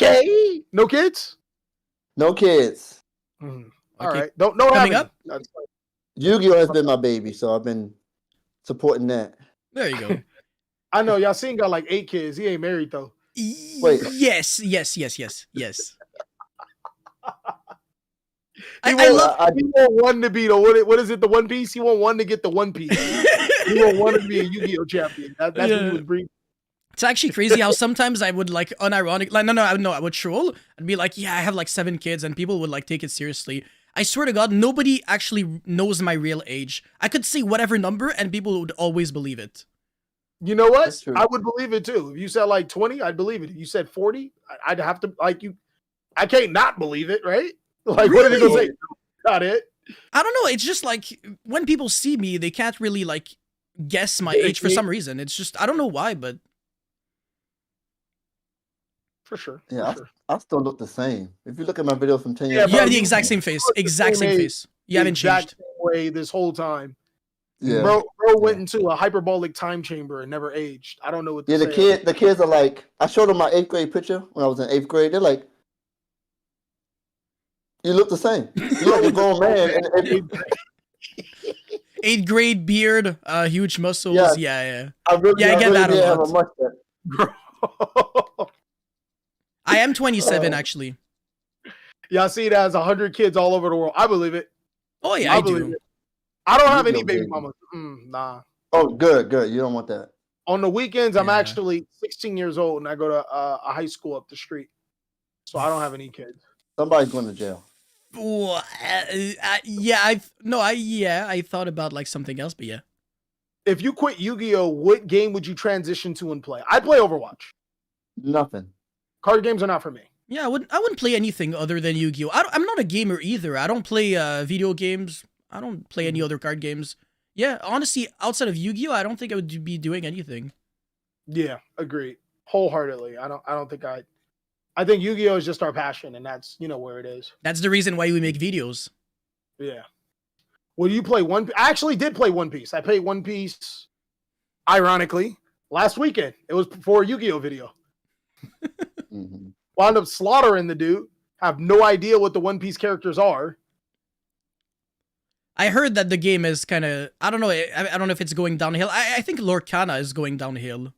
Okay. No kids? No kids. All right. Don't coming up. Yu-Gi-Oh has been my baby, so I've been supporting that. There you go. I know Yasin got like 8 kids. He ain't married though. Wait. Yes. He want one to be the what is it? The One Piece. He want one to get the One Piece. He want one to be a Yu-Gi-Oh champion. That's what he was bringing. It's actually crazy how sometimes I would like unironic, like I would troll and be like, yeah, I have like 7 kids, and people would like take it seriously. I swear to God, nobody actually knows my real age. I could say whatever number and people would always believe it. You know what? I would believe it too. If you said like 20, I'd believe it. If you said 40, I'd have to like you. I can't not believe it, right? Like, really? What are they gonna say? Not it. I don't know. It's just like when people see me, they can't really like guess my age for some reason. It's just I don't know why, but for sure. Yeah, I still look the same. If you look at my videos from 10 years ago, you have the exact same face. Exact same face. You haven't changed. Same way this whole time. Yeah. Bro went into a hyperbolic time chamber and never aged. I don't know what. The kids are like. I showed them my 8th grade picture when I was in 8th grade. They're like, "You look the same. You like a grown man." 8th grade beard, huge muscles. Yeah. I get that a lot. Bro. I am 27 actually. Yeah, I see it as 100 kids all over the world. I believe it. Oh yeah, I do. It. I don't have any baby mamas. Nah. Oh, good. You don't want that. On the weekends, I'm actually 16 years old, and I go to a high school up the street, so I don't have any kids. Somebody's going to jail. I thought about like something else, but yeah. If you quit Yu-Gi-Oh, what game would you transition to and play? I play Overwatch. Nothing. Card games are not for me. Yeah, I wouldn't play anything other than Yu-Gi-Oh. I'm not a gamer either. I don't play video games. I don't play any other card games. Yeah, honestly, outside of Yu-Gi-Oh, I don't think I would be doing anything. Yeah, agreed. Wholeheartedly. I think Yu-Gi-Oh is just our passion, and that's where it is. That's the reason why we make videos. Yeah. Well, you play One Piece? I actually did play One Piece. I played One Piece, ironically, last weekend. It was for a Yu-Gi-Oh video. Wound up slaughtering the dude. Have no idea what the One Piece characters are. I heard that the game is kind of, I don't know, I don't know if it's going downhill. I think Lorcana is going downhill.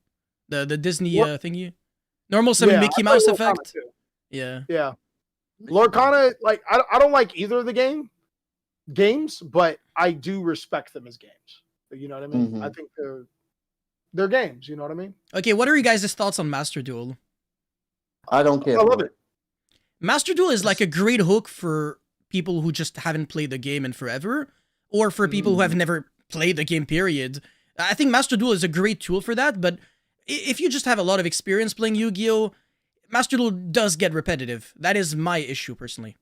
The Disney thingy. Normal some Yeah, Mickey I Mouse play Lorcana effect. too. Yeah. Yeah. Lorcana, like I don't like either of the games, but I do respect them as games. You know what I mean? Mhm. I think they're games, you know what I mean? Okay, what are you guys' thoughts on Master Duel? I don't care I love for it. it. Master Duel is like a great hook for people who just haven't played the game in forever, or for people who have never played the game, period. I think Master Duel is a great tool for that, but if you just have a lot of experience playing Yu-Gi-Oh!, Master Duel does get repetitive. That is my issue, personally.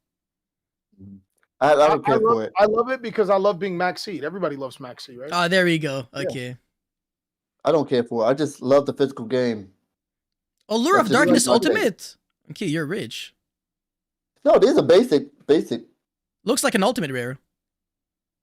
I don't care for it. I love it because I love being Max Seed. Everybody loves Max Seed, right? Ah, there we go. Okay. I don't care for it. I just love the physical game. Oh, Lure That's of just Darkness like my thing. Ultimate. Okay, you're rich. No, these are basic. Looks like an ultimate rare.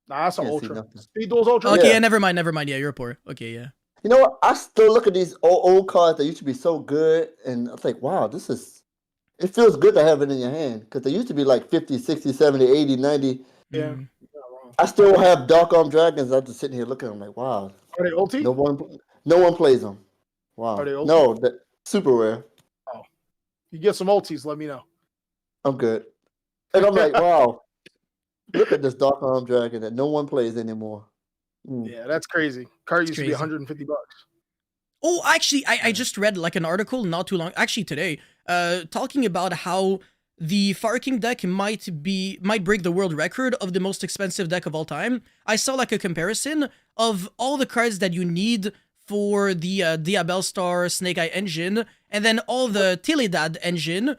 Nah, that's an Can't see ultra. nothing. Speed Duel's ultra. Okay, Yeah. yeah, never mind. Yeah, you're poor. Okay, yeah. You know what? I still look at these old cards that used to be so good, and I think, wow, it feels good to have it in your hand, because they used to be like 50, 60, 70, 80, 90. Yeah. Mm. You're not wrong. I still have Dark Arm Dragons. I'm just sitting here looking at them like, wow, Are they ulti? no one plays them. Wow. Are they ulti? No, super rare. You get some ultis, let me know. I'm good. And I'm like, wow, look at this Dark Arm Dragon that no one plays anymore. Yeah, that's crazy. Card used to be crazy. $150. Oh, actually, I just read like an article not too long, actually today, talking about how the Fire King deck might break the world record of the most expensive deck of all time. I saw like a comparison of all the cards that you need for the Diabellstar Snake Eye engine, and then all the Teledad engine,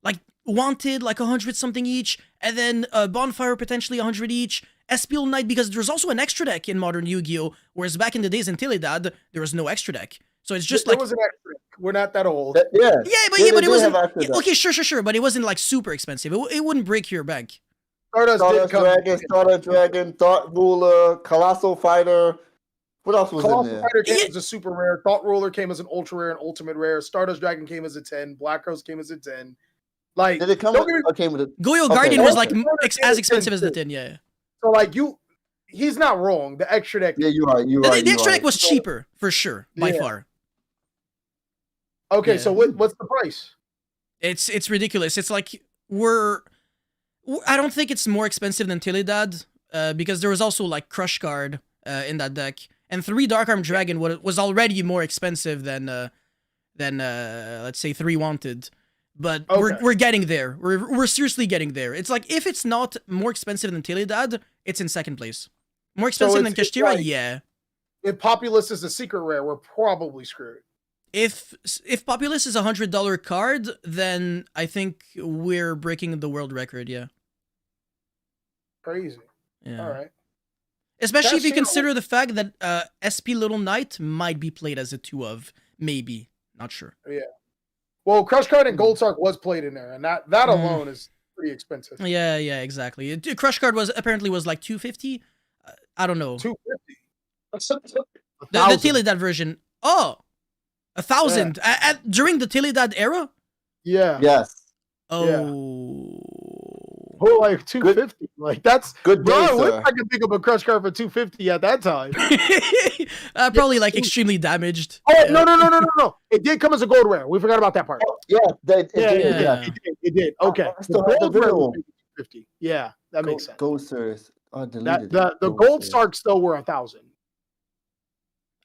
like Wanted, like 100 something each, and then Bonfire potentially 100 each. Espial Knight, because there's also an extra deck in modern Yu-Gi-Oh! Whereas back in the days in Teledad, there was no extra deck. So it's just There like... was an extra. We're not that old. Yeah, but they it wasn't... have extra Yeah, okay, sure, but it wasn't like super expensive. It wouldn't break your bank. Stardust Dragon, Thought Ruler, Colossal Fighter. What else was Colossal in there? Fighter came as a super rare. Thought Ruler came as an ultra rare and ultimate rare. Stardust Dragon came as a 10. Black Rose came as a 10. Like, Did it come don't get me- or came with a Goyo Okay, Guardian was like okay. as expensive as the 10, yeah. So like he's not wrong. The extra deck. Yeah, you are. The extra deck was cheaper, for sure, by Yeah. far. Okay, Yeah. so what's the price? It's ridiculous. It's like I don't think it's more expensive than Teledad, because there was also like Crush Card in that deck, and 3 Dark Arm Dragon was already more expensive than let's say 3 Wanted. But Okay. we're getting there. We're seriously getting there. It's like if it's not more expensive than Teledad, it's in second place. More expensive than it's Kashtira, like- yeah. If Populous is a secret rare, we're probably screwed. If Populous is $100 card, then I think we're breaking the world record, yeah. Crazy. Yeah. All right. Especially if you Kashtira- consider the fact that SP Little Knight might be played as a 2 of, maybe. Not sure. Well, Crush Card and Gold Sark was played in there, and that alone is pretty expensive. Yeah, exactly. Crush Card was like 250. I don't know. 250. The Teledad version. Oh, 1,000 during the Teledad era. Yeah. Yes. Oh. Oh, like 250. Like that's Good bro. day, I wish sir. I could think of a Crush Card for 250 at that time. Probably like extremely damaged. Oh Yeah. no! It did come as a gold rare. We forgot about that part. Yeah, Yeah. It did. Okay. I still have the gold rare video. was 250. Yeah, that makes sense. Gold Series. I That deleted the it. Gold Series. Sark still were 1,000.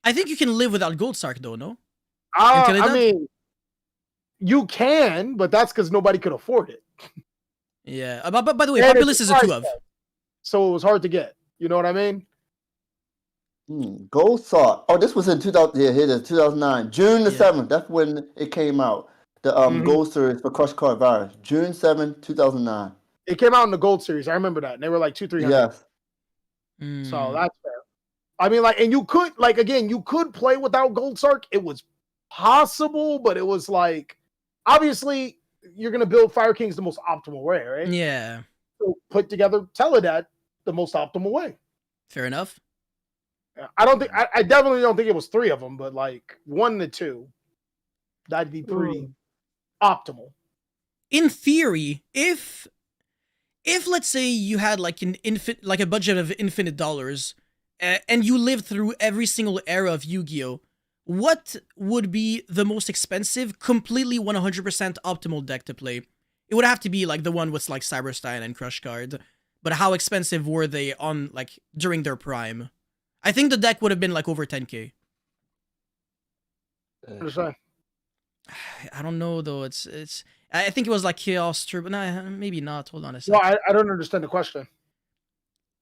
I think you can live without Gold Sark though, no? I Teledad? mean, you can, but that's because nobody could afford it. Yeah. But by the way, And Populous it's is a 2 price of. tag, so it was hard to get. You know what I mean? Gold Sark. Oh, this was in 2000. Yeah, here it is, 2009. June the Yeah. 7th. That's when it came out. The Gold Series for Crush Card Virus. June 7th, 2009. It came out in the Gold Series. I remember that. And they were like 200-300. Yes. So that's fair. I mean, like, and you could, like, again, you could play without Gold Sark. It was possible, but it was like, obviously, you're going to build Fire King's the most optimal way, right? Yeah. So put together Teledad the most optimal way. Fair enough. I definitely don't think it was 3 of them, but like 1 to 2, that'd be pretty optimal. In theory, if if let's say you had like a budget of infinite dollars, and you lived through every single era of Yu-Gi-Oh, what would be the most expensive, completely 100% optimal deck to play? It would have to be like the one with like Cyberstein and Crush Card. But how expensive were they on like during their prime? I think the deck would have been like over 10K. I don't know though. It's. I think it was like Chaos Turbo. No, maybe not. Hold on a second. No, I don't understand the question.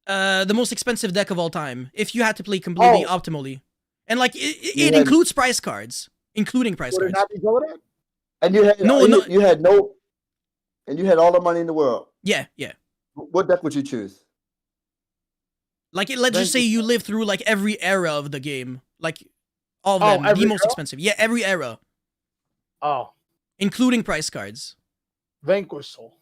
The most expensive deck of all time, if you had to play completely optimally, and like it includes price cards, including price cards. Not be Golden? And you had you had no, and you had all the money in the world. Yeah. What deck would you choose? Like, let's just say you live through like every era of the game, like all of them, the most expensive. Yeah, every era. Oh, including price cards. Vanquish Soul,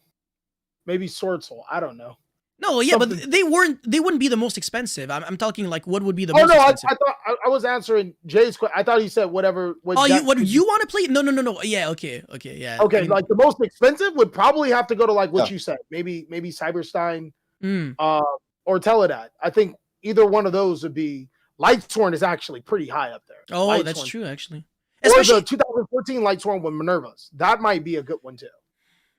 maybe Sword Soul. I don't know. No, yeah, something. But they wouldn't be the most expensive. I'm talking like what would be the most expensive. I thought I was answering Jay's question. I thought he said whatever. What you want to play? No. Yeah, okay, yeah. Okay, I mean, like the most expensive would probably have to go to like what you said. Maybe Cyberstein, or Teledad. I think either one of those would be. Lightsworn is actually pretty high up there. Oh, Lightsworn. That's true, actually. Especially the 2014 Lightsworn with Minerva's. That might be a good one too.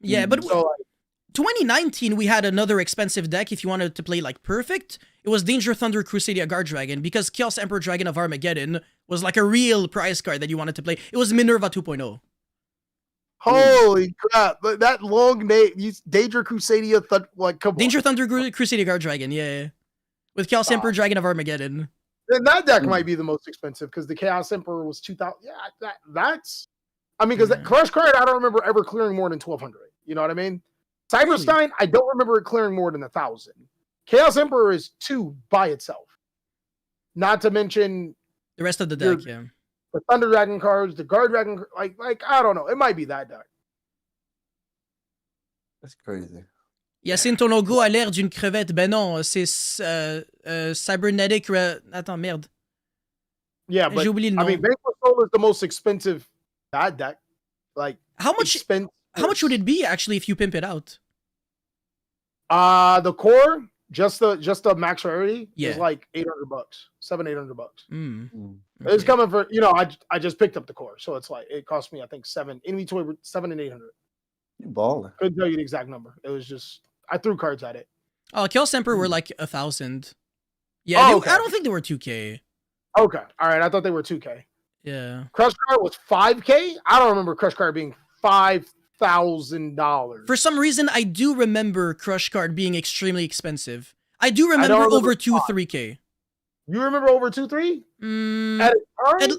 Yeah, but 2019 we had another expensive deck. If you wanted to play like perfect, it was Danger Thunder Crusadia Guard Dragon, because Chaos Emperor Dragon of Armageddon was like a real prize card that you wanted to play. It was Minerva 2.0. Holy crap! But that long name, Danger Crusadia, Danger Thunder Crusadia Guard Dragon, yeah. With Chaos Emperor Dragon of Armageddon. Then that deck might be the most expensive because the Chaos Emperor was 2,000. Yeah, that's. I mean, because that Crush Card, I don't remember ever clearing more than 1,200. You know what I mean? Cyberstein, really? I don't remember it clearing more than 1,000. Chaos Emperor is 2 by itself. Not to mention the rest of the deck, the Thunder Dragon cards, the Guard Dragon, like I don't know. It might be that deck. That's crazy. Yacine, ton logo a l'air d'une crevette. Ben non, c'est Cybernetic. Attends, merde. Yeah, but j'ai oublié le nom. I mean, Vanquish Soul is the most expensive bad deck. Like, how much would it be actually if you pimp it out? The core, just the max rarity is like $800, $700-800. Okay. It's coming for I just picked up the core, so it's like it cost me I think $7 and $800. You balling. Couldn't tell you the exact number. It was just I threw cards at it. Oh, Chaos Emperor were like 1,000. Yeah, okay. I don't think they were 2K. Okay, all right. I thought they were 2K. Yeah. Crush Card was 5K. I don't remember Crush Card being $5,000. For some reason, I do remember Crush Card being extremely expensive. I do remember over 2-3K. You remember over 2-3? At a time,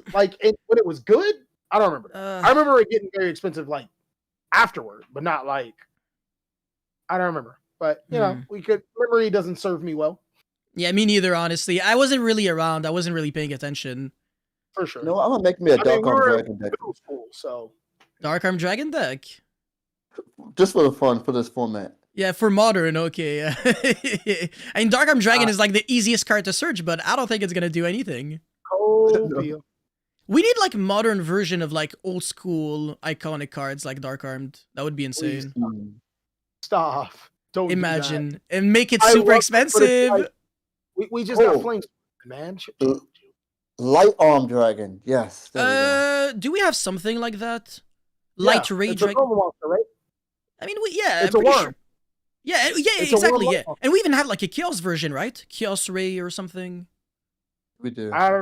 when it was good, I don't remember. I remember it getting very expensive, like afterward, but not like. I don't remember, but memory doesn't serve me well. Yeah, me neither, honestly. I wasn't really around. I wasn't really paying attention. For sure. No, I'm gonna make me a Dark Arm Dragon deck. School, so Dark Arm Dragon deck. Just for the fun for this format. Yeah, for modern, okay. I mean, Dark Arm Dragon is like the easiest card to search, but I don't think it's gonna do anything. No. We need like modern version of like old school iconic cards like Dark Armed. That would be insane. Stop. Don't imagine do and make it super expensive. Like, we just got flames, man. Light Arm Dragon, yes. Do we have something like that? Light Ray Dragon. Monster, right? I mean, it's a worm. Sure. Yeah, exactly. Yeah, and we even have like a Chaos version, right? Chaos Ray or something. We do. I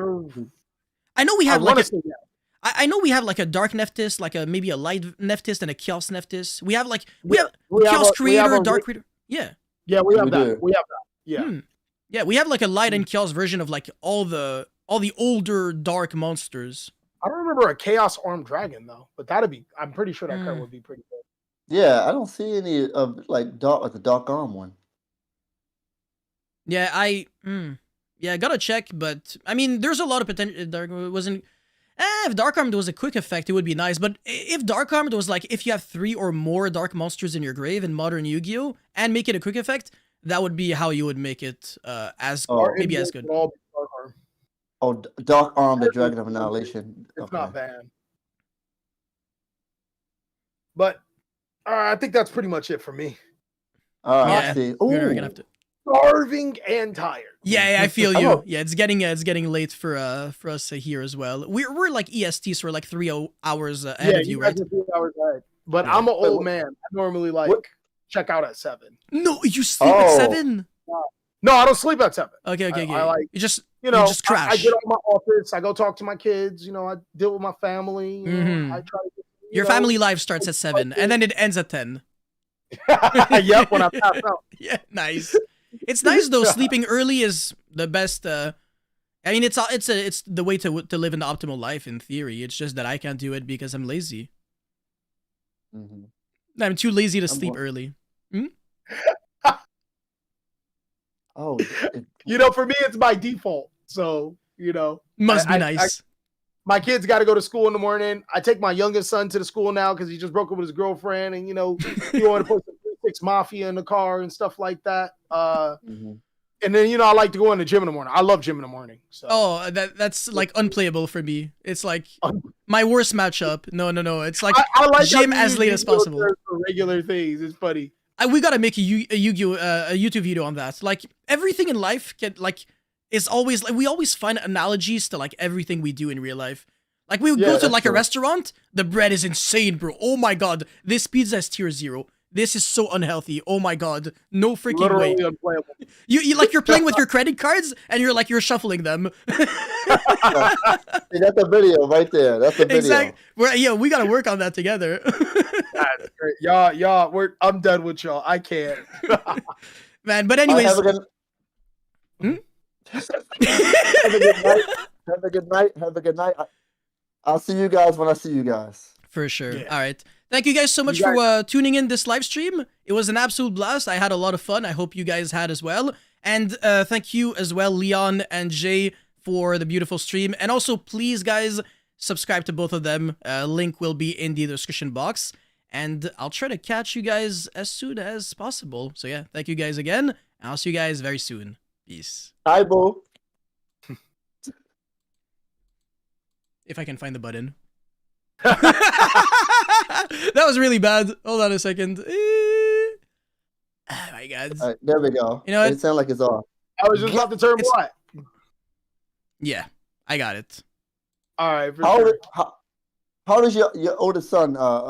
know we have I know we have like a Dark Nephthys, like maybe a Light Nephthys and a Chaos Nephthys. We have like Chaos Creator, Dark Creator. Yeah. Yeah, we have that. We have that. Yeah. Yeah, we have like a Light and Chaos version of like all the older dark monsters. I don't remember a Chaos Armed Dragon though, but I'm pretty sure that card would be pretty good. Yeah, I don't see any of like the Dark Arm one. Yeah, I gotta check, but I mean, there's a lot of potential. If Dark Armed was a quick effect, it would be nice. But if Dark Armed was like, if you have 3 or more dark monsters in your grave in modern Yu-Gi-Oh, and make it a quick effect, that would be how you would make it as good. Dark Arm, the Dragon of Annihilation. It's not bad. But I think that's pretty much it for me. Yeah, I see. we're Ooh. gonna have to. Starving and tired. Yeah, I feel I you. know. Yeah, it's getting late for us here as well. We're like EST, so we're like 3 hours ahead Yeah, of you, guys right? are 3 hours ahead. But Yeah. I'm an old Wait, man. I normally like what? check out at 7. No, you sleep at Oh. 7. No, I don't sleep at 7. Okay, okay, I okay. like, You just you know, just crash. I get on my office. I go talk to my kids. You know, I deal with my family. You know, Mhm. I try to get, Your family life starts at 7, and then it ends at 10. Yep, when I pass out. Yeah, nice. It's nice though. Sleeping early is the best. I mean, it's the way to live an optimal life in theory. It's just that I can't do it because I'm lazy. Mhm. I'm too lazy to I'm sleep one- early. Oh, You know, for me, it's by default. So, you know, Must be nice. my kids got to go to school in the morning. I take my youngest son to the school now because he just broke up with his girlfriend, and you know, he wanted to put some 3-6 Mafia in the car and stuff like that. Mhm. And then you know, I like to go in the gym in the morning. I love gym in the morning. So. Oh, that's like unplayable for me. It's like my worst matchup. No. It's like I like gym how you as use late as video possible. for regular things. It's funny. We gotta make a Yu-Gi-Oh a YouTube video on that. Like everything in life is always like we always find analogies to like everything we do in real life. Like we would Yeah, go to that's like a true. restaurant, the bread is insane, bro. Oh my god, this pizza is tier 0. This is so unhealthy. Oh my god, no freaking Literally way. unplayable. You like you're playing with your credit cards and you're shuffling them. See, that's a video right there. That's a video. Exactly. We gotta work on that together. That's great. Y'all, I'm done with y'all. I can't. Man, but All right, anyways. have a good. Hmm? Have a good night. Have a good night. Have a good night. I'll see you guys when I see you guys. For sure. Yeah. All right. Thank you guys so much for tuning in this live stream. It was an absolute blast. I had a lot of fun. I hope you guys had as well. And thank you as well, Leon and Jay, for the beautiful stream. And also, please, guys, subscribe to both of them. Link will be in the description box. And I'll try to catch you guys as soon as possible. So yeah, thank you guys again. And I'll see you guys very soon. Peace. Hi, boo. If I can find the button. That was really bad. Hold on a second. Oh my god. All right, there we go. You know what? It sounds like it's off. I was just about to turn black. Yeah, I got it. All right. For How sure. old, how old is your oldest son?